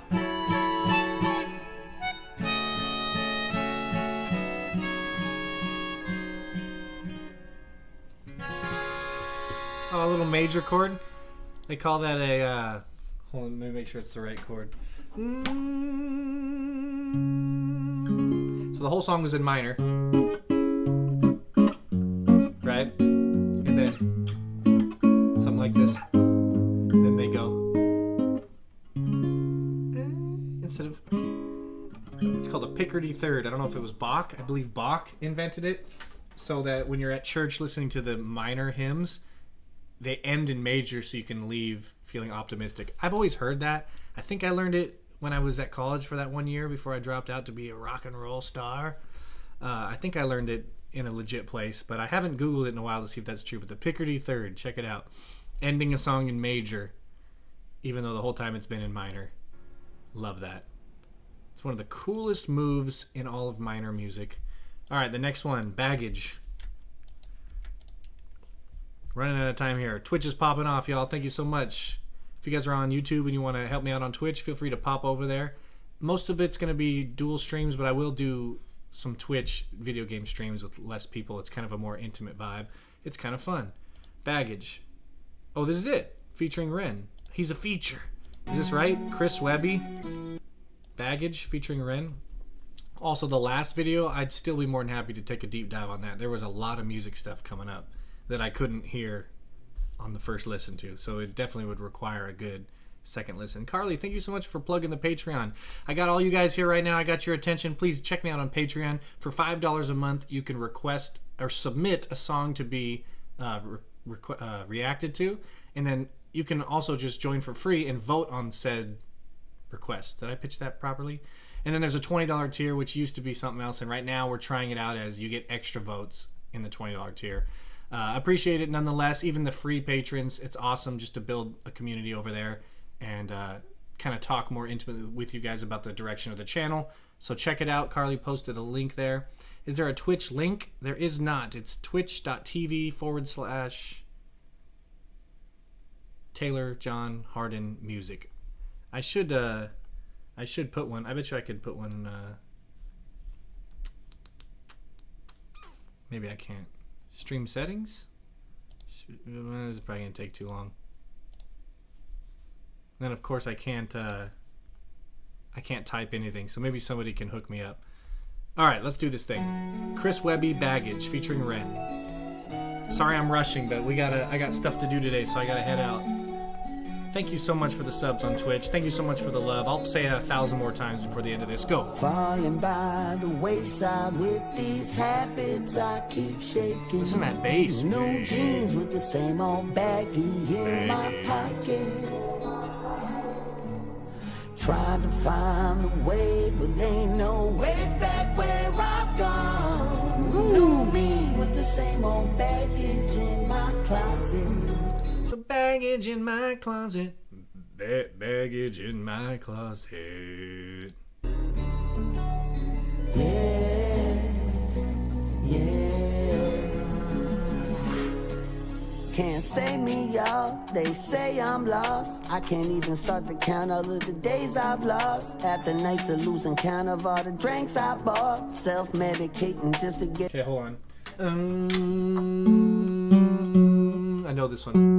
Oh, a little major chord. They call that a, hold on, let me make sure it's the right chord. So the whole song was in minor. Right? And then something like this. Then they go. It's called a Picardy third. I don't know if it was Bach. I believe Bach invented it, so that when you're at church listening to the minor hymns, they end in major so you can leave feeling optimistic. I've always heard that. I think I learned it when I was at college for that 1 year before I dropped out to be a rock and roll star. I think I learned it in a legit place, but I haven't Googled it in a while to see if that's true. But the Picardy third, check it out. Ending a song in major, even though the whole time it's been in minor. Love that. It's one of the coolest moves in all of minor music. All right, the next one, Baggage. Running out of time here. Twitch is popping off, y'all. Thank you so much. If you guys are on YouTube and you want to help me out on Twitch, feel free to pop over there. Most of it's going to be dual streams, but I will do some Twitch video game streams with less people. It's kind of a more intimate vibe. It's kind of fun. Baggage. Oh, this is it. Featuring Ren. He's a feature. Is this right? Chris Webby. Baggage featuring Ren. Also, the last video, I'd still be more than happy to take a deep dive on that. There was a lot of music stuff coming up that I couldn't hear on the first listen to, so it definitely would require a good second listen. Carly, thank you so much for plugging the Patreon. I got all you guys here right now. I got your attention. Please check me out on Patreon. For $5 a month, you can request or submit a song to be reacted to, and then you can also just join for free and vote on said request. Did I pitch that properly? And then there's a $20 tier, which used to be something else, and right now we're trying it out as you get extra votes in the $20 tier. Appreciate it nonetheless. Even the free patrons, it's awesome just to build a community over there and kind of talk more intimately with you guys about the direction of the channel. So check it out. Carly posted a link there. Is there a Twitch link? There is not. It's twitch.tv/Taylor John Harden Music. I should put one. I bet you I could put one. Maybe I can't. Stream settings? This is probably going to take too long. And then of course I can't type anything, so maybe somebody can hook me up. Alright, let's do this thing. Chris Webby, Baggage, featuring Ren. Sorry I'm rushing, but I got stuff to do today, so I gotta head out. Thank you so much for the subs on Twitch. Thank you so much for the love. I'll say it 1,000 more times before the end of this. Go. Falling by the wayside with these habits I keep shaking. Listen to that bass. New jeans with the same old baggie in my pocket. Trying to find a way, but ain't no way back where I've gone. New me with the same old baggage in my closet. So baggage in my closet. Baggage in my closet. Can't say me, y'all. They say I'm lost. I can't even start to count all of the days I've lost. After nights of losing count of all the drinks I bought. Self-medicating just to get. Okay, hold on. I know this one.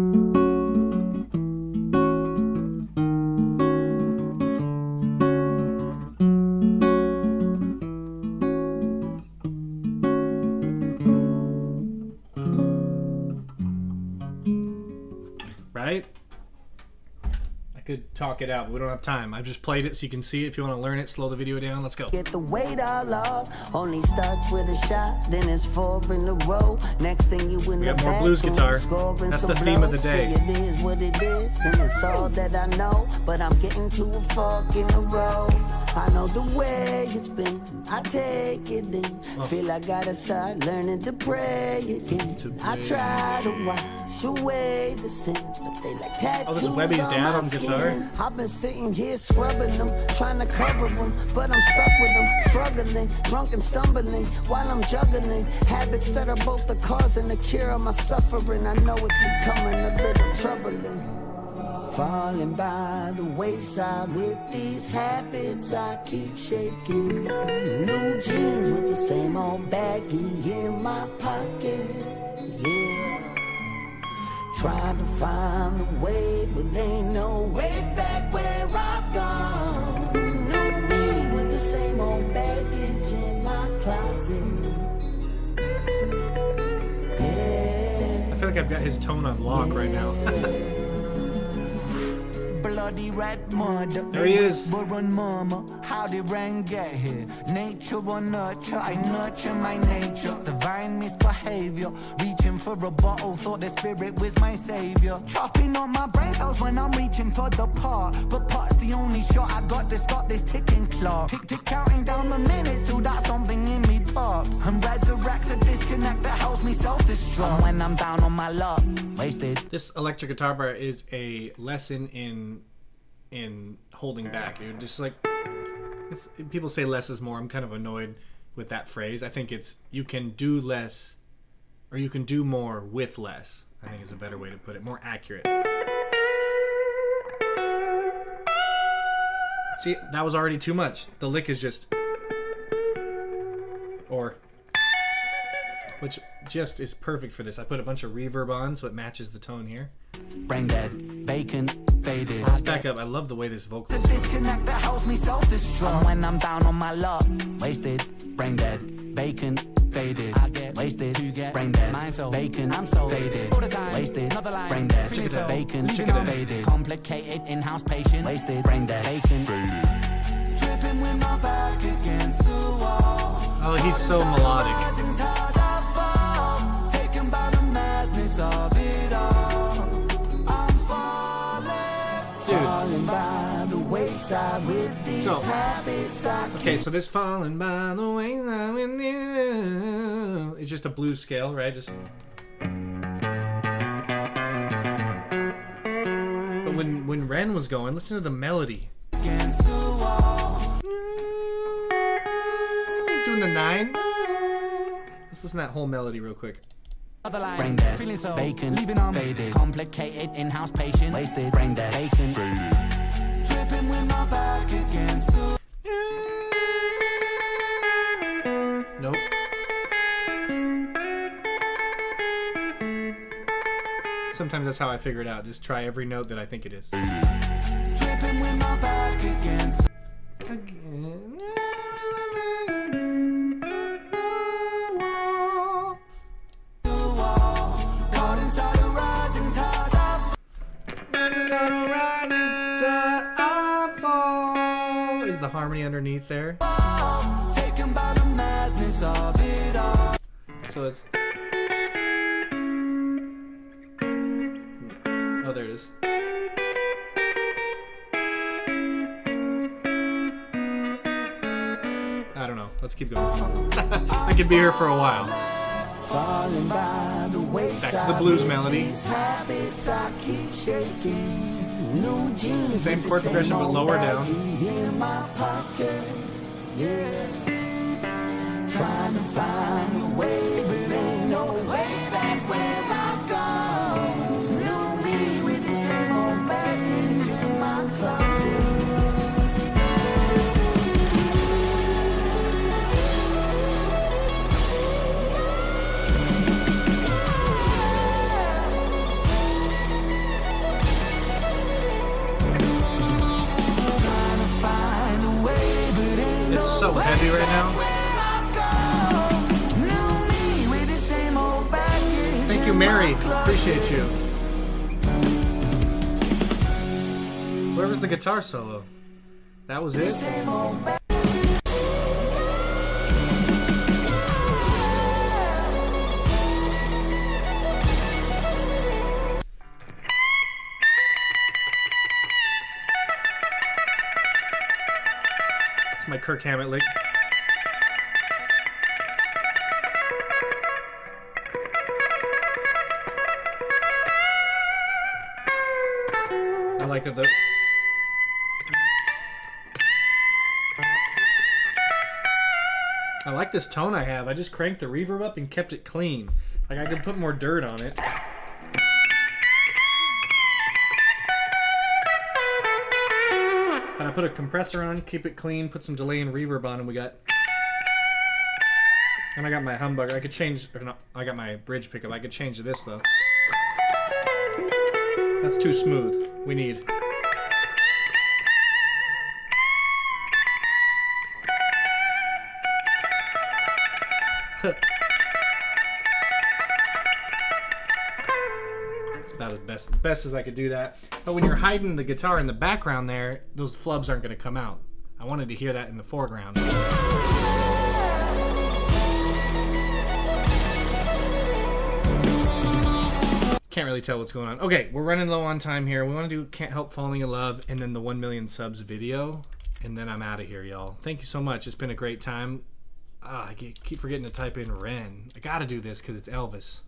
Right? I could talk it out, but we don't have time. I've just played it so you can see it. If you want to learn it, slow the video down. Let's go. Get the weight all off. Only starts with a shot, then it's 4 in a row. Next thing you in We the got more blues guitar. That's the theme of the day. It is what it is, and it's all that I know. But I'm getting to a fork in the road. I know the way it's been. I take it in. Feel I gotta start learning to pray again. I try to wash away the sins, but they like tattoos. Oh, this is Webby's dad on guitar. I've been sitting here scrubbing them, trying to cover them, but I'm stuck with them, struggling, drunk and stumbling, while I'm juggling habits that are both the cause and the cure of my suffering. I know it's becoming a little troubling. Falling by the wayside with these habits I keep shaking. New jeans with the same old baggie in my pocket. Yeah. Trying to find a way, but ain't no way back where I've gone. New me with the same old baggage in my closet. Yeah. I feel like I've got his tone on lock right now. bloody red mud. There he is. Whisper and murmur, how did rain get here? Nature or nurture, I nurture my nature. Divine misbehavior, reaching for a bottle, thought the spirit was my savior. Chopping on my brain cells when I'm reaching for the part. But part's the only shot I got to stop this ticking clock. Tick tick counting down the minutes till that something in me pops. And resurrects a disconnect that helps me self-destruct. And when I'm down on my luck, wasted. This electric guitar bar is a lesson in holding back. You're just like, people say less is more. I'm kind of annoyed with that phrase. I think it's you can do less, or you can do more with less. I think is a better way to put it, more accurate. See, that was already too much. The lick is just, or, which just is perfect for this. I put a bunch of reverb on so it matches the tone here. Brain dead, vacant, faded. Let's back up. I love the way this vocal The disconnect that helps me self-destruct. And when I'm down on my luck, wasted, brain dead, vacant, faded. I get wasted to get brain dead. Mind so vacant, I'm so faded. All the time, wasted, another line, brain dead. Vacant, faded. Complicated, in-house patient, wasted, brain dead, vacant, faded. Tripping with my back against the wall. Oh, he's so melodic. Taken by the madness of it all. I'm falling by the wayside with these habits I keep. Okay, so this falling by the wayside with you. It's just a blues scale, right? Just. But when Ren was going, listen to the melody. Against the wall. He's doing the 9. Let's listen to that whole melody real quick. Brain dead, feeling so vacant, leaving on faded. Complicated, in-house patient, wasted, brain dead, vacant, faded. Tripping with my back against the. Nope. Sometimes that's how I figure it out. Just try every note that I think it is. Tripping with my back against Again. caught inside a rising tide of Is the harmony underneath there? taken by the madness of it all. So it's. Oh, there it is. I don't know. Let's keep going. I could be here for a while. Falling by the wayside. Back to the blues melody. These habits I keep shaking. New jeans. Same with the chord progression, but old lower down. baggie in my pocket. Yeah. Trying to find a way, but ain't no way back where I've gone. New me with the same old baggage in my closet. It's so heavy right now. Thank you, Mary. Appreciate you. Where was the guitar solo? That was it? It's my Kirk Hammett lick. I like that. I like this tone I have. I just cranked the reverb up and kept it clean. Like I could put more dirt on it. But I put a compressor on, keep it clean, put some delay and reverb on, and we got. And I got my humbucker. I could change. Or no, I got my bridge pickup. I could change this though. That's too smooth. We need. Let's about as best as I could do that. But when you're hiding the guitar in the background there, those flubs aren't going to come out. I wanted to hear that in the foreground. Can't really tell what's going on. Okay, we're running low on time here. We want to do Can't Help Falling in Love and then the 1 million subs video. And then I'm out of here, y'all. Thank you so much. It's been a great time. I keep forgetting to type in Ren. I got to do this because it's Elvis.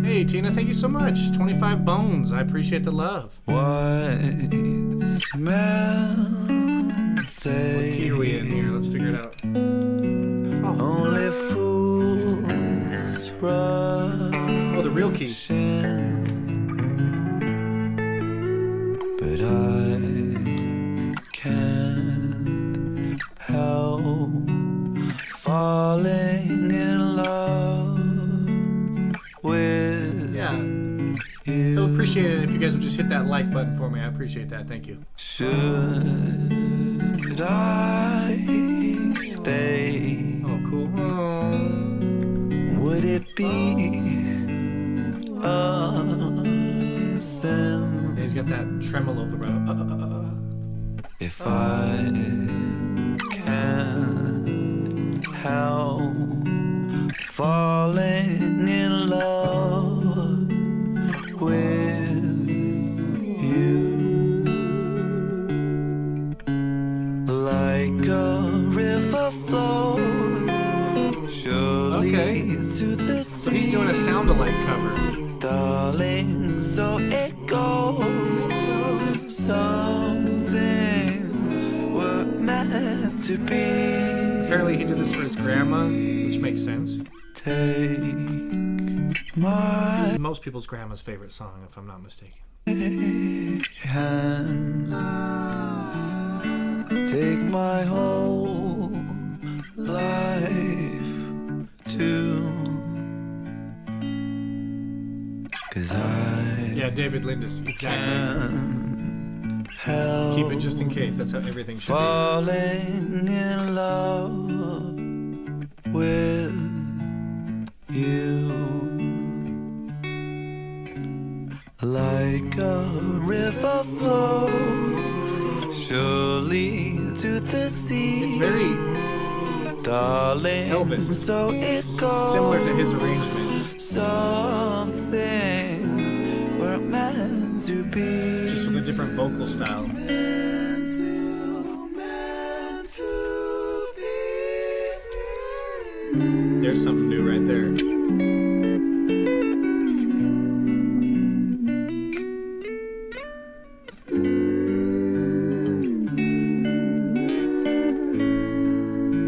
Hey, Tina, thank you so much. 25 bones. I appreciate the love. Wise men say, What key are we in here? Let's figure it out. only fools rush Oh, the real key. in, but I can't help falling in love with Yeah. I you. would appreciate it if you guys would just hit that like button for me. I appreciate that. Thank you. Should I stay? Oh, cool. Oh. Would it be a sin Yeah, he's got that tremolo vibrato. if I can't help falling in love with you? Like a river flows surely Okay. to the sea. So he's doing a sound-alike cover. Darling, so it goes. Some things were meant to be. Apparently he did this for his grandma, which makes sense. Take This my is most people's grandma's favorite song, if I'm not mistaken. hand. Take my whole life too. 'Cause I Yeah, David Lindis. Exactly. can't help Keep it just in case. That's how everything should be. falling in love with you. Like a river flows surely to the sea. It's very Darling, Elvis. so it goes. similar to his arrangement, Some things were meant to be. just with a different vocal style. There's something new right there.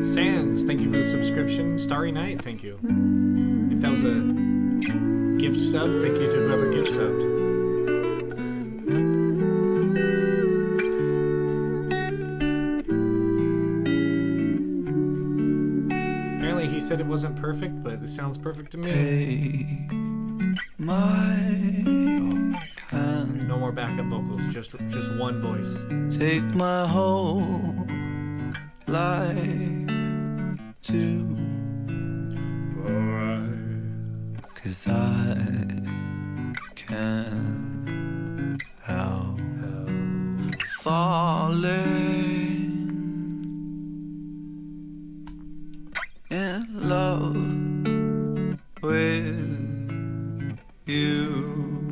Sands, thank you for the subscription. Starry Night, thank you. If that was a gift sub, thank you to whoever gift subbed. Apparently he said it wasn't perfect, but it sounds perfect to me. Take my hand. No more backup vocals, just one voice. Take my whole life too. 'Cause I can't help falling in love with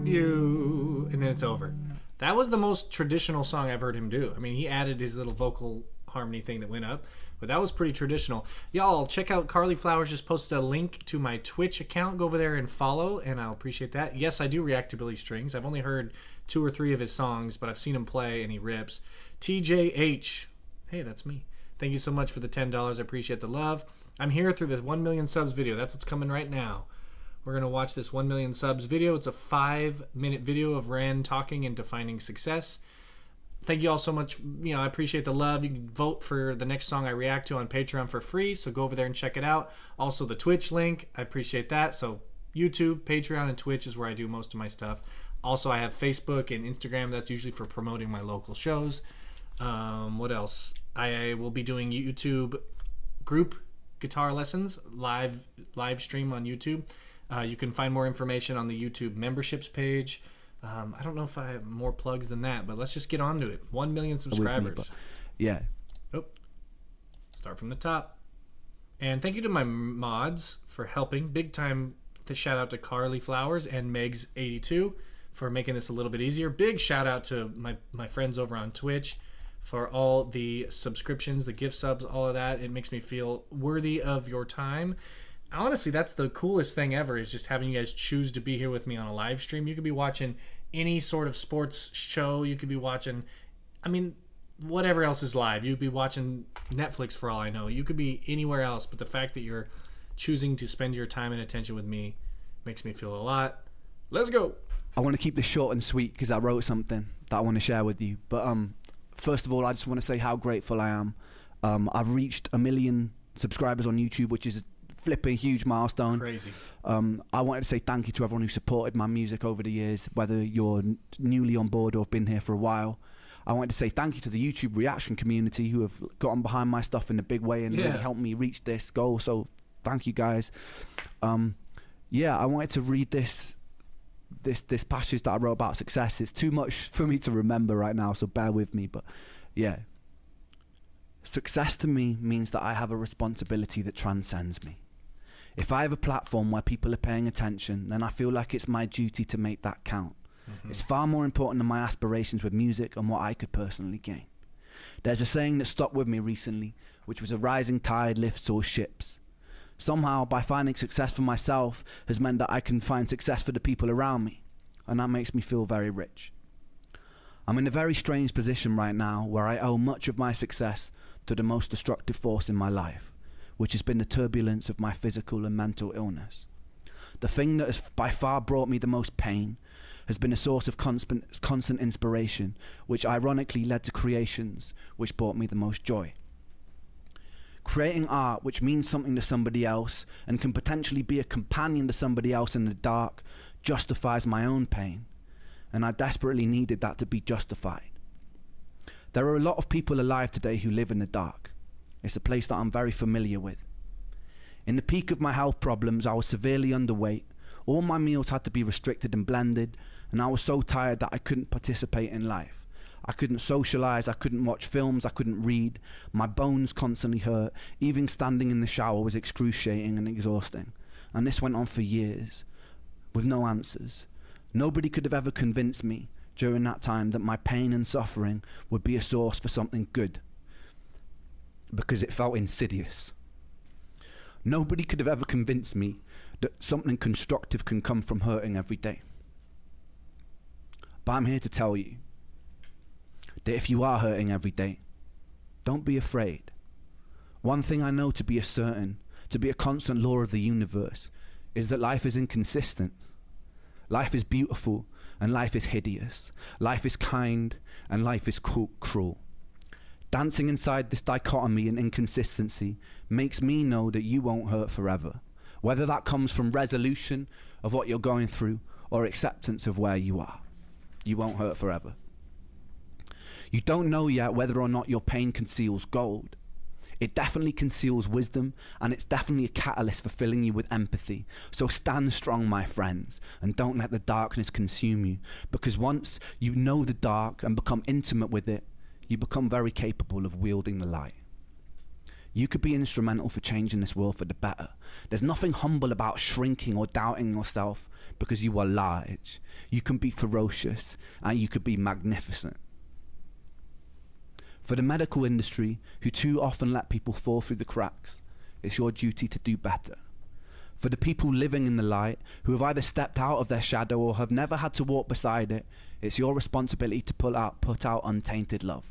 you. And then it's over. That was the most traditional song I've heard him do. I mean, he added his little vocal harmony thing that went up, but that was pretty traditional. Y'all, check out Carly Flowers just posted a link to my Twitch account. Go over there and follow, and I'll appreciate that. Yes, I do react to Billy Strings. I've only heard 2 or 3 of his songs, but I've seen him play, and he rips. TJH. Hey, that's me. Thank you so much for the $10. I appreciate the love. I'm here through this 1 million subs video. That's what's coming right now. We're going to watch this 1 million subs video. It's a 5-minute video of Ren talking and defining success. Thank you all so much. You know, I appreciate the love. You can vote for the next song I react to on Patreon for free, so go over there and check it out. Also, the Twitch link, I appreciate that. So YouTube, Patreon, and Twitch is where I do most of my stuff. Also, I have Facebook and Instagram. That's usually for promoting my local shows. What else? I will be doing YouTube group guitar lessons live stream on YouTube. You can find more information on the YouTube memberships page. I don't know if I have more plugs than that, but let's just get on to it. 1 million subscribers. Yeah. Oh, start from the top. And thank you to my mods for helping. Big time to shout out to Carly Flowers and Megs82 for making this a little bit easier. Big shout out to my friends over on Twitch for all the subscriptions, the gift subs, all of that. It makes me feel worthy of your time. Honestly, that's the coolest thing ever, is just having you guys choose to be here with me on a live stream. You could be watching any sort of sports show. You could be watching, whatever else is live. You'd be watching Netflix for all I know. You could be anywhere else, but the fact that you're choosing to spend your time and attention with me makes me feel a lot. Let's go. I want to keep this short and sweet because I wrote something that I want to share with you. But first of all, I just want to say how grateful I am. I've reached 1 million subscribers on YouTube, which is a flipping huge milestone. Crazy. I wanted to say thank you to everyone who supported my music over the years, whether you're newly on board or have been here for a while. I wanted to say thank you to the YouTube reaction community who have gotten behind my stuff in a big way and really helped me reach this goal. So thank you guys. I wanted to read this passage that I wrote about success. It's too much for me to remember right now, so bear with me. But yeah, success to me means that I have a responsibility that transcends me. If I have a platform where people are paying attention, then I feel like it's my duty to make that count. It's far more important than my aspirations with music and what I could personally gain. There's a saying that stuck with me recently, which was a rising tide lifts all ships. Somehow, by finding success for myself has meant that I can find success for the people around me, and that makes me feel very rich. I'm in a very strange position right now where I owe much of my success to the most destructive force in my life, which has been the turbulence of my physical and mental illness. The thing that has by far brought me the most pain has been a source of constant inspiration, which ironically led to creations which brought me the most joy. Creating art which means something to somebody else and can potentially be a companion to somebody else in the dark justifies my own pain, and I desperately needed that to be justified. There are a lot of people alive today who live in the dark. It's a place that I'm very familiar with. In the peak of my health problems, I was severely underweight. All my meals had to be restricted and blended, and I was so tired that I couldn't participate in life. I couldn't socialize, I couldn't watch films, I couldn't read. My bones constantly hurt. Even standing in the shower was excruciating and exhausting. And this went on for years, with no answers. Nobody could have ever convinced me during that time that my pain and suffering would be a source for something good, because it felt insidious. Nobody could have ever convinced me that something constructive can come from hurting every day. But I'm here to tell you that if you are hurting every day, don't be afraid. One thing I know to be a constant law of the universe, is that life is inconsistent. Life is beautiful and life is hideous. Life is kind and life is cruel. Dancing inside this dichotomy and inconsistency makes me know that you won't hurt forever, whether that comes from resolution of what you're going through or acceptance of where you are. You won't hurt forever. You don't know yet whether or not your pain conceals gold. It definitely conceals wisdom, and it's definitely a catalyst for filling you with empathy. So stand strong, my friends, and don't let the darkness consume you, because once you know the dark and become intimate with it, you become very capable of wielding the light. You could be instrumental for changing this world for the better. There's nothing humble about shrinking or doubting yourself because you are large. You can be ferocious, and you could be magnificent. For the medical industry, who too often let people fall through the cracks, it's your duty to do better. For the people living in the light, who have either stepped out of their shadow or have never had to walk beside it, it's your responsibility to put out untainted love.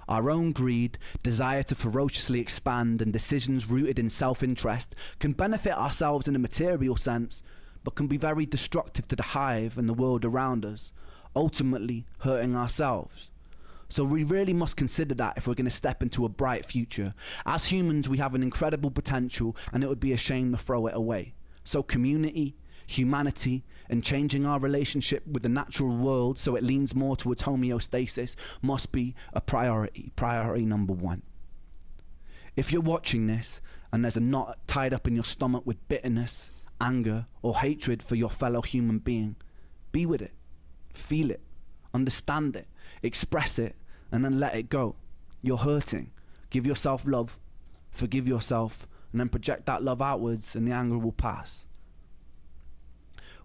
Our own greed, desire to ferociously expand, and decisions rooted in self-interest can benefit ourselves in a material sense, but can be very destructive to the hive and the world around us, ultimately hurting ourselves. So we really must consider that if we're going to step into a bright future. As humans, we have an incredible potential, and it would be a shame to throw it away. So community, humanity, and changing our relationship with the natural world so it leans more towards homeostasis must be a priority number one. If you're watching this and there's a knot tied up in your stomach with bitterness, anger, or hatred for your fellow human being, be with it, feel it, understand it, express it, and then let it go. You're hurting. Give yourself love, forgive yourself, and then project that love outwards, and the anger will pass.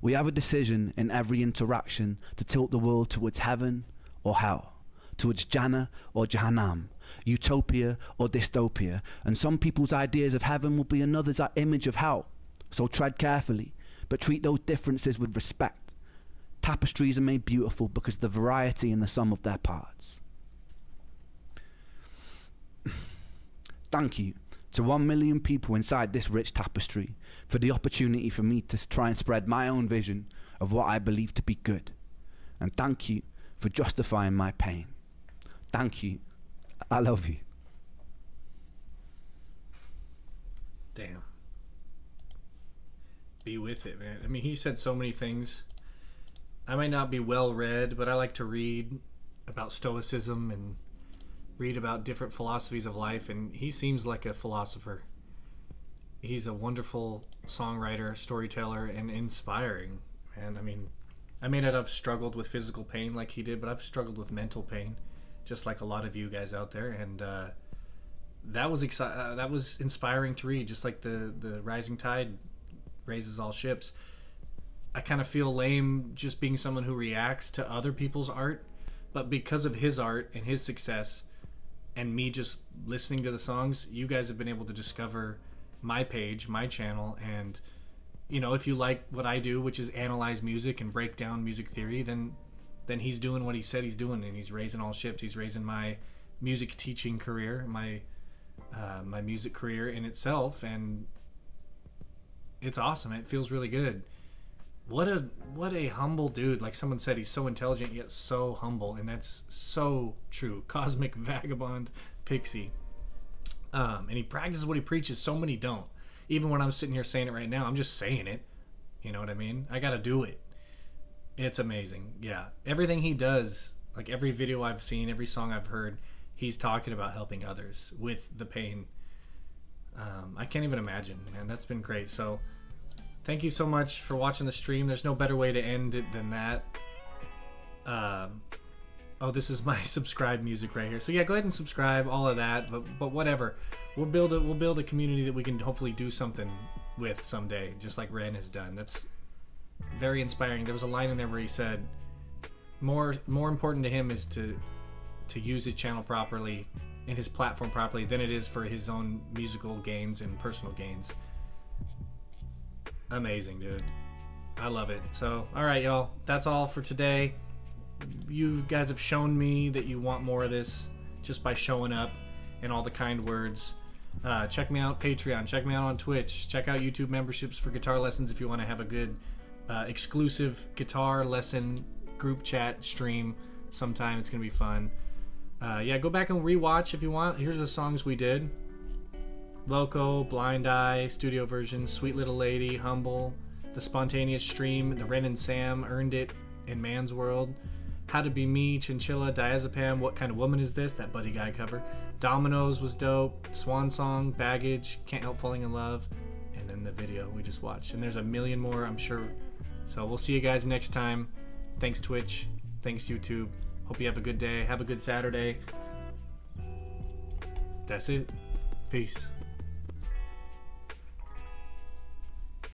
We have a decision in every interaction to tilt the world towards heaven or hell, towards Jannah or Jahannam, utopia or dystopia, and some people's ideas of heaven will be another's image of hell. So tread carefully, but treat those differences with respect. Tapestries are made beautiful because of the variety in the sum of their parts. Thank you to 1 million people inside this rich tapestry for the opportunity for me to try and spread my own vision of what I believe to be good. And thank you for justifying my pain. Thank you. I love you. Damn. Be with it, man. I mean, he said so many things. I might not be well read, but I like to read about stoicism and read about different philosophies of life, and he seems like a philosopher. He's a wonderful songwriter, storyteller, and inspiring. And I mean, I may not have struggled with physical pain like he did, but I've struggled with mental pain, just like a lot of you guys out there. And that was inspiring to read, just like the rising tide raises all ships. I kind of feel lame just being someone who reacts to other people's art, but because of his art and his success and me just listening to the songs, you guys have been able to discover my page, my channel. And you know, if you like what I do, which is analyze music and break down music theory, then he's doing what he said he's doing, and he's raising all ships. He's raising my music teaching career, my music career in itself, and it's awesome. It feels really good. What a humble dude. Like someone said, he's so intelligent yet so humble, and that's so true. Cosmic vagabond pixie. And he practices what he preaches. So many don't. Even when I'm sitting here saying it right now, I'm just saying it. You know what I mean? I gotta do it. It's amazing. Yeah. Everything he does, like every video I've seen, every song I've heard, he's talking about helping others with the pain. I can't even imagine, man. That's been great. So thank you so much for watching the stream. There's no better way to end it than that. Oh, this is my subscribe music right here. So yeah, go ahead and subscribe, all of that. But whatever, we'll build a community that we can hopefully do something with someday, just like Ren has done. That's very inspiring. There was a line in there where he said, more important to him is to use his channel properly and his platform properly than it is for his own musical gains and personal gains. Amazing, dude. I love it. So, all right, y'all. That's all for today. You guys have shown me that you want more of this just by showing up and all the kind words. Check me out Patreon. Check me out on Twitch. Check out YouTube memberships for guitar lessons if you want to have a good exclusive guitar lesson group chat stream sometime. It's going to be fun. Yeah, go back and rewatch if you want. Here's the songs we did. Loco, Blind Eye, studio version, Sweet Little Lady, Humble, The Spontaneous Stream, The Ren and Sam, Earned It, in Man's World, How to Be Me, Chinchilla, Dazipam, What Kind of Woman Is This, that Buddy Guy cover, Dominoes was dope, Swan Song, Baggage, Can't Help Falling in Love, and then the video we just watched. And there's a million more, I'm sure. So we'll see you guys next time. Thanks Twitch, thanks YouTube. Hope you have a good day, have a good Saturday. That's it. Peace.